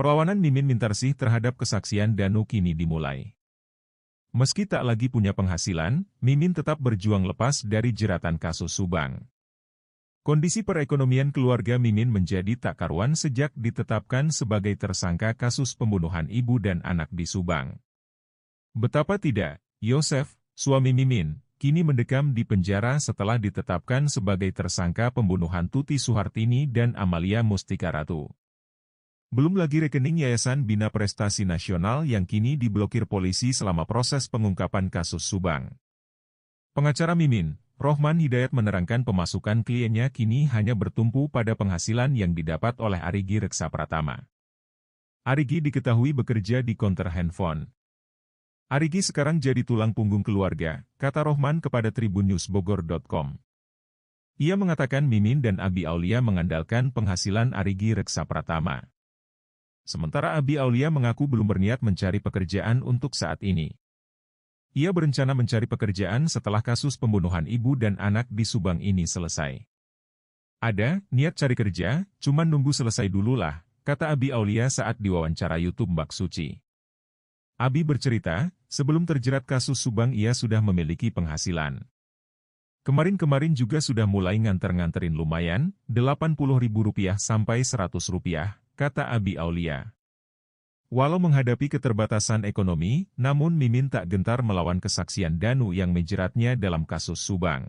Perlawanan Mimin Mintarsih terhadap kesaksian Danu kini dimulai. Meski tak lagi punya penghasilan, Mimin tetap berjuang lepas dari jeratan kasus Subang. Kondisi perekonomian keluarga Mimin menjadi tak karuan sejak ditetapkan sebagai tersangka kasus pembunuhan ibu dan anak di Subang. Betapa tidak, Yosef, suami Mimin, kini mendekam di penjara setelah ditetapkan sebagai tersangka pembunuhan Tuti Suhartini dan Amalia Mustika Ratu. Belum lagi rekening Yayasan Bina Prestasi Nasional yang kini diblokir polisi selama proses pengungkapan kasus Subang. Pengacara Mimin, Rohman Hidayat menerangkan pemasukan kliennya kini hanya bertumpu pada penghasilan yang didapat oleh Arigi Reksa Pratama. Arigi diketahui bekerja di konter handphone. Arigi sekarang jadi tulang punggung keluarga, kata Rohman kepada tribunnews.bogor.com. Ia mengatakan Mimin dan Abi Aulia mengandalkan penghasilan Arigi Reksa Pratama. Sementara Abi Aulia mengaku belum berniat mencari pekerjaan untuk saat ini. Ia berencana mencari pekerjaan setelah kasus pembunuhan ibu dan anak di Subang ini selesai. Ada niat cari kerja, cuman nunggu selesai dulu lah, kata Abi Aulia saat diwawancara YouTube Mbak Suci. Abi bercerita, sebelum terjerat kasus Subang ia sudah memiliki penghasilan. Kemarin-kemarin juga sudah mulai nganter-nganterin lumayan, Rp80.000 sampai Rp100, kata Abi Aulia. Walau menghadapi keterbatasan ekonomi, namun Mimin tak gentar melawan kesaksian Danu yang menjeratnya dalam kasus Subang.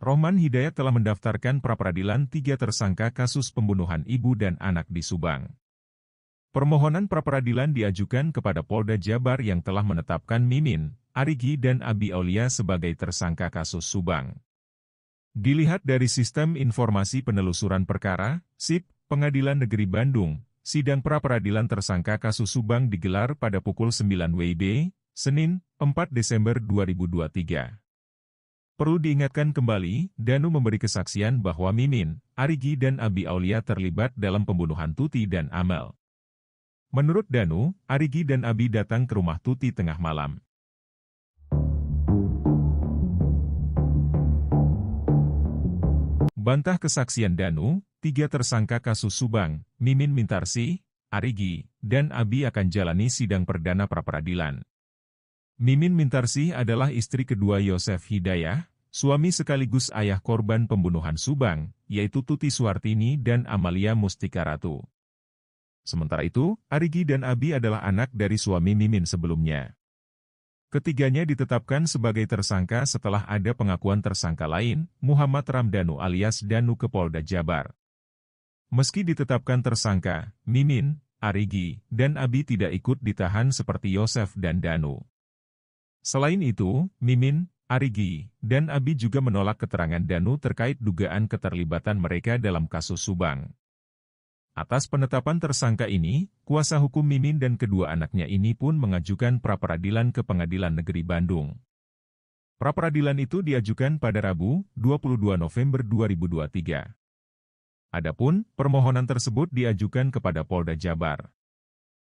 Rohman Hidayat telah mendaftarkan pra-peradilan 3 tersangka kasus pembunuhan ibu dan anak di Subang. Permohonan pra-peradilan diajukan kepada Polda Jabar yang telah menetapkan Mimin, Arigi dan Abi Aulia sebagai tersangka kasus Subang. Dilihat dari Sistem Informasi Penelusuran Perkara, SIP, Pengadilan Negeri Bandung, sidang pra-peradilan tersangka kasus Subang digelar pada pukul 9 WIB, Senin, 4 Desember 2023. Perlu diingatkan kembali, Danu memberi kesaksian bahwa Mimin, Arigi dan Abi Aulia terlibat dalam pembunuhan Tuti dan Amel. Menurut Danu, Arigi dan Abi datang ke rumah Tuti tengah malam. Bantah kesaksian Danu, 3 tersangka kasus Subang, Mimin Mintarsih, Arigi, dan Abi akan jalani sidang perdana pra-peradilan. Mimin Mintarsih adalah istri kedua Yosef Hidayah, suami sekaligus ayah korban pembunuhan Subang, yaitu Tuti Suhartini dan Amalia Mustika Ratu. Sementara itu, Arigi dan Abi adalah anak dari suami Mimin sebelumnya. Ketiganya ditetapkan sebagai tersangka setelah ada pengakuan tersangka lain, Muhammad Ramdhanu alias Danu ke Polda Jabar. Meski ditetapkan tersangka, Mimin, Arigi, dan Abi tidak ikut ditahan seperti Yosef dan Danu. Selain itu, Mimin, Arigi, dan Abi juga menolak keterangan Danu terkait dugaan keterlibatan mereka dalam kasus Subang. Atas penetapan tersangka ini, kuasa hukum Mimin dan kedua anaknya ini pun mengajukan pra-peradilan ke Pengadilan Negeri Bandung. Pra-peradilan itu diajukan pada Rabu, 22 November 2023. Adapun, permohonan tersebut diajukan kepada Polda Jabar.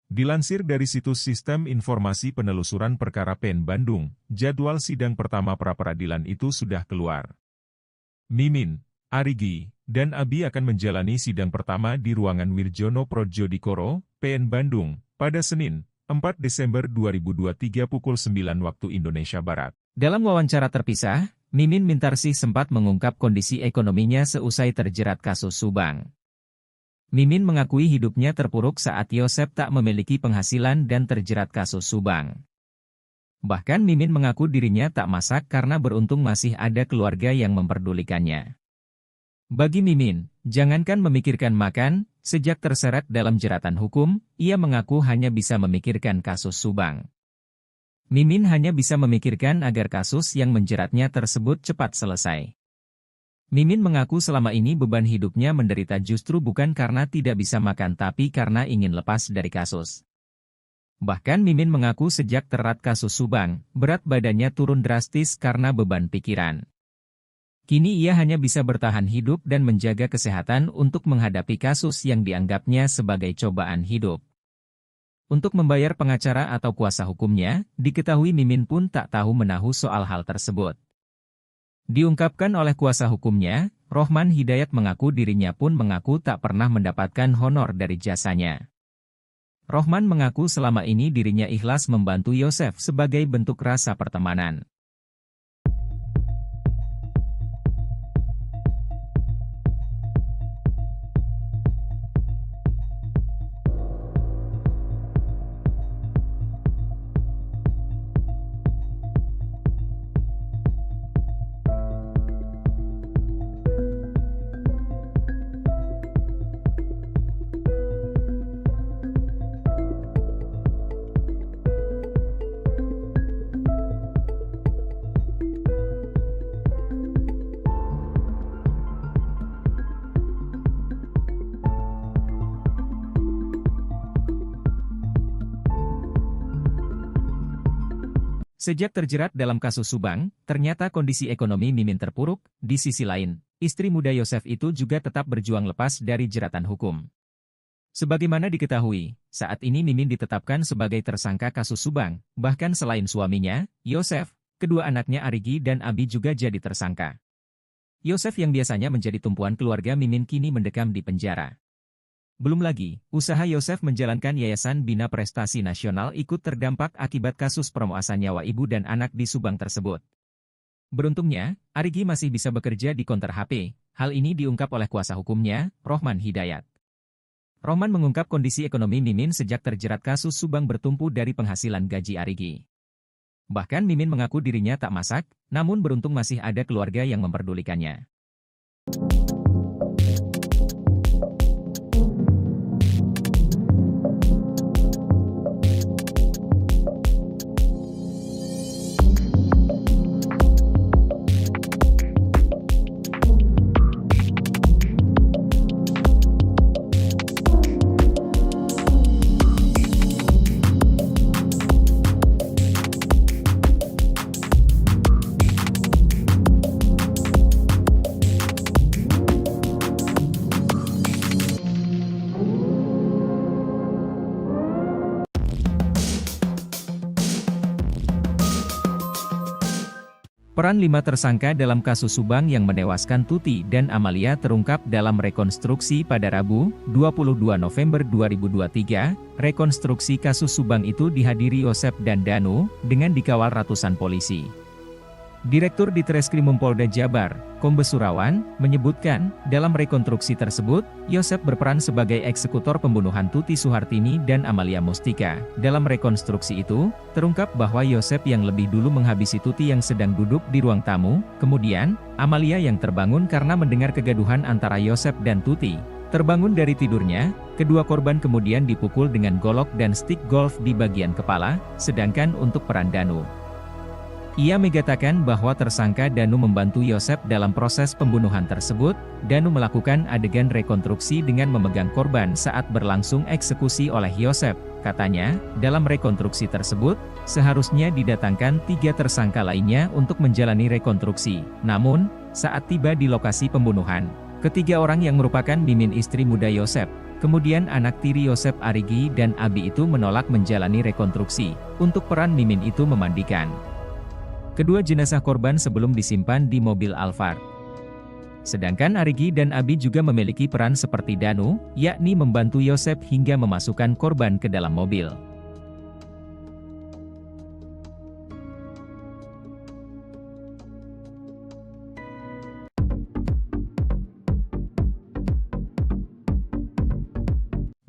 Dilansir dari situs Sistem Informasi Penelusuran Perkara PEN Bandung, jadwal sidang pertama pra-peradilan itu sudah keluar. Mimin, Arigi, dan Abi akan menjalani sidang pertama di ruangan Wirjono Prodjodikoro, PN Bandung, pada Senin, 4 Desember 2023 pukul 9 waktu Indonesia Barat. Dalam wawancara terpisah, Mimin Mintarsih sempat mengungkap kondisi ekonominya seusai terjerat kasus Subang. Mimin mengakui hidupnya terpuruk saat Yosef tak memiliki penghasilan dan terjerat kasus Subang. Bahkan Mimin mengaku dirinya tak masak karena beruntung masih ada keluarga yang memperdulikannya. Bagi Mimin, jangankan memikirkan makan, sejak terseret dalam jeratan hukum, ia mengaku hanya bisa memikirkan kasus Subang. Mimin hanya bisa memikirkan agar kasus yang menjeratnya tersebut cepat selesai. Mimin mengaku selama ini beban hidupnya menderita justru bukan karena tidak bisa makan tapi karena ingin lepas dari kasus. Bahkan Mimin mengaku sejak terat kasus Subang, berat badannya turun drastis karena beban pikiran. Kini ia hanya bisa bertahan hidup dan menjaga kesehatan untuk menghadapi kasus yang dianggapnya sebagai cobaan hidup. Untuk membayar pengacara atau kuasa hukumnya, diketahui Mimin pun tak tahu menahu soal hal tersebut. Diungkapkan oleh kuasa hukumnya, Rohman Hidayat mengaku dirinya pun mengaku tak pernah mendapatkan honor dari jasanya. Rohman mengaku selama ini dirinya ikhlas membantu Yosef sebagai bentuk rasa pertemanan. Sejak terjerat dalam kasus Subang, ternyata kondisi ekonomi Mimin terpuruk. Di sisi lain, istri muda Yosef itu juga tetap berjuang lepas dari jeratan hukum. Sebagaimana diketahui, saat ini Mimin ditetapkan sebagai tersangka kasus Subang, bahkan selain suaminya, Yosef, kedua anaknya Arigi dan Abi juga jadi tersangka. Yosef yang biasanya menjadi tumpuan keluarga Mimin kini mendekam di penjara. Belum lagi, usaha Yosef menjalankan Yayasan Bina Prestasi Nasional ikut terdampak akibat kasus permuasan nyawa ibu dan anak di Subang tersebut. Beruntungnya, Arigi masih bisa bekerja di konter HP. Hal ini diungkap oleh kuasa hukumnya, Rohman Hidayat. Rohman mengungkap kondisi ekonomi Mimin sejak terjerat kasus Subang bertumpu dari penghasilan gaji Arigi. Bahkan Mimin mengaku dirinya tak masak, namun beruntung masih ada keluarga yang memperdulikannya. Peran 5 tersangka dalam kasus Subang yang menewaskan Tuti dan Amalia terungkap dalam rekonstruksi pada Rabu, 22 November 2023. Rekonstruksi kasus Subang itu dihadiri Yosef dan Danu, dengan dikawal ratusan polisi. Direktur Ditreskrimum Polda Jabar, Kombes Surawan, menyebutkan, dalam rekonstruksi tersebut, Yosef berperan sebagai eksekutor pembunuhan Tuti Suhartini dan Amalia Mustika. Dalam rekonstruksi itu, terungkap bahwa Yosef yang lebih dulu menghabisi Tuti yang sedang duduk di ruang tamu, kemudian, Amalia yang terbangun karena mendengar kegaduhan antara Yosef dan Tuti. Terbangun dari tidurnya, kedua korban kemudian dipukul dengan golok dan stik golf di bagian kepala, sedangkan untuk peran Danu, ia mengatakan bahwa tersangka Danu membantu Yosef dalam proses pembunuhan tersebut. Danu melakukan adegan rekonstruksi dengan memegang korban saat berlangsung eksekusi oleh Yosef. Katanya, dalam rekonstruksi tersebut, seharusnya didatangkan 3 tersangka lainnya untuk menjalani rekonstruksi. Namun, saat tiba di lokasi pembunuhan, ketiga orang yang merupakan Mimin istri muda Yosef, kemudian anak tiri Yosef Arigi dan Abi itu menolak menjalani rekonstruksi. Untuk peran Mimin itu memandikan kedua jenazah korban sebelum disimpan di mobil Alphard. Sedangkan Arigi dan Abi juga memiliki peran seperti Danu, yakni membantu Yosef hingga memasukkan korban ke dalam mobil.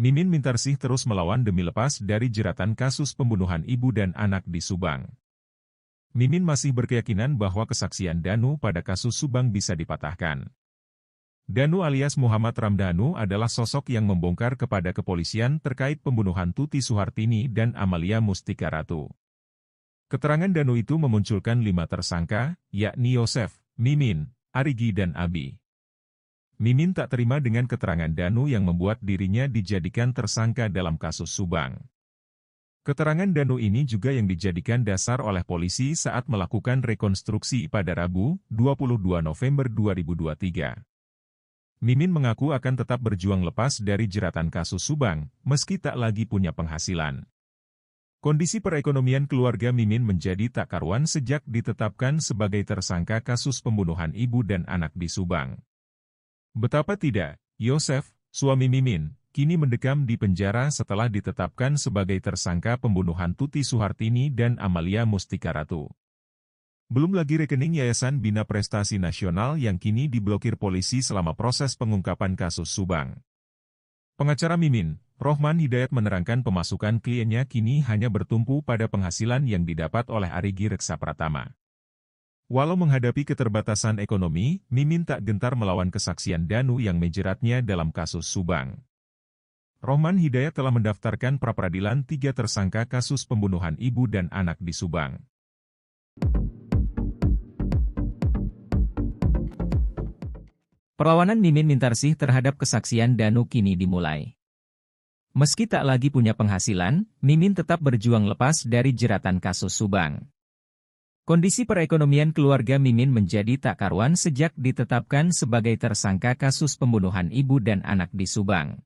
Mimin Mintarsih terus melawan demi lepas dari jeratan kasus pembunuhan ibu dan anak di Subang. Mimin masih berkeyakinan bahwa kesaksian Danu pada kasus Subang bisa dipatahkan. Danu alias Muhammad Ramdhanu adalah sosok yang membongkar kepada kepolisian terkait pembunuhan Tuti Suhartini dan Amalia Mustika Ratu. Keterangan Danu itu memunculkan 5 tersangka, yakni Yosef, Mimin, Arigi dan Abi. Mimin tak terima dengan keterangan Danu yang membuat dirinya dijadikan tersangka dalam kasus Subang. Keterangan Danu ini juga yang dijadikan dasar oleh polisi saat melakukan rekonstruksi pada Rabu, 22 November 2023. Mimin mengaku akan tetap berjuang lepas dari jeratan kasus Subang, meski tak lagi punya penghasilan. Kondisi perekonomian keluarga Mimin menjadi tak karuan sejak ditetapkan sebagai tersangka kasus pembunuhan ibu dan anak di Subang. Betapa tidak, Yosef, suami Mimin, kini mendekam di penjara setelah ditetapkan sebagai tersangka pembunuhan Tuti Suhartini dan Amalia Mustika Ratu. Belum lagi rekening Yayasan Bina Prestasi Nasional yang kini diblokir polisi selama proses pengungkapan kasus Subang. Pengacara Mimin, Rohman Hidayat menerangkan pemasukan kliennya kini hanya bertumpu pada penghasilan yang didapat oleh Arigi Reksa Pratama. Walau menghadapi keterbatasan ekonomi, Mimin tak gentar melawan kesaksian Danu yang menjeratnya dalam kasus Subang. Rohman Hidayat telah mendaftarkan pra-peradilan 3 tersangka kasus pembunuhan ibu dan anak di Subang. Perlawanan Mimin Mintarsih terhadap kesaksian Danu kini dimulai. Meski tak lagi punya penghasilan, Mimin tetap berjuang lepas dari jeratan kasus Subang. Kondisi perekonomian keluarga Mimin menjadi tak karuan sejak ditetapkan sebagai tersangka kasus pembunuhan ibu dan anak di Subang.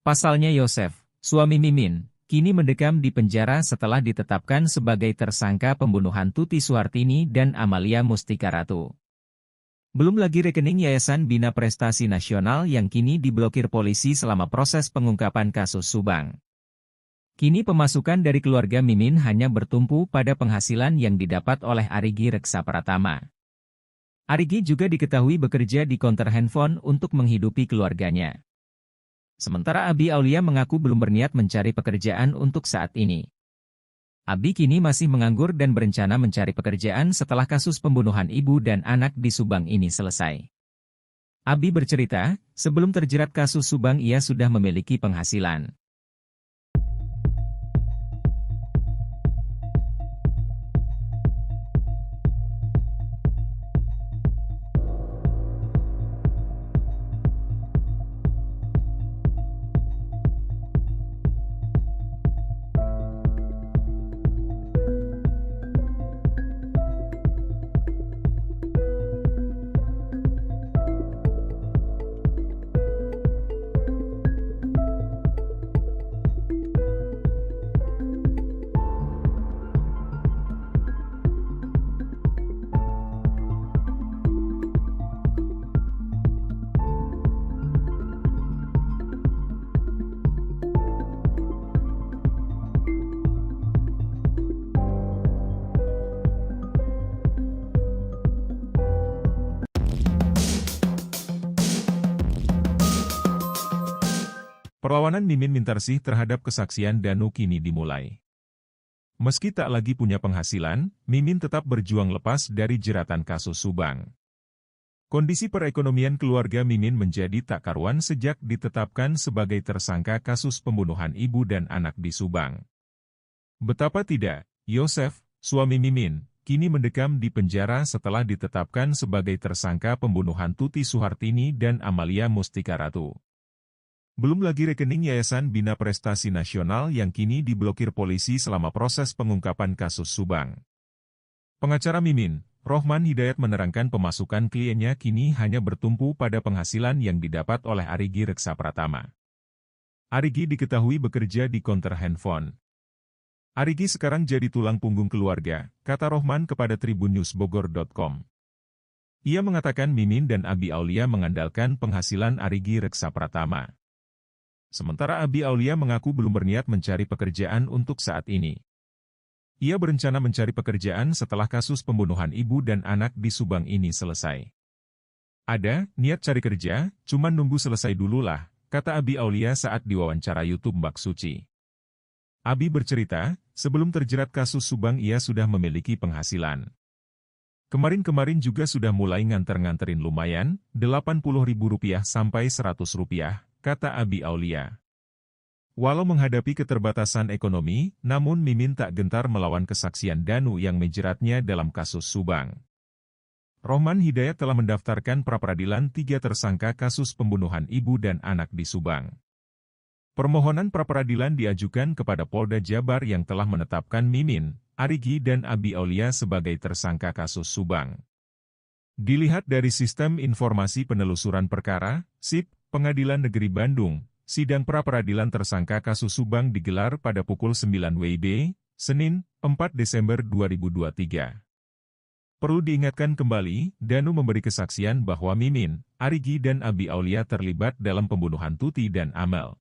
Pasalnya Yosef, suami Mimin, kini mendekam di penjara setelah ditetapkan sebagai tersangka pembunuhan Tuti Suhartini dan Amalia Mustika Ratu. Belum lagi rekening Yayasan Bina Prestasi Nasional yang kini diblokir polisi selama proses pengungkapan kasus Subang. Kini pemasukan dari keluarga Mimin hanya bertumpu pada penghasilan yang didapat oleh Arigi Reksa Pratama. Arigi juga diketahui bekerja di konter handphone untuk menghidupi keluarganya. Sementara Abi Aulia mengaku belum berniat mencari pekerjaan untuk saat ini. Abi kini masih menganggur dan berencana mencari pekerjaan setelah kasus pembunuhan ibu dan anak di Subang ini selesai. Abi bercerita, sebelum terjerat kasus Subang ia sudah memiliki penghasilan. Perlawanan Mimin Mintarsih terhadap kesaksian Danu kini dimulai. Meski tak lagi punya penghasilan, Mimin tetap berjuang lepas dari jeratan kasus Subang. Kondisi perekonomian keluarga Mimin menjadi tak karuan sejak ditetapkan sebagai tersangka kasus pembunuhan ibu dan anak di Subang. Betapa tidak, Yosef, suami Mimin, kini mendekam di penjara setelah ditetapkan sebagai tersangka pembunuhan Tuti Suhartini dan Amalia Mustika Ratu. Belum lagi rekening Yayasan Bina Prestasi Nasional yang kini diblokir polisi selama proses pengungkapan kasus Subang. Pengacara Mimin, Rohman Hidayat menerangkan pemasukan kliennya kini hanya bertumpu pada penghasilan yang didapat oleh Arigi Reksa Pratama. Arigi diketahui bekerja di konter handphone. Arigi sekarang jadi tulang punggung keluarga, kata Rohman kepada tribunnews.bogor.com. Ia mengatakan Mimin dan Abi Aulia mengandalkan penghasilan Arigi Reksa Pratama. Sementara Abi Aulia mengaku belum berniat mencari pekerjaan untuk saat ini. Ia berencana mencari pekerjaan setelah kasus pembunuhan ibu dan anak di Subang ini selesai. Ada niat cari kerja, cuman nunggu selesai dululah, kata Abi Aulia saat diwawancara YouTube Mbak Suci. Abi bercerita, sebelum terjerat kasus Subang ia sudah memiliki penghasilan. Kemarin-kemarin juga sudah mulai nganter-nganterin lumayan, Rp80.000 sampai Rp100. Kata Abi Aulia. Walau menghadapi keterbatasan ekonomi, namun Mimin tak gentar melawan kesaksian Danu yang menjeratnya dalam kasus Subang. Rohman Hidayat telah mendaftarkan pra-peradilan 3 tersangka kasus pembunuhan ibu dan anak di Subang. Permohonan pra-peradilan diajukan kepada Polda Jabar yang telah menetapkan Mimin, Arigi dan Abi Aulia sebagai tersangka kasus Subang. Dilihat dari Sistem Informasi Penelusuran Perkara, SIP, Pengadilan Negeri Bandung, sidang pra-peradilan tersangka kasus Subang digelar pada pukul 9 WIB, Senin, 4 Desember 2023. Perlu diingatkan kembali, Danu memberi kesaksian bahwa Mimin, Arigi dan Abi Aulia terlibat dalam pembunuhan Tuti dan Amel.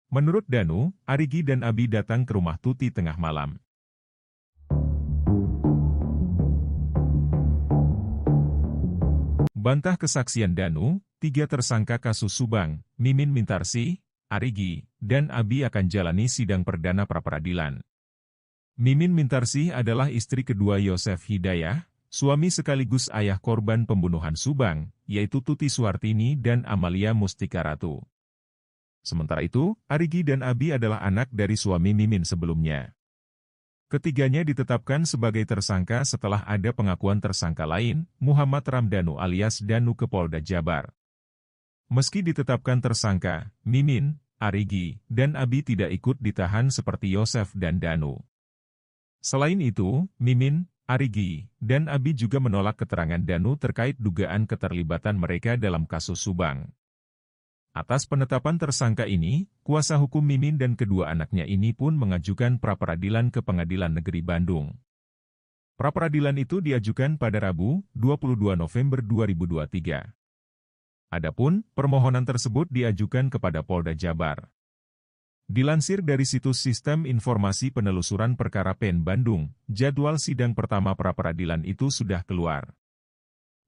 Menurut Danu, Arigi dan Abi datang ke rumah Tuti tengah malam. Bantah kesaksian Danu, 3 tersangka kasus Subang, Mimin Mintarsih, Arigi, dan Abi akan jalani sidang perdana pra-peradilan. Mimin Mintarsih adalah istri kedua Yosef Hidayah, suami sekaligus ayah korban pembunuhan Subang, yaitu Tuti Suhartini dan Amalia Mustika Ratu. Sementara itu, Arigi dan Abi adalah anak dari suami Mimin sebelumnya. Ketiganya ditetapkan sebagai tersangka setelah ada pengakuan tersangka lain, Muhammad Ramdhanu alias Danu ke Polda Jabar. Meski ditetapkan tersangka, Mimin, Arigi, dan Abi tidak ikut ditahan seperti Yosef dan Danu. Selain itu, Mimin, Arigi, dan Abi juga menolak keterangan Danu terkait dugaan keterlibatan mereka dalam kasus Subang. Atas penetapan tersangka ini, kuasa hukum Mimin dan kedua anaknya ini pun mengajukan pra-peradilan ke Pengadilan Negeri Bandung. Pra-peradilan itu diajukan pada Rabu, 22 November 2023. Adapun, permohonan tersebut diajukan kepada Polda Jabar. Dilansir dari situs Sistem Informasi Penelusuran Perkara PEN Bandung, jadwal sidang pertama pra-peradilan itu sudah keluar.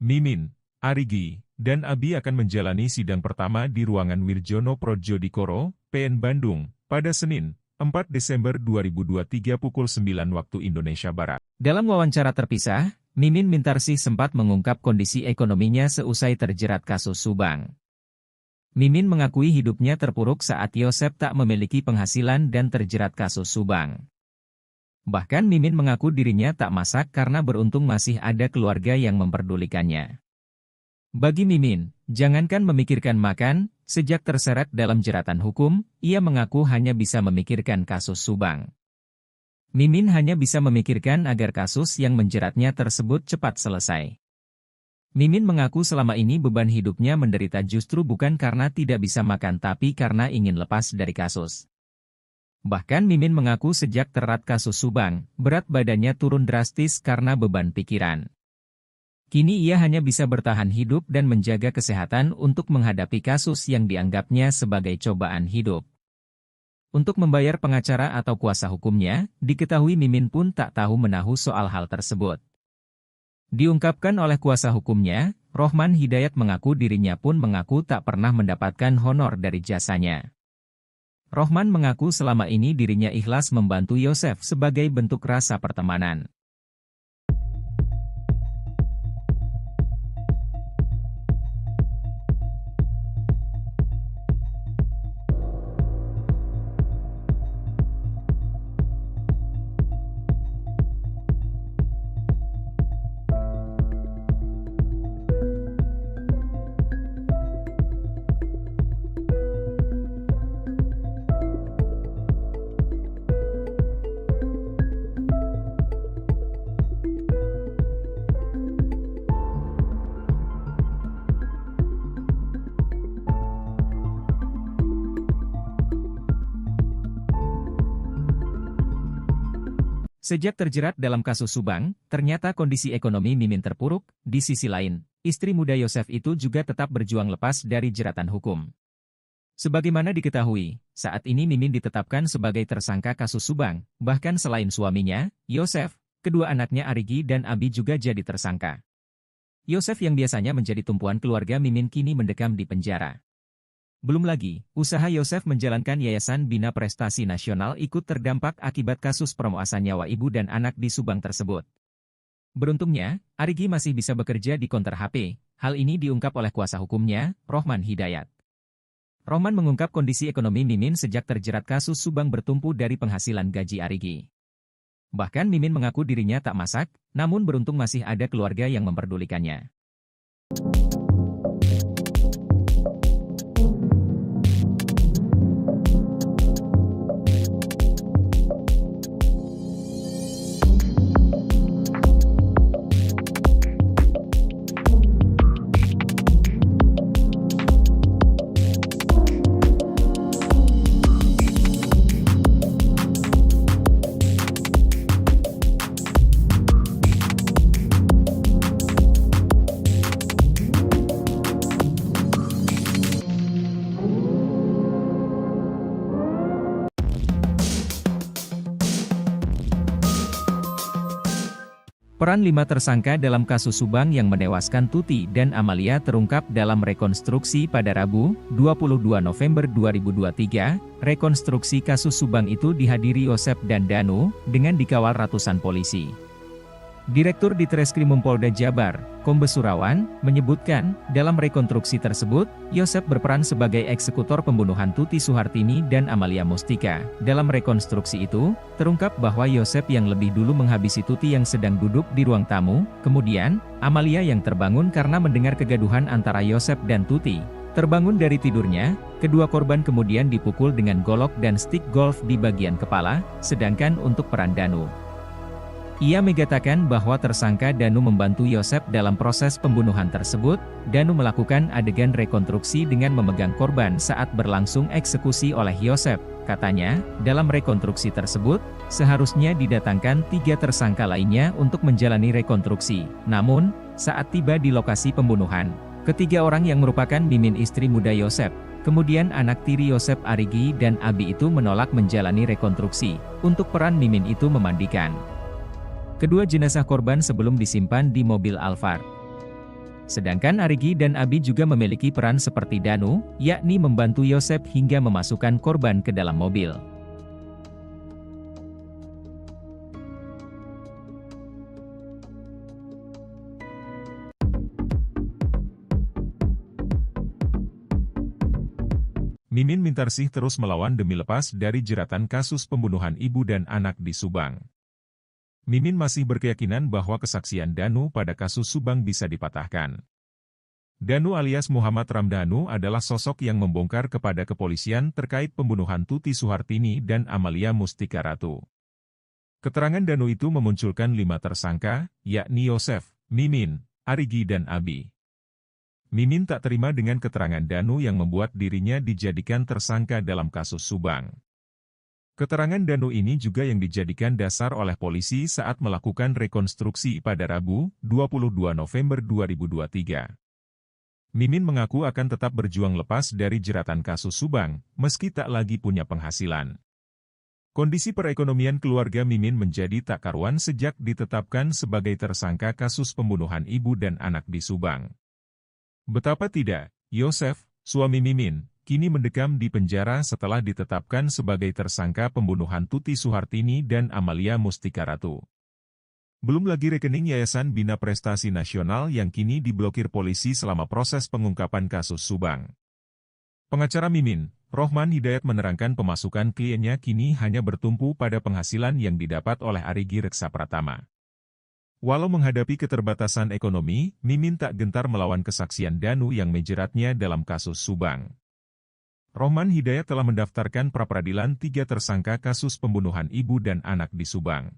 Mimin, Arigi, dan Abi akan menjalani sidang pertama di ruangan Wirjono Prodjodikoro, PN Bandung, pada Senin, 4 Desember 2023 pukul 9 waktu Indonesia Barat. Dalam wawancara terpisah, Mimin Mintarsih sempat mengungkap kondisi ekonominya seusai terjerat kasus Subang. Mimin mengakui hidupnya terpuruk saat Yosef tak memiliki penghasilan dan terjerat kasus Subang. Bahkan Mimin mengaku dirinya tak masak karena beruntung masih ada keluarga yang memperdulikannya. Bagi Mimin, jangankan memikirkan makan, sejak terseret dalam jeratan hukum, ia mengaku hanya bisa memikirkan kasus Subang. Mimin hanya bisa memikirkan agar kasus yang menjeratnya tersebut cepat selesai. Mimin mengaku selama ini beban hidupnya menderita justru bukan karena tidak bisa makan tapi karena ingin lepas dari kasus. Bahkan Mimin mengaku sejak terat kasus Subang, berat badannya turun drastis karena beban pikiran. Kini ia hanya bisa bertahan hidup dan menjaga kesehatan untuk menghadapi kasus yang dianggapnya sebagai cobaan hidup. Untuk membayar pengacara atau kuasa hukumnya, diketahui Mimin pun tak tahu menahu soal hal tersebut. Diungkapkan oleh kuasa hukumnya, Rohman Hidayat mengaku dirinya pun mengaku tak pernah mendapatkan honor dari jasanya. Rohman mengaku selama ini dirinya ikhlas membantu Yosef sebagai bentuk rasa pertemanan. Sejak terjerat dalam kasus Subang, ternyata kondisi ekonomi Mimin terpuruk. Di sisi lain, istri muda Yosef itu juga tetap berjuang lepas dari jeratan hukum. Sebagaimana diketahui, saat ini Mimin ditetapkan sebagai tersangka kasus Subang, bahkan selain suaminya, Yosef, kedua anaknya Arigi dan Abi juga jadi tersangka. Yosef yang biasanya menjadi tumpuan keluarga Mimin kini mendekam di penjara. Belum lagi, usaha Yosef menjalankan Yayasan Bina Prestasi Nasional ikut terdampak akibat kasus pemerkosaan nyawa ibu dan anak di Subang tersebut. Beruntungnya, Arigi masih bisa bekerja di konter HP. Hal ini diungkap oleh kuasa hukumnya, Rohman Hidayat. Rohman mengungkap kondisi ekonomi Mimin sejak terjerat kasus Subang bertumpu dari penghasilan gaji Arigi. Bahkan Mimin mengaku dirinya tak masak, namun beruntung masih ada keluarga yang memperdulikannya. Peran 5 tersangka dalam kasus Subang yang menewaskan Tuti dan Amalia terungkap dalam rekonstruksi pada Rabu, 22 November 2023. Rekonstruksi kasus Subang itu dihadiri Yosef dan Danu, dengan dikawal ratusan polisi. Direktur Ditreskrimum Polda Jabar, Kombes Surawan, menyebutkan, dalam rekonstruksi tersebut, Yosef berperan sebagai eksekutor pembunuhan Tuti Suhartini dan Amalia Mustika. Dalam rekonstruksi itu, terungkap bahwa Yosef yang lebih dulu menghabisi Tuti yang sedang duduk di ruang tamu, kemudian, Amalia yang terbangun karena mendengar kegaduhan antara Yosef dan Tuti. Terbangun dari tidurnya, kedua korban kemudian dipukul dengan golok dan stik golf di bagian kepala, sedangkan untuk peran Danu, Ia mengatakan bahwa tersangka Danu membantu Yosef dalam proses pembunuhan tersebut. Danu melakukan adegan rekonstruksi dengan memegang korban saat berlangsung eksekusi oleh Yosef. Katanya, dalam rekonstruksi tersebut, seharusnya didatangkan 3 tersangka lainnya untuk menjalani rekonstruksi. Namun, saat tiba di lokasi pembunuhan, ketiga orang yang merupakan Mimin istri muda Yosef, kemudian anak tiri Yosef Arigi dan Abi itu menolak menjalani rekonstruksi, untuk peran Mimin itu memandikan kedua jenazah korban sebelum disimpan di mobil Alphard. Sedangkan Arigi dan Abi juga memiliki peran seperti Danu, yakni membantu Yosef hingga memasukkan korban ke dalam mobil. Mimin Mintarsih terus melawan demi lepas dari jeratan kasus pembunuhan ibu dan anak di Subang. Mimin masih berkeyakinan bahwa kesaksian Danu pada kasus Subang bisa dipatahkan. Danu alias Muhammad Ramdhanu adalah sosok yang membongkar kepada kepolisian terkait pembunuhan Tuti Suhartini dan Amalia Mustika Ratu. Keterangan Danu itu memunculkan 5 tersangka, yakni Yosef, Mimin, Arigi dan Abi. Mimin tak terima dengan keterangan Danu yang membuat dirinya dijadikan tersangka dalam kasus Subang. Keterangan Danu ini juga yang dijadikan dasar oleh polisi saat melakukan rekonstruksi pada Rabu, 22 November 2023. Mimin mengaku akan tetap berjuang lepas dari jeratan kasus Subang, meski tak lagi punya penghasilan. Kondisi perekonomian keluarga Mimin menjadi tak karuan sejak ditetapkan sebagai tersangka kasus pembunuhan ibu dan anak di Subang. Betapa tidak, Yosef, suami Mimin, kini mendekam di penjara setelah ditetapkan sebagai tersangka pembunuhan Tuti Suhartini dan Amalia Mustika Ratu. Belum lagi rekening Yayasan Bina Prestasi Nasional yang kini diblokir polisi selama proses pengungkapan kasus Subang. Pengacara Mimin, Rohman Hidayat menerangkan pemasukan kliennya kini hanya bertumpu pada penghasilan yang didapat oleh Arigi Reksa Pratama. Walau menghadapi keterbatasan ekonomi, Mimin tak gentar melawan kesaksian Danu yang menjeratnya dalam kasus Subang. Rohman Hidayat telah mendaftarkan pra-peradilan 3 tersangka kasus pembunuhan ibu dan anak di Subang.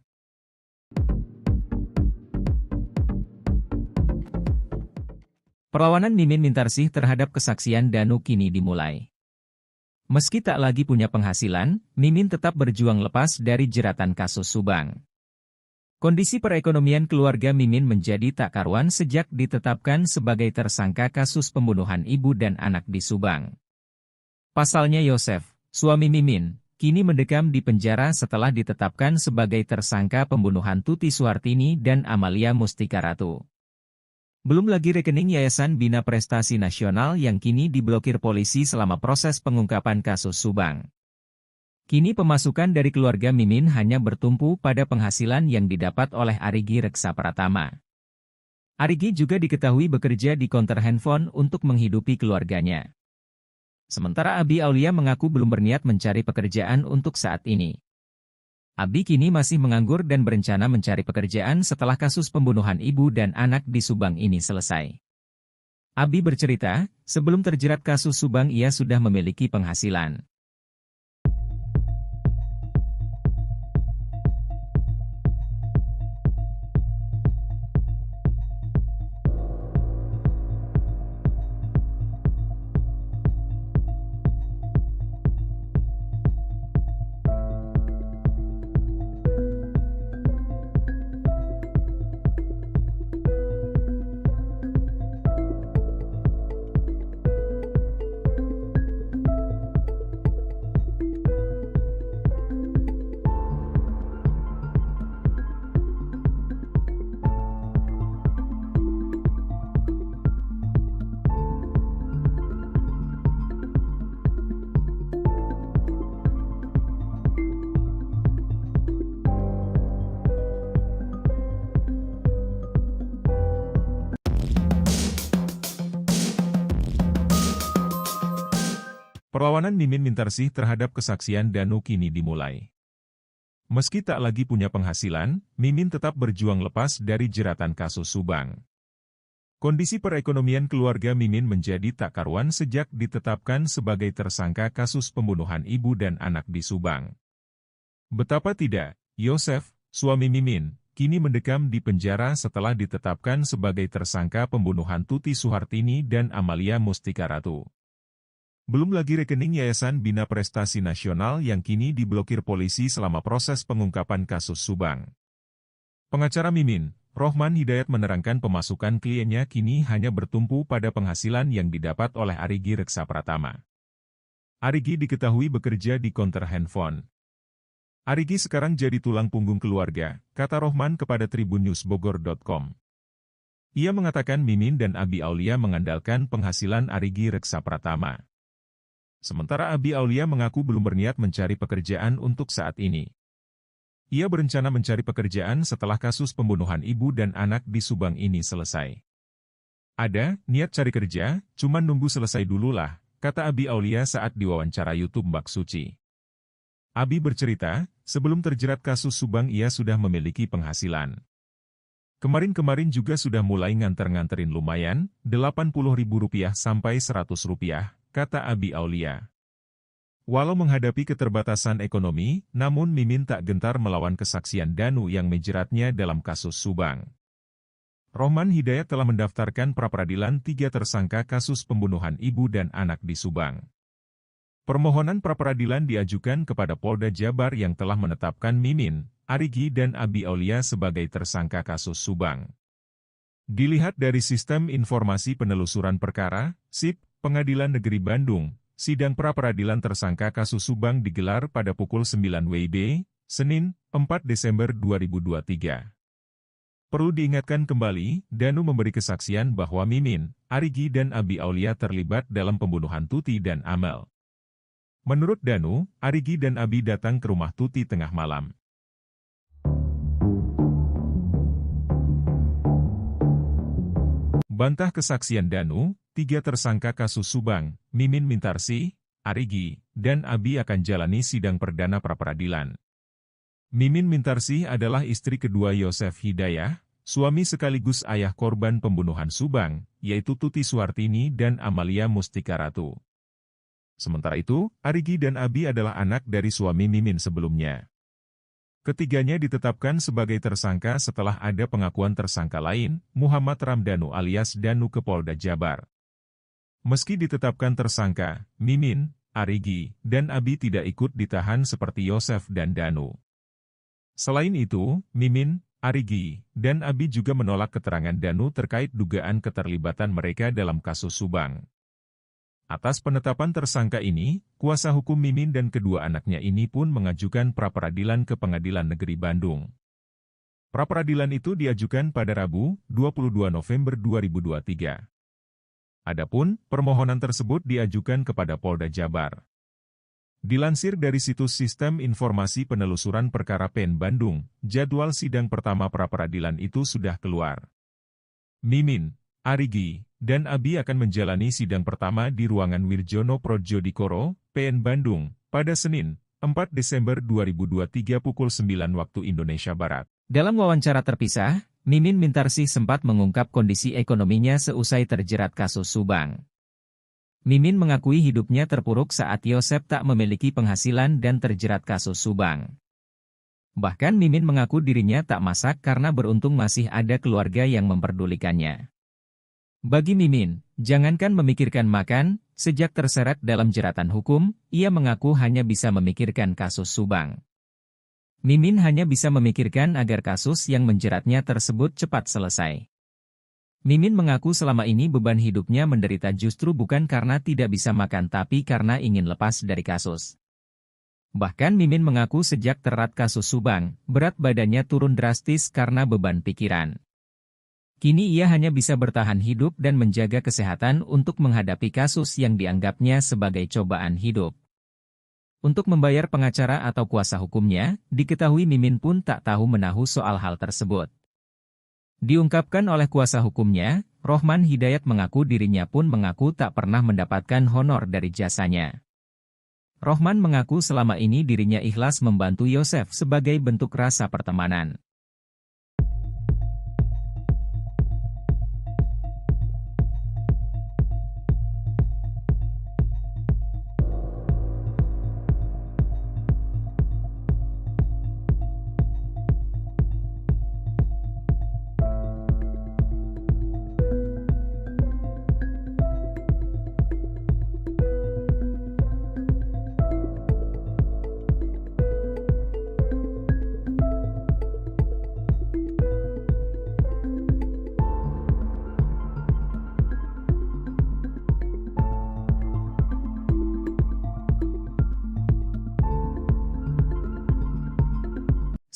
Perlawanan Mimin Mintarsih terhadap kesaksian Danu kini dimulai. Meski tak lagi punya penghasilan, Mimin tetap berjuang lepas dari jeratan kasus Subang. Kondisi perekonomian keluarga Mimin menjadi tak karuan sejak ditetapkan sebagai tersangka kasus pembunuhan ibu dan anak di Subang. Pasalnya Yosef, suami Mimin, kini mendekam di penjara setelah ditetapkan sebagai tersangka pembunuhan Tuti Suhartini dan Amalia Mustika Ratu. Belum lagi rekening Yayasan Bina Prestasi Nasional yang kini diblokir polisi selama proses pengungkapan kasus Subang. Kini pemasukan dari keluarga Mimin hanya bertumpu pada penghasilan yang didapat oleh Arigi Reksa Pratama. Arigi juga diketahui bekerja di konter handphone untuk menghidupi keluarganya. Sementara Abi Aulia mengaku belum berniat mencari pekerjaan untuk saat ini. Abi kini masih menganggur dan berencana mencari pekerjaan setelah kasus pembunuhan ibu dan anak di Subang ini selesai. Abi bercerita, sebelum terjerat kasus Subang ia sudah memiliki penghasilan. Perlawanan Mimin Mintarsih terhadap kesaksian Danu kini dimulai. Meski tak lagi punya penghasilan, Mimin tetap berjuang lepas dari jeratan kasus Subang. Kondisi perekonomian keluarga Mimin menjadi tak karuan sejak ditetapkan sebagai tersangka kasus pembunuhan ibu dan anak di Subang. Betapa tidak, Yosef, suami Mimin, kini mendekam di penjara setelah ditetapkan sebagai tersangka pembunuhan Tuti Suhartini dan Amalia Mustika Ratu. Belum lagi rekening Yayasan Bina Prestasi Nasional yang kini diblokir polisi selama proses pengungkapan kasus Subang. Pengacara Mimin, Rohman Hidayat menerangkan pemasukan kliennya kini hanya bertumpu pada penghasilan yang didapat oleh Arigi Reksa Pratama. Arigi diketahui bekerja di konter handphone. Arigi sekarang jadi tulang punggung keluarga, kata Rohman kepada tribunnewsbogor.com. Ia mengatakan Mimin dan Abi Aulia mengandalkan penghasilan Arigi Reksa Pratama. Sementara Abi Aulia mengaku belum berniat mencari pekerjaan untuk saat ini. Ia berencana mencari pekerjaan setelah kasus pembunuhan ibu dan anak di Subang ini selesai. Ada niat cari kerja, cuman nunggu selesai dulu lah, kata Abi Aulia saat diwawancara YouTube Mbak Suci. Abi bercerita, sebelum terjerat kasus Subang ia sudah memiliki penghasilan. Kemarin-kemarin juga sudah mulai nganter-nganterin lumayan, Rp80.000 sampai Rp100, kata Abi Aulia. Walau menghadapi keterbatasan ekonomi, namun Mimin tak gentar melawan kesaksian Danu yang menjeratnya dalam kasus Subang. Rohman Hidayat telah mendaftarkan pra-peradilan 3 tersangka kasus pembunuhan ibu dan anak di Subang. Permohonan pra-peradilan diajukan kepada Polda Jabar yang telah menetapkan Mimin, Arigi dan Abi Aulia sebagai tersangka kasus Subang. Dilihat dari Sistem Informasi Penelusuran Perkara, SIP, Pengadilan Negeri Bandung, sidang pra-peradilan tersangka kasus Subang digelar pada pukul 9 WIB, Senin, 4 Desember 2023. Perlu diingatkan kembali, Danu memberi kesaksian bahwa Mimin, Arigi dan Abi Aulia terlibat dalam pembunuhan Tuti dan Amel. Menurut Danu, Arigi dan Abi datang ke rumah Tuti tengah malam. Bantah kesaksian Danu, 3 tersangka kasus Subang, Mimin Mintarsih, Arigi, dan Abi akan jalani sidang perdana pra-peradilan. Mimin Mintarsih adalah istri kedua Yosef Hidayah, suami sekaligus ayah korban pembunuhan Subang, yaitu Tuti Suhartini dan Amalia Mustika Ratu. Sementara itu, Arigi dan Abi adalah anak dari suami Mimin sebelumnya. Ketiganya ditetapkan sebagai tersangka setelah ada pengakuan tersangka lain, Muhammad Ramdhanu alias Danu ke Polda Jabar. Meski ditetapkan tersangka, Mimin, Arigi, dan Abi tidak ikut ditahan seperti Yosef dan Danu. Selain itu, Mimin, Arigi, dan Abi juga menolak keterangan Danu terkait dugaan keterlibatan mereka dalam kasus Subang. Atas penetapan tersangka ini, kuasa hukum Mimin dan kedua anaknya ini pun mengajukan pra-peradilan ke Pengadilan Negeri Bandung. Pra-peradilan itu diajukan pada Rabu, 22 November 2023. Adapun, permohonan tersebut diajukan kepada Polda Jabar. Dilansir dari situs Sistem Informasi Penelusuran Perkara PEN Bandung, jadwal sidang pertama pra-peradilan itu sudah keluar. Mimin, Arigi, dan Abi akan menjalani sidang pertama di ruangan Wirjono Prodjodikoro, PN Bandung, pada Senin, 4 Desember 2023 pukul 9 waktu Indonesia Barat. Dalam wawancara terpisah, Mimin Mintarsih sempat mengungkap kondisi ekonominya seusai terjerat kasus Subang. Mimin mengakui hidupnya terpuruk saat Yosef tak memiliki penghasilan dan terjerat kasus Subang. Bahkan Mimin mengaku dirinya tak masak karena beruntung masih ada keluarga yang memperdulikannya. Bagi Mimin, jangankan memikirkan makan, sejak terseret dalam jeratan hukum, ia mengaku hanya bisa memikirkan kasus Subang. Mimin hanya bisa memikirkan agar kasus yang menjeratnya tersebut cepat selesai. Mimin mengaku selama ini beban hidupnya menderita justru bukan karena tidak bisa makan tapi karena ingin lepas dari kasus. Bahkan Mimin mengaku sejak terat kasus Subang, berat badannya turun drastis karena beban pikiran. Kini ia hanya bisa bertahan hidup dan menjaga kesehatan untuk menghadapi kasus yang dianggapnya sebagai cobaan hidup. Untuk membayar pengacara atau kuasa hukumnya, diketahui Mimin pun tak tahu menahu soal hal tersebut. Diungkapkan oleh kuasa hukumnya, Rohman Hidayat mengaku dirinya pun mengaku tak pernah mendapatkan honor dari jasanya. Rohman mengaku selama ini dirinya ikhlas membantu Yosef sebagai bentuk rasa pertemanan.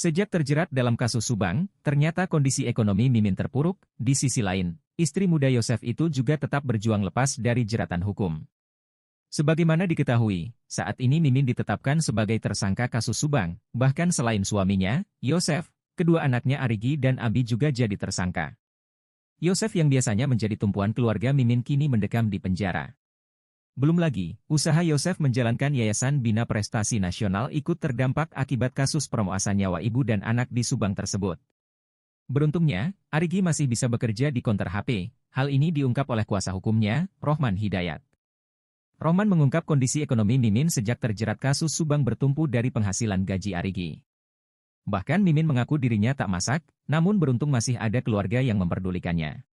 Sejak terjerat dalam kasus Subang, ternyata kondisi ekonomi Mimin terpuruk. Di sisi lain, istri muda Yosef itu juga tetap berjuang lepas dari jeratan hukum. Sebagaimana diketahui, saat ini Mimin ditetapkan sebagai tersangka kasus Subang. Bahkan selain suaminya, Yosef, kedua anaknya Arigi dan Abi juga jadi tersangka. Yosef yang biasanya menjadi tumpuan keluarga Mimin kini mendekam di penjara. Belum lagi, usaha Yosef menjalankan Yayasan Bina Prestasi Nasional ikut terdampak akibat kasus pemerkosaan nyawa ibu dan anak di Subang tersebut. Beruntungnya, Arigi masih bisa bekerja di konter HP. Hal ini diungkap oleh kuasa hukumnya, Rohman Hidayat. Rohman mengungkap kondisi ekonomi Mimin sejak terjerat kasus Subang bertumpu dari penghasilan gaji Arigi. Bahkan Mimin mengaku dirinya tak masak, namun beruntung masih ada keluarga yang memperdulikannya.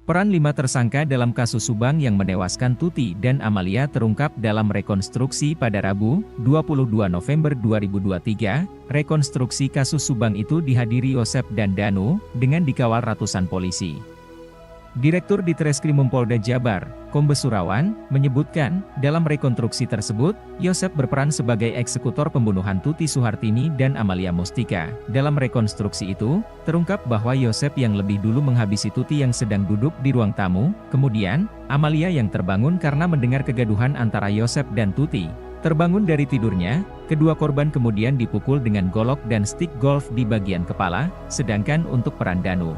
Peran 5 tersangka dalam kasus Subang yang menewaskan Tuti dan Amalia terungkap dalam rekonstruksi pada Rabu, 22 November 2023. Rekonstruksi kasus Subang itu dihadiri Yosef dan Danu, dengan dikawal ratusan polisi. Direktur Ditreskrimum Polda Jabar, Kombes Surawan, menyebutkan, dalam rekonstruksi tersebut, Yosef berperan sebagai eksekutor pembunuhan Tuti Suhartini dan Amalia Mustika. Dalam rekonstruksi itu, terungkap bahwa Yosef yang lebih dulu menghabisi Tuti yang sedang duduk di ruang tamu, kemudian, Amalia yang terbangun karena mendengar kegaduhan antara Yosef dan Tuti. Terbangun dari tidurnya, kedua korban kemudian dipukul dengan golok dan stik golf di bagian kepala, sedangkan untuk peran Danu,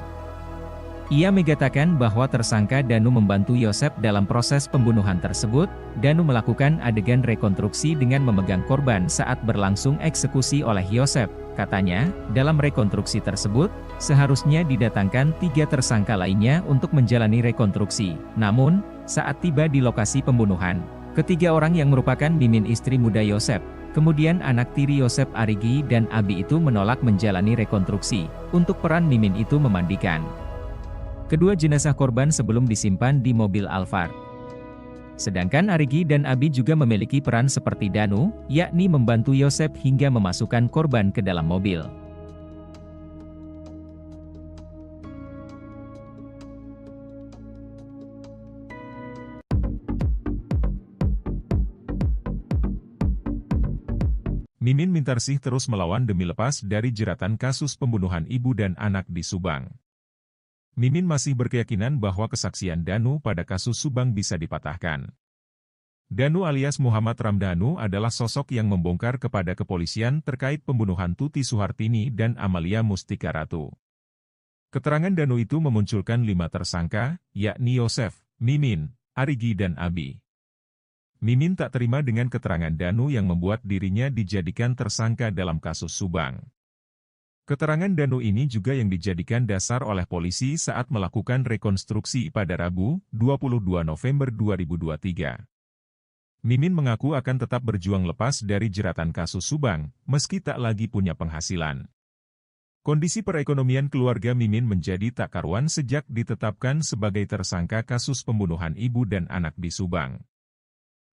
ia mengatakan bahwa tersangka Danu membantu Yosef dalam proses pembunuhan tersebut. Danu melakukan adegan rekonstruksi dengan memegang korban saat berlangsung eksekusi oleh Yosef. Katanya, dalam rekonstruksi tersebut, seharusnya didatangkan 3 tersangka lainnya untuk menjalani rekonstruksi. Namun, saat tiba di lokasi pembunuhan, ketiga orang yang merupakan Mimin istri muda Yosef, kemudian anak tiri Yosef Arigi dan Abi itu menolak menjalani rekonstruksi. Untuk peran Mimin itu memandikan kedua jenazah korban sebelum disimpan di mobil Alphard. Sedangkan Arigi dan Abi juga memiliki peran seperti Danu, yakni membantu Yosef hingga memasukkan korban ke dalam mobil. Mimin Mintarsih terus melawan demi lepas dari jeratan kasus pembunuhan ibu dan anak di Subang. Mimin masih berkeyakinan bahwa kesaksian Danu pada kasus Subang bisa dipatahkan. Danu alias Muhammad Ramdhanu adalah sosok yang membongkar kepada kepolisian terkait pembunuhan Tuti Suhartini dan Amalia Mustika Ratu. Keterangan Danu itu memunculkan 5 tersangka, yakni Yosef, Mimin, Arigi dan Abi. Mimin tak terima dengan keterangan Danu yang membuat dirinya dijadikan tersangka dalam kasus Subang. Keterangan Danu ini juga yang dijadikan dasar oleh polisi saat melakukan rekonstruksi pada Rabu, 22 November 2023. Mimin mengaku akan tetap berjuang lepas dari jeratan kasus Subang, meski tak lagi punya penghasilan. Kondisi perekonomian keluarga Mimin menjadi tak karuan sejak ditetapkan sebagai tersangka kasus pembunuhan ibu dan anak di Subang.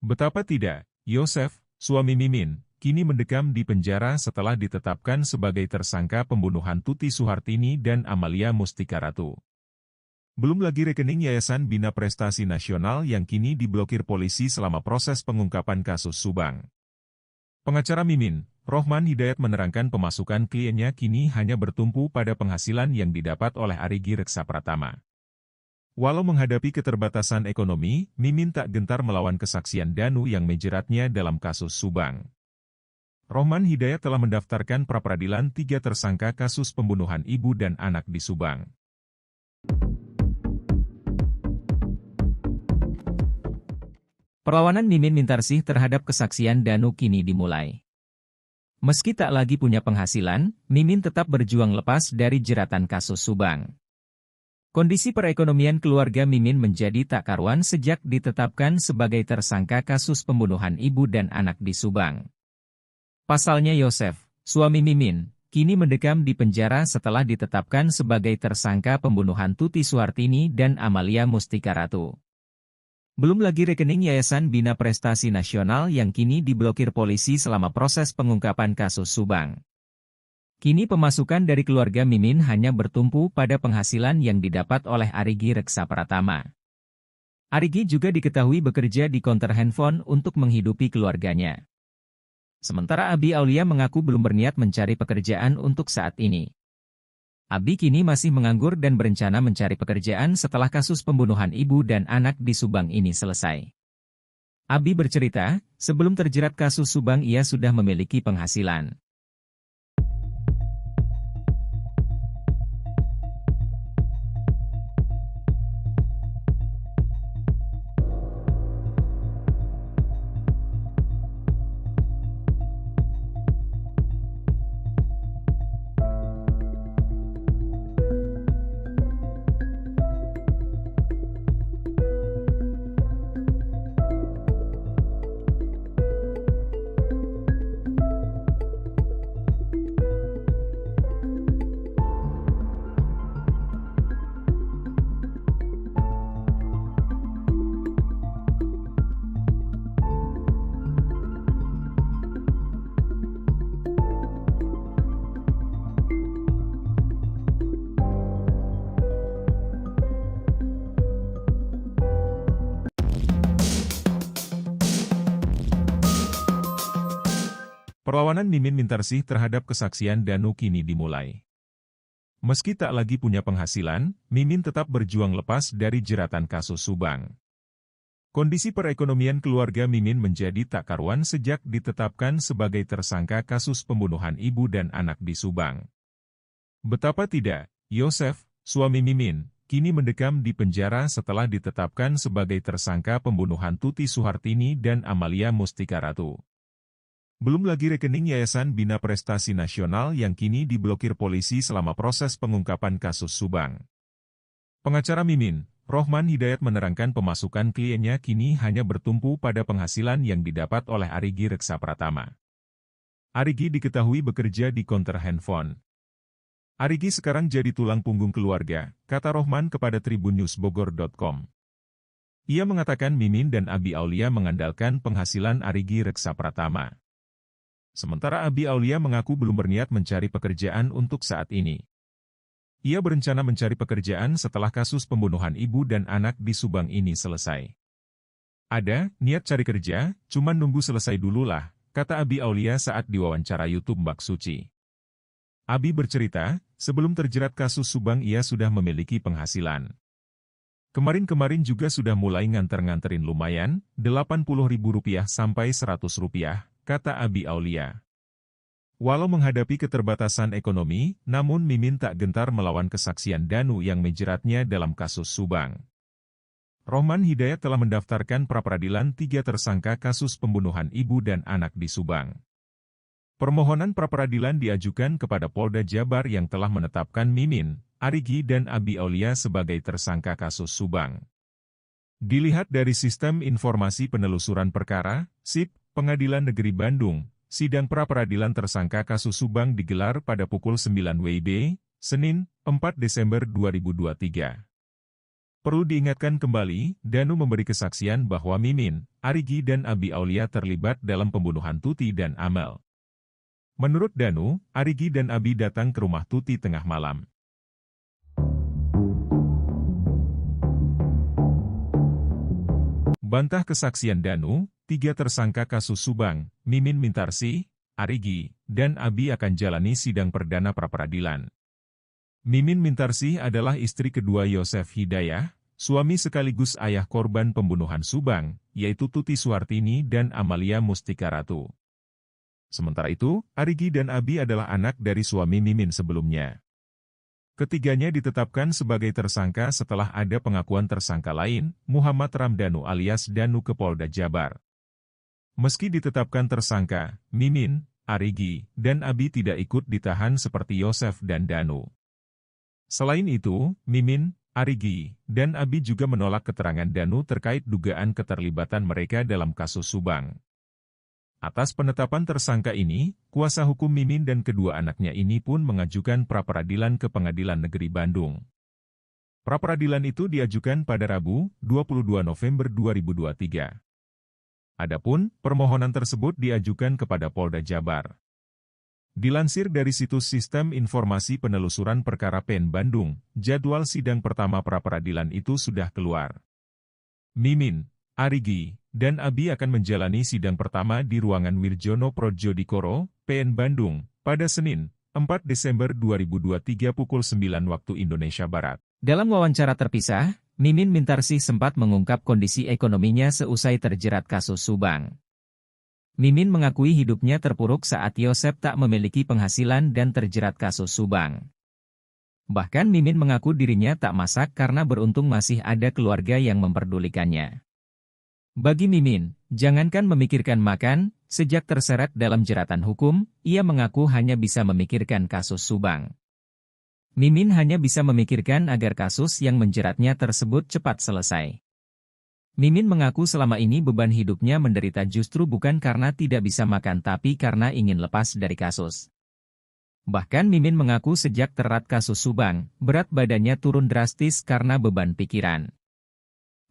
Betapa tidak, Yosef, suami Mimin, kini mendekam di penjara setelah ditetapkan sebagai tersangka pembunuhan Tuti Suhartini dan Amalia Mustika Ratu. Belum lagi rekening Yayasan Bina Prestasi Nasional yang kini diblokir polisi selama proses pengungkapan kasus Subang. Pengacara Mimin, Rohman Hidayat menerangkan pemasukan kliennya kini hanya bertumpu pada penghasilan yang didapat oleh Arigi Reksa Pratama. Walau menghadapi keterbatasan ekonomi, Mimin tak gentar melawan kesaksian Danu yang menjeratnya dalam kasus Subang. Rohman Hidayat telah mendaftarkan pra-peradilan 3 tersangka kasus pembunuhan ibu dan anak di Subang. Perlawanan Mimin Mintarsih terhadap kesaksian Danu kini dimulai. Meski tak lagi punya penghasilan, Mimin tetap berjuang lepas dari jeratan kasus Subang. Kondisi perekonomian keluarga Mimin menjadi tak karuan sejak ditetapkan sebagai tersangka kasus pembunuhan ibu dan anak di Subang. Pasalnya Yosef, suami Mimin, kini mendekam di penjara setelah ditetapkan sebagai tersangka pembunuhan Tuti Suhartini dan Amalia Mustika Ratu. Belum lagi rekening Yayasan Bina Prestasi Nasional yang kini diblokir polisi selama proses pengungkapan kasus Subang. Kini pemasukan dari keluarga Mimin hanya bertumpu pada penghasilan yang didapat oleh Arigi Reksa Pratama. Arigi juga diketahui bekerja di konter handphone untuk menghidupi keluarganya. Sementara Abi Aulia mengaku belum berniat mencari pekerjaan untuk saat ini. Abi kini masih menganggur dan berencana mencari pekerjaan setelah kasus pembunuhan ibu dan anak di Subang ini selesai. Abi bercerita, sebelum terjerat kasus Subang ia sudah memiliki penghasilan. Perlawanan Mimin Mintarsih terhadap kesaksian Danu kini dimulai. Meski tak lagi punya penghasilan, Mimin tetap berjuang lepas dari jeratan kasus Subang. Kondisi perekonomian keluarga Mimin menjadi tak karuan sejak ditetapkan sebagai tersangka kasus pembunuhan ibu dan anak di Subang. Betapa tidak, Yosef, suami Mimin, kini mendekam di penjara setelah ditetapkan sebagai tersangka pembunuhan Tuti Suhartini dan Amalia Mustika Ratu. Belum lagi rekening Yayasan Bina Prestasi Nasional yang kini diblokir polisi selama proses pengungkapan kasus Subang. Pengacara Mimin, Rohman Hidayat menerangkan pemasukan kliennya kini hanya bertumpu pada penghasilan yang didapat oleh Arigi Reksa Pratama. Arigi diketahui bekerja di konter handphone. Arigi sekarang jadi tulang punggung keluarga, kata Rohman kepada tribunnews.bogor.com. Ia mengatakan Mimin dan Abi Aulia mengandalkan penghasilan Arigi Reksa Pratama. Sementara Abi Aulia mengaku belum berniat mencari pekerjaan untuk saat ini. Ia berencana mencari pekerjaan setelah kasus pembunuhan ibu dan anak di Subang ini selesai. Ada, niat cari kerja, cuman nunggu selesai dululah, kata Abi Aulia saat diwawancara YouTube Mbak Suci. Abi bercerita, sebelum terjerat kasus Subang ia sudah memiliki penghasilan. Kemarin-kemarin juga sudah mulai nganter-nganterin lumayan, Rp80.000 sampai Rp100, kata Abi Aulia. Walau menghadapi keterbatasan ekonomi, namun Mimin tak gentar melawan kesaksian Danu yang menjeratnya dalam kasus Subang. Rohman Hidayat telah mendaftarkan pra-peradilan 3 tersangka kasus pembunuhan ibu dan anak di Subang. Permohonan pra-peradilan diajukan kepada Polda Jabar yang telah menetapkan Mimin, Arigi dan Abi Aulia sebagai tersangka kasus Subang. Dilihat dari Sistem Informasi Penelusuran Perkara, SIP, Pengadilan Negeri Bandung, sidang pra-peradilan tersangka kasus Subang digelar pada pukul 9 WIB, Senin, 4 Desember 2023. Perlu diingatkan kembali, Danu memberi kesaksian bahwa Mimin, Arigi dan Abi Aulia terlibat dalam pembunuhan Tuti dan Amel. Menurut Danu, Arigi dan Abi datang ke rumah Tuti tengah malam. Bantah kesaksian Danu, 3 tersangka kasus Subang, Mimin Mintarsih, Arigi, dan Abi akan jalani sidang perdana pra-peradilan. Mimin Mintarsih adalah istri kedua Yosef Hidayah, suami sekaligus ayah korban pembunuhan Subang, yaitu Tuti Suhartini dan Amalia Mustika Ratu. Sementara itu, Arigi dan Abi adalah anak dari suami Mimin sebelumnya. Ketiganya ditetapkan sebagai tersangka setelah ada pengakuan tersangka lain, Muhammad Ramdhanu alias Danu ke Polda Jabar. Meski ditetapkan tersangka, Mimin, Arigi, dan Abi tidak ikut ditahan seperti Yosef dan Danu. Selain itu, Mimin, Arigi, dan Abi juga menolak keterangan Danu terkait dugaan keterlibatan mereka dalam kasus Subang. Atas penetapan tersangka ini, kuasa hukum Mimin dan kedua anaknya ini pun mengajukan pra-peradilan ke Pengadilan Negeri Bandung. Pra-peradilan itu diajukan pada Rabu, 22 November 2023. Adapun, permohonan tersebut diajukan kepada Polda Jabar. Dilansir dari situs Sistem Informasi Penelusuran Perkara PN Bandung, jadwal sidang pertama pra-peradilan itu sudah keluar. Mimin, Arigi, dan Abi akan menjalani sidang pertama di ruangan Wirjono Prodjodikoro, PN Bandung, pada Senin, 4 Desember 2023 pukul 9 waktu Indonesia Barat. Dalam wawancara terpisah, Mimin Mintarsih sempat mengungkap kondisi ekonominya seusai terjerat kasus Subang. Mimin mengakui hidupnya terpuruk saat Yosef tak memiliki penghasilan dan terjerat kasus Subang. Bahkan Mimin mengaku dirinya tak masak karena beruntung masih ada keluarga yang memperdulikannya. Bagi Mimin, jangankan memikirkan makan, sejak terseret dalam jeratan hukum, ia mengaku hanya bisa memikirkan kasus Subang. Mimin hanya bisa memikirkan agar kasus yang menjeratnya tersebut cepat selesai. Mimin mengaku selama ini beban hidupnya menderita justru bukan karena tidak bisa makan tapi karena ingin lepas dari kasus. Bahkan Mimin mengaku sejak terat kasus Subang, berat badannya turun drastis karena beban pikiran.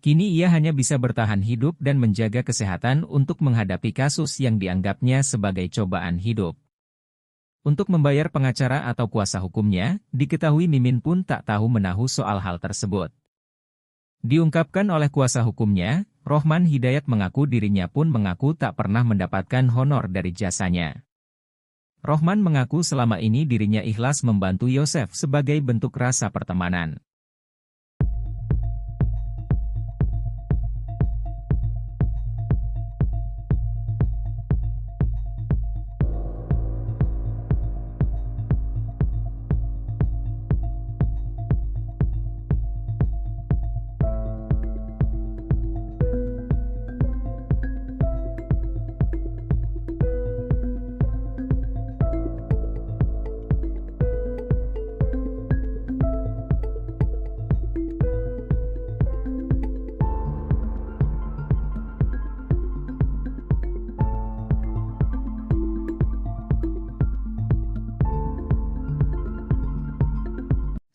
Kini ia hanya bisa bertahan hidup dan menjaga kesehatan untuk menghadapi kasus yang dianggapnya sebagai cobaan hidup. Untuk membayar pengacara atau kuasa hukumnya, diketahui Mimin pun tak tahu menahu soal hal tersebut. Diungkapkan oleh kuasa hukumnya, Rohman Hidayat mengaku dirinya pun mengaku tak pernah mendapatkan honor dari jasanya. Rohman mengaku selama ini dirinya ikhlas membantu Yosef sebagai bentuk rasa pertemanan.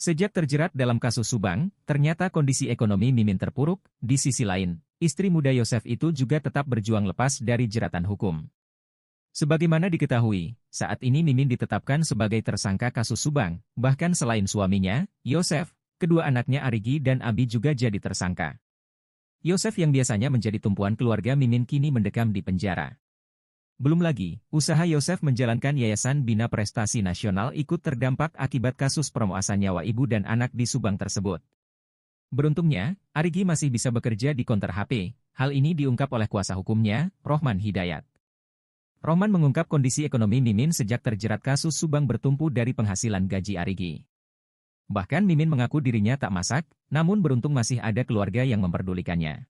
Sejak terjerat dalam kasus Subang, ternyata kondisi ekonomi Mimin terpuruk. Di sisi lain, istri muda Yosef itu juga tetap berjuang lepas dari jeratan hukum. Sebagaimana diketahui, saat ini Mimin ditetapkan sebagai tersangka kasus Subang, bahkan selain suaminya, Yosef, kedua anaknya Arigi dan Abi juga jadi tersangka. Yosef yang biasanya menjadi tumpuan keluarga Mimin kini mendekam di penjara. Belum lagi, usaha Yosef menjalankan Yayasan Bina Prestasi Nasional ikut terdampak akibat kasus perompasan nyawa ibu dan anak di Subang tersebut. Beruntungnya, Arigi masih bisa bekerja di konter HP. Hal ini diungkap oleh kuasa hukumnya, Rohman Hidayat. Rohman mengungkap kondisi ekonomi Mimin sejak terjerat kasus Subang bertumpu dari penghasilan gaji Arigi. Bahkan Mimin mengaku dirinya tak masak, namun beruntung masih ada keluarga yang memperdulikannya.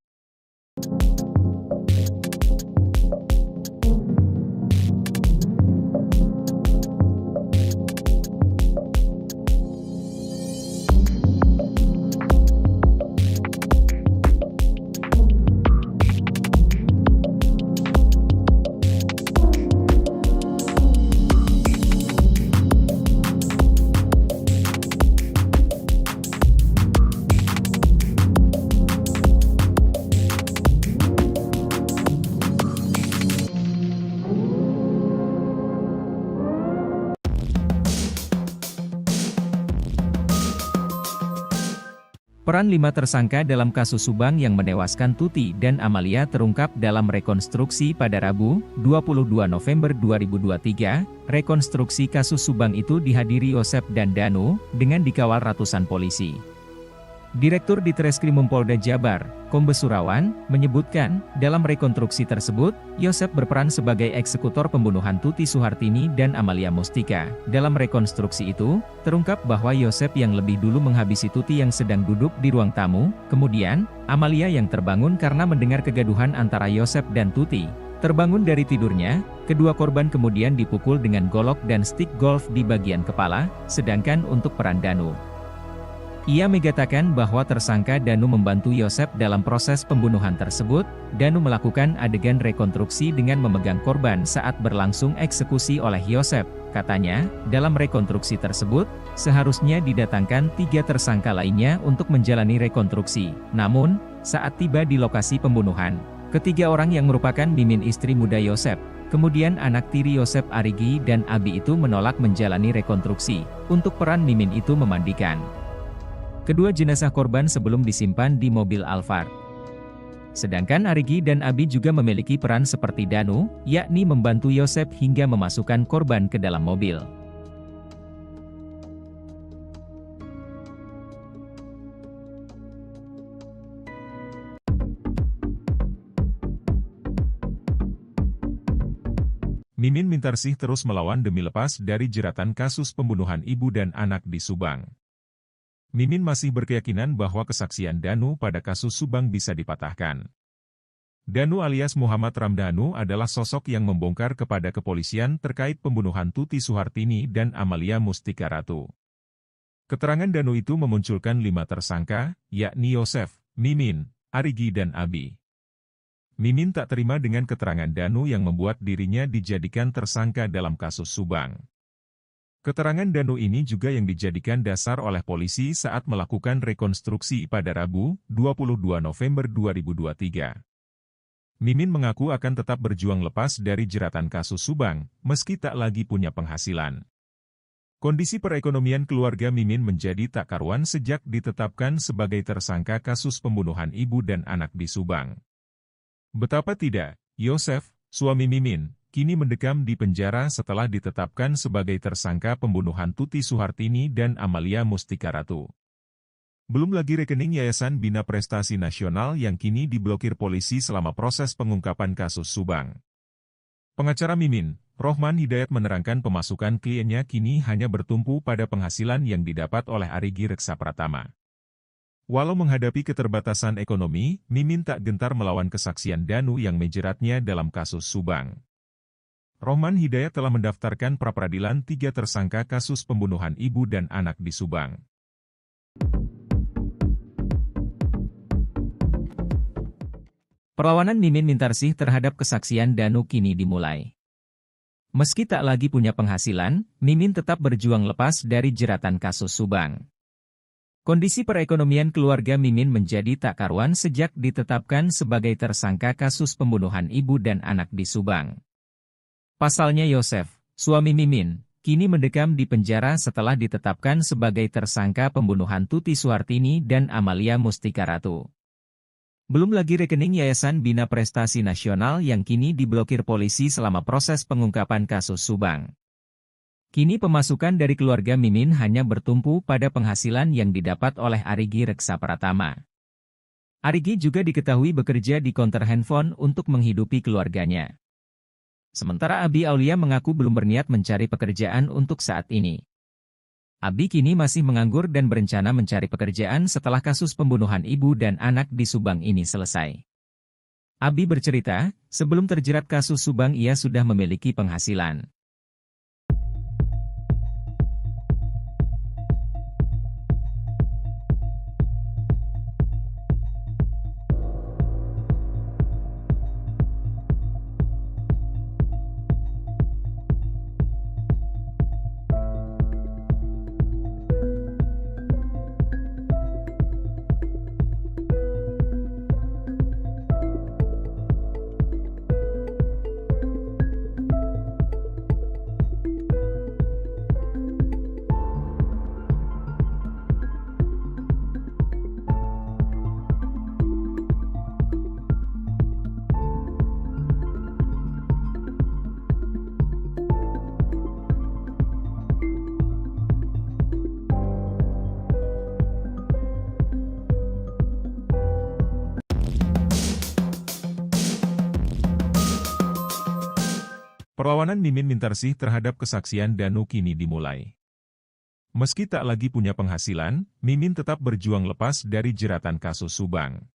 Peran 5 tersangka dalam kasus Subang yang menewaskan Tuti dan Amalia terungkap dalam rekonstruksi pada Rabu, 22 November 2023. Rekonstruksi kasus Subang itu dihadiri Yosef dan Danu, dengan dikawal ratusan polisi. Direktur Ditreskrimum Polda Jabar, Kombes Surawan, menyebutkan, dalam rekonstruksi tersebut, Yosef berperan sebagai eksekutor pembunuhan Tuti Suhartini dan Amalia Mustika. Dalam rekonstruksi itu, terungkap bahwa Yosef yang lebih dulu menghabisi Tuti yang sedang duduk di ruang tamu, kemudian, Amalia yang terbangun karena mendengar kegaduhan antara Yosef dan Tuti. Terbangun dari tidurnya, kedua korban kemudian dipukul dengan golok dan stik golf di bagian kepala, sedangkan untuk peran Danu, Ia mengatakan bahwa tersangka Danu membantu Yosef dalam proses pembunuhan tersebut. Danu melakukan adegan rekonstruksi dengan memegang korban saat berlangsung eksekusi oleh Yosef. Katanya, dalam rekonstruksi tersebut, seharusnya didatangkan 3 tersangka lainnya untuk menjalani rekonstruksi. Namun, saat tiba di lokasi pembunuhan, ketiga orang yang merupakan Mimin istri muda Yosef, kemudian anak tiri Yosef Arigi dan Abi itu menolak menjalani rekonstruksi. Untuk peran Mimin itu memandikan kedua jenazah korban sebelum disimpan di mobil Alphard. Sedangkan Arigi dan Abi juga memiliki peran seperti Danu, yakni membantu Yosef hingga memasukkan korban ke dalam mobil. Mimin Mintarsih terus melawan demi lepas dari jeratan kasus pembunuhan ibu dan anak di Subang. Mimin masih berkeyakinan bahwa kesaksian Danu pada kasus Subang bisa dipatahkan. Danu alias Muhammad Ramdhanu adalah sosok yang membongkar kepada kepolisian terkait pembunuhan Tuti Suhartini dan Amalia Mustika Ratu. Keterangan Danu itu memunculkan 5 tersangka, yakni Yosef, Mimin, Arigi dan Abi. Mimin tak terima dengan keterangan Danu yang membuat dirinya dijadikan tersangka dalam kasus Subang. Keterangan Danu ini juga yang dijadikan dasar oleh polisi saat melakukan rekonstruksi pada Rabu, 22 November 2023. Mimin mengaku akan tetap berjuang lepas dari jeratan kasus Subang, meski tak lagi punya penghasilan. Kondisi perekonomian keluarga Mimin menjadi tak karuan sejak ditetapkan sebagai tersangka kasus pembunuhan ibu dan anak di Subang. Betapa tidak, Yosef, suami Mimin, kini mendekam di penjara setelah ditetapkan sebagai tersangka pembunuhan Tuti Suhartini dan Amalia Mustika Ratu. Belum lagi rekening Yayasan Bina Prestasi Nasional yang kini diblokir polisi selama proses pengungkapan kasus Subang. Pengacara Mimin, Rohman Hidayat menerangkan pemasukan kliennya kini hanya bertumpu pada penghasilan yang didapat oleh Arigi Reksa Pratama. Walau menghadapi keterbatasan ekonomi, Mimin tak gentar melawan kesaksian Danu yang menjeratnya dalam kasus Subang. Rohman Hidayat telah mendaftarkan pra-peradilan 3 tersangka kasus pembunuhan ibu dan anak di Subang. Perlawanan Mimin Mintarsih terhadap kesaksian Danu kini dimulai. Meski tak lagi punya penghasilan, Mimin tetap berjuang lepas dari jeratan kasus Subang. Kondisi perekonomian keluarga Mimin menjadi tak karuan sejak ditetapkan sebagai tersangka kasus pembunuhan ibu dan anak di Subang. Pasalnya Yosef, suami Mimin, kini mendekam di penjara setelah ditetapkan sebagai tersangka pembunuhan Tuti Suhartini dan Amalia Mustika Ratu. Belum lagi rekening Yayasan Bina Prestasi Nasional yang kini diblokir polisi selama proses pengungkapan kasus Subang. Kini pemasukan dari keluarga Mimin hanya bertumpu pada penghasilan yang didapat oleh Arigi Reksa Pratama. Arigi juga diketahui bekerja di konter handphone untuk menghidupi keluarganya. Sementara Abi Aulia mengaku belum berniat mencari pekerjaan untuk saat ini. Abi kini masih menganggur dan berencana mencari pekerjaan setelah kasus pembunuhan ibu dan anak di Subang ini selesai. Abi bercerita, sebelum terjerat kasus Subang ia sudah memiliki penghasilan. Perlawanan Mimin Mintarsih terhadap kesaksian Danu kini dimulai. Meski tak lagi punya penghasilan, Mimin tetap berjuang lepas dari jeratan kasus Subang.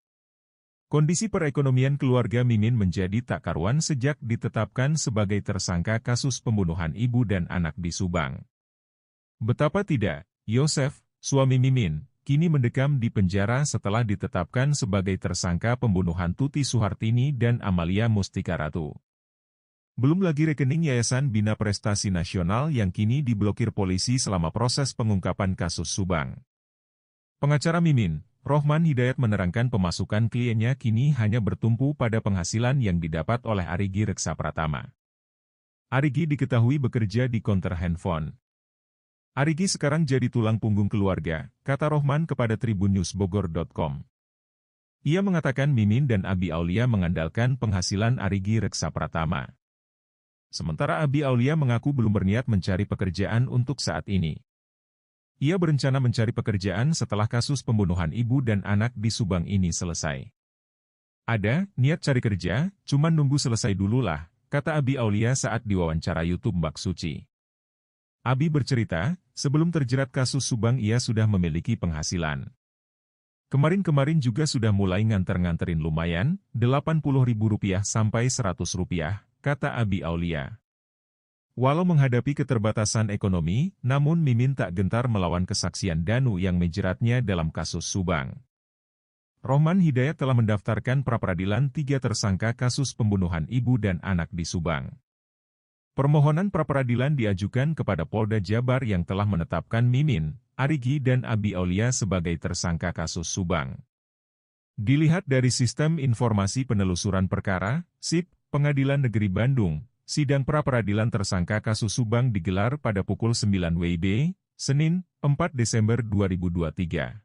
Kondisi perekonomian keluarga Mimin menjadi tak karuan sejak ditetapkan sebagai tersangka kasus pembunuhan ibu dan anak di Subang. Betapa tidak, Yosef, suami Mimin, kini mendekam di penjara setelah ditetapkan sebagai tersangka pembunuhan Tuti Suhartini dan Amalia Mustika Ratu. Belum lagi rekening Yayasan Bina Prestasi Nasional yang kini diblokir polisi selama proses pengungkapan kasus Subang. Pengacara Mimin, Rohman Hidayat menerangkan pemasukan kliennya kini hanya bertumpu pada penghasilan yang didapat oleh Arigi Reksa Pratama. Arigi diketahui bekerja di konter handphone. Arigi sekarang jadi tulang punggung keluarga, kata Rohman kepada tribunnews.bogor.com. Ia mengatakan Mimin dan Abi Aulia mengandalkan penghasilan Arigi Reksa Pratama. Sementara Abi Aulia mengaku belum berniat mencari pekerjaan untuk saat ini. Ia berencana mencari pekerjaan setelah kasus pembunuhan ibu dan anak di Subang ini selesai. Ada niat cari kerja, cuman nunggu selesai dululah, kata Abi Aulia saat diwawancara YouTube Mbak Suci. Abi bercerita, sebelum terjerat kasus Subang ia sudah memiliki penghasilan. Kemarin-kemarin juga sudah mulai nganter-nganterin lumayan, Rp80.000 sampai Rp100, kata Abi Aulia. Walau menghadapi keterbatasan ekonomi, namun Mimin tak gentar melawan kesaksian Danu yang menjeratnya dalam kasus Subang. Rohman Hidayat telah mendaftarkan pra-peradilan 3 tersangka kasus pembunuhan ibu dan anak di Subang. Permohonan pra-peradilan diajukan kepada Polda Jabar yang telah menetapkan Mimin, Arigi dan Abi Aulia sebagai tersangka kasus Subang. Dilihat dari Sistem Informasi Penelusuran Perkara, SIP, Pengadilan Negeri Bandung, sidang pra-peradilan tersangka kasus Subang digelar pada pukul 9 WIB, Senin, 4 Desember 2023.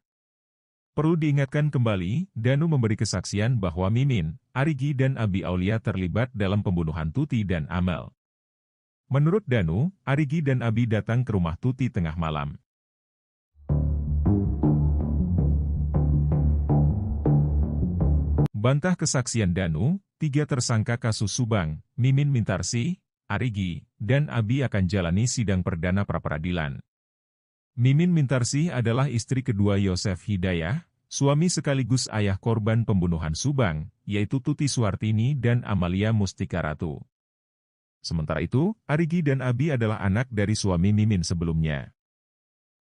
Perlu diingatkan kembali, Danu memberi kesaksian bahwa Mimin, Arigi dan Abi Aulia terlibat dalam pembunuhan Tuti dan Amel. Menurut Danu, Arigi dan Abi datang ke rumah Tuti tengah malam. Bantah kesaksian Danu, 3 tersangka kasus Subang, Mimin Mintarsih, Arigi, dan Abi akan jalani sidang perdana pra-peradilan. Mimin Mintarsih adalah istri kedua Yosef Hidayah, suami sekaligus ayah korban pembunuhan Subang, yaitu Tuti Suhartini dan Amalia Mustika Ratu. Sementara itu, Arigi dan Abi adalah anak dari suami Mimin sebelumnya.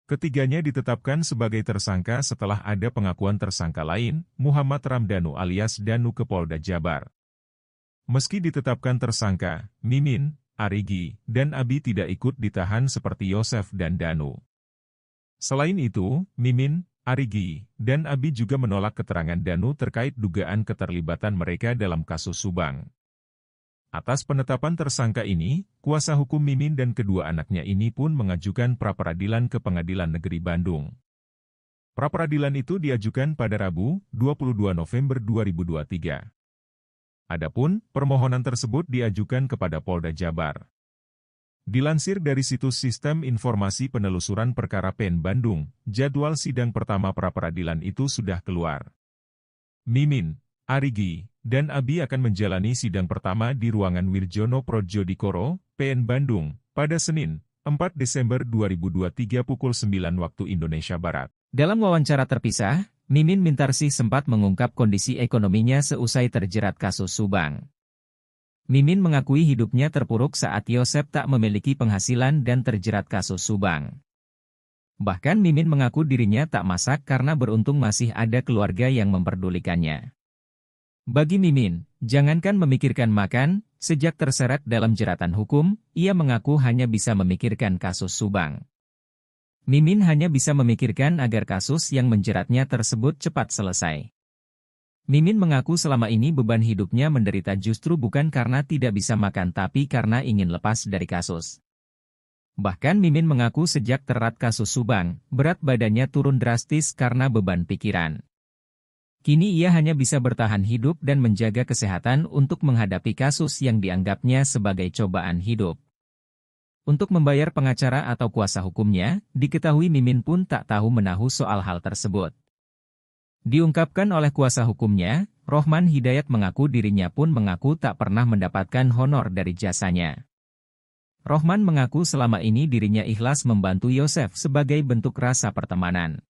Ketiganya ditetapkan sebagai tersangka setelah ada pengakuan tersangka lain, Muhammad Ramdhanu alias Danu ke Polda Jabar. Meski ditetapkan tersangka, Mimin, Arigi, dan Abi tidak ikut ditahan seperti Yosef dan Danu. Selain itu, Mimin, Arigi, dan Abi juga menolak keterangan Danu terkait dugaan keterlibatan mereka dalam kasus Subang. Atas penetapan tersangka ini, kuasa hukum Mimin dan kedua anaknya ini pun mengajukan pra-peradilan ke Pengadilan Negeri Bandung. Pra-peradilan itu diajukan pada Rabu, 22 November 2023. Adapun, permohonan tersebut diajukan kepada Polda Jabar. Dilansir dari situs Sistem Informasi Penelusuran Perkara PEN Bandung, jadwal sidang pertama pra-peradilan itu sudah keluar. Mimin, Arigi, dan Abi akan menjalani sidang pertama di ruangan Wirjono Prodjodikoro, PN Bandung, pada Senin, 4 Desember 2023 pukul 9 waktu Indonesia Barat. Dalam wawancara terpisah, Mimin Mintarsih sempat mengungkap kondisi ekonominya seusai terjerat kasus Subang. Mimin mengakui hidupnya terpuruk saat Yosef tak memiliki penghasilan dan terjerat kasus Subang. Bahkan Mimin mengaku dirinya tak masak karena beruntung masih ada keluarga yang memperdulikannya. Bagi Mimin, jangankan memikirkan makan, sejak terseret dalam jeratan hukum, ia mengaku hanya bisa memikirkan kasus Subang. Mimin hanya bisa memikirkan agar kasus yang menjeratnya tersebut cepat selesai. Mimin mengaku selama ini beban hidupnya menderita justru bukan karena tidak bisa makan tapi karena ingin lepas dari kasus. Bahkan Mimin mengaku sejak terat kasus Subang, berat badannya turun drastis karena beban pikiran. Kini ia hanya bisa bertahan hidup dan menjaga kesehatan untuk menghadapi kasus yang dianggapnya sebagai cobaan hidup. Untuk membayar pengacara atau kuasa hukumnya, diketahui Mimin pun tak tahu menahu soal hal tersebut. Diungkapkan oleh kuasa hukumnya, Rohman Hidayat mengaku dirinya pun mengaku tak pernah mendapatkan honor dari jasanya. Rohman mengaku selama ini dirinya ikhlas membantu Yosef sebagai bentuk rasa pertemanan.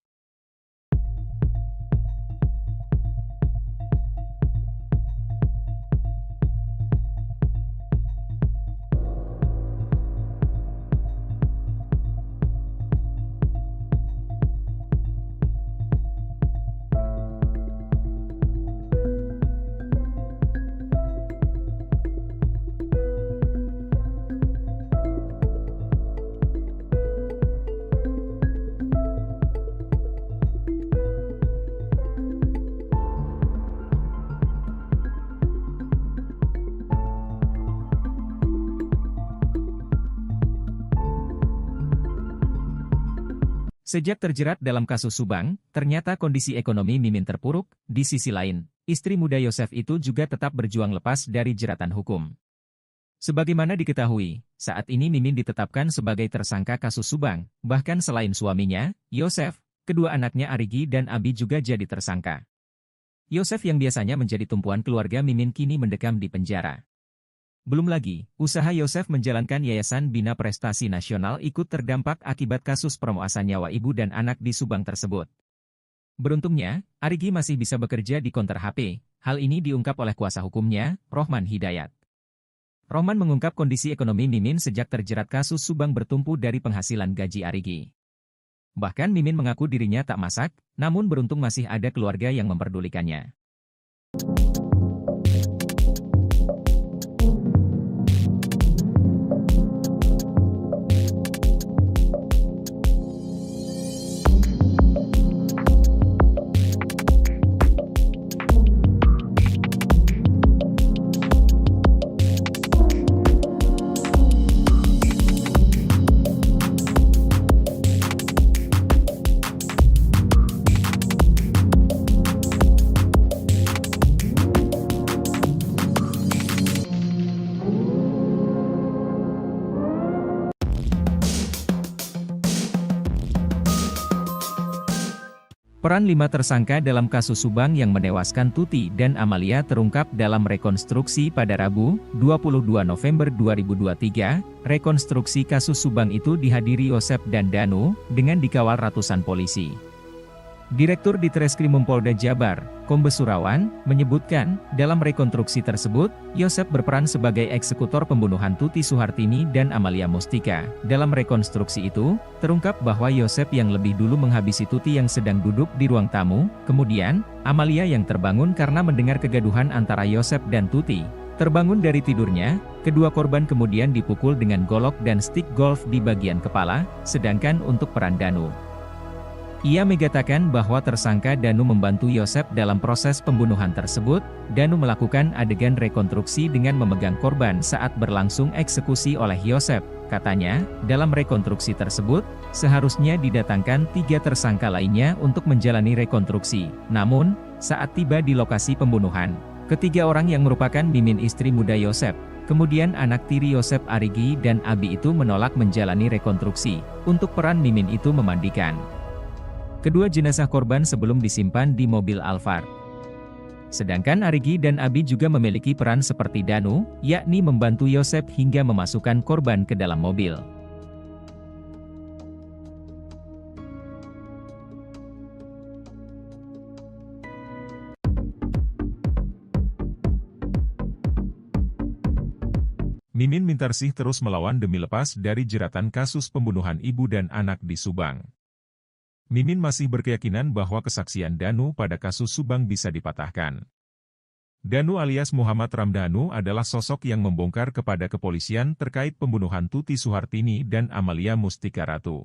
Sejak terjerat dalam kasus Subang, ternyata kondisi ekonomi Mimin terpuruk. Di sisi lain, istri muda Yosef itu juga tetap berjuang lepas dari jeratan hukum. Sebagaimana diketahui, saat ini Mimin ditetapkan sebagai tersangka kasus Subang. Bahkan selain suaminya, Yosef, kedua anaknya Arigi dan Abi juga jadi tersangka. Yosef yang biasanya menjadi tumpuan keluarga Mimin kini mendekam di penjara. Belum lagi, usaha Yosef menjalankan Yayasan Bina Prestasi Nasional ikut terdampak akibat kasus pemerkosaan nyawa ibu dan anak di Subang tersebut. Beruntungnya, Arigi masih bisa bekerja di konter HP. Hal ini diungkap oleh kuasa hukumnya, Rohman Hidayat. Rohman mengungkap kondisi ekonomi Mimin sejak terjerat kasus Subang bertumpu dari penghasilan gaji Arigi. Bahkan Mimin mengaku dirinya tak masak, namun beruntung masih ada keluarga yang memperdulikannya. Peran 5 tersangka dalam kasus Subang yang menewaskan Tuti dan Amalia terungkap dalam rekonstruksi pada Rabu, 22 November 2023. Rekonstruksi kasus Subang itu dihadiri Yosef dan Danu, dengan dikawal ratusan polisi. Direktur Ditreskrimum Polda Jabar, Kombes Surawan, menyebutkan, dalam rekonstruksi tersebut, Yosef berperan sebagai eksekutor pembunuhan Tuti Suhartini dan Amalia Mustika. Dalam rekonstruksi itu, terungkap bahwa Yosef yang lebih dulu menghabisi Tuti yang sedang duduk di ruang tamu, kemudian, Amalia yang terbangun karena mendengar kegaduhan antara Yosef dan Tuti. Terbangun dari tidurnya, kedua korban kemudian dipukul dengan golok dan stik golf di bagian kepala, sedangkan untuk peran Danu, ia mengatakan bahwa tersangka Danu membantu Yosef dalam proses pembunuhan tersebut. Danu melakukan adegan rekonstruksi dengan memegang korban saat berlangsung eksekusi oleh Yosef. Katanya, dalam rekonstruksi tersebut, seharusnya didatangkan 3 tersangka lainnya untuk menjalani rekonstruksi. Namun, saat tiba di lokasi pembunuhan, ketiga orang yang merupakan Mimin istri muda Yosef, kemudian anak tiri Yosef Arigi dan Abi itu menolak menjalani rekonstruksi. Untuk peran Mimin itu memandikan kedua jenazah korban sebelum disimpan di mobil Alphard. Sedangkan Arigi dan Abi juga memiliki peran seperti Danu, yakni membantu Yosef hingga memasukkan korban ke dalam mobil. Mimin Mintarsih terus melawan demi lepas dari jeratan kasus pembunuhan ibu dan anak di Subang. Mimin masih berkeyakinan bahwa kesaksian Danu pada kasus Subang bisa dipatahkan. Danu alias Muhammad Ramdhanu adalah sosok yang membongkar kepada kepolisian terkait pembunuhan Tuti Suhartini dan Amalia Mustika Ratu.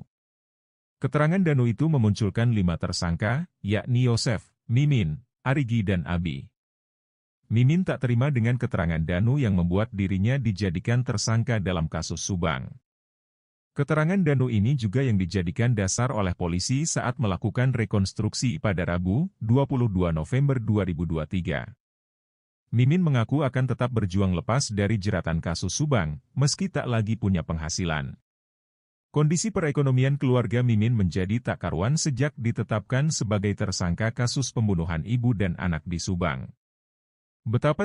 Keterangan Danu itu memunculkan 5 tersangka, yakni Yosef, Mimin, Arigi dan Abi. Mimin tak terima dengan keterangan Danu yang membuat dirinya dijadikan tersangka dalam kasus Subang. Keterangan Danu ini juga yang dijadikan dasar oleh polisi saat melakukan rekonstruksi pada Rabu, 22 November 2023. Mimin mengaku akan tetap berjuang lepas dari jeratan kasus Subang, meski tak lagi punya penghasilan. Kondisi perekonomian keluarga Mimin menjadi tak karuan sejak ditetapkan sebagai tersangka kasus pembunuhan ibu dan anak di Subang. Betapa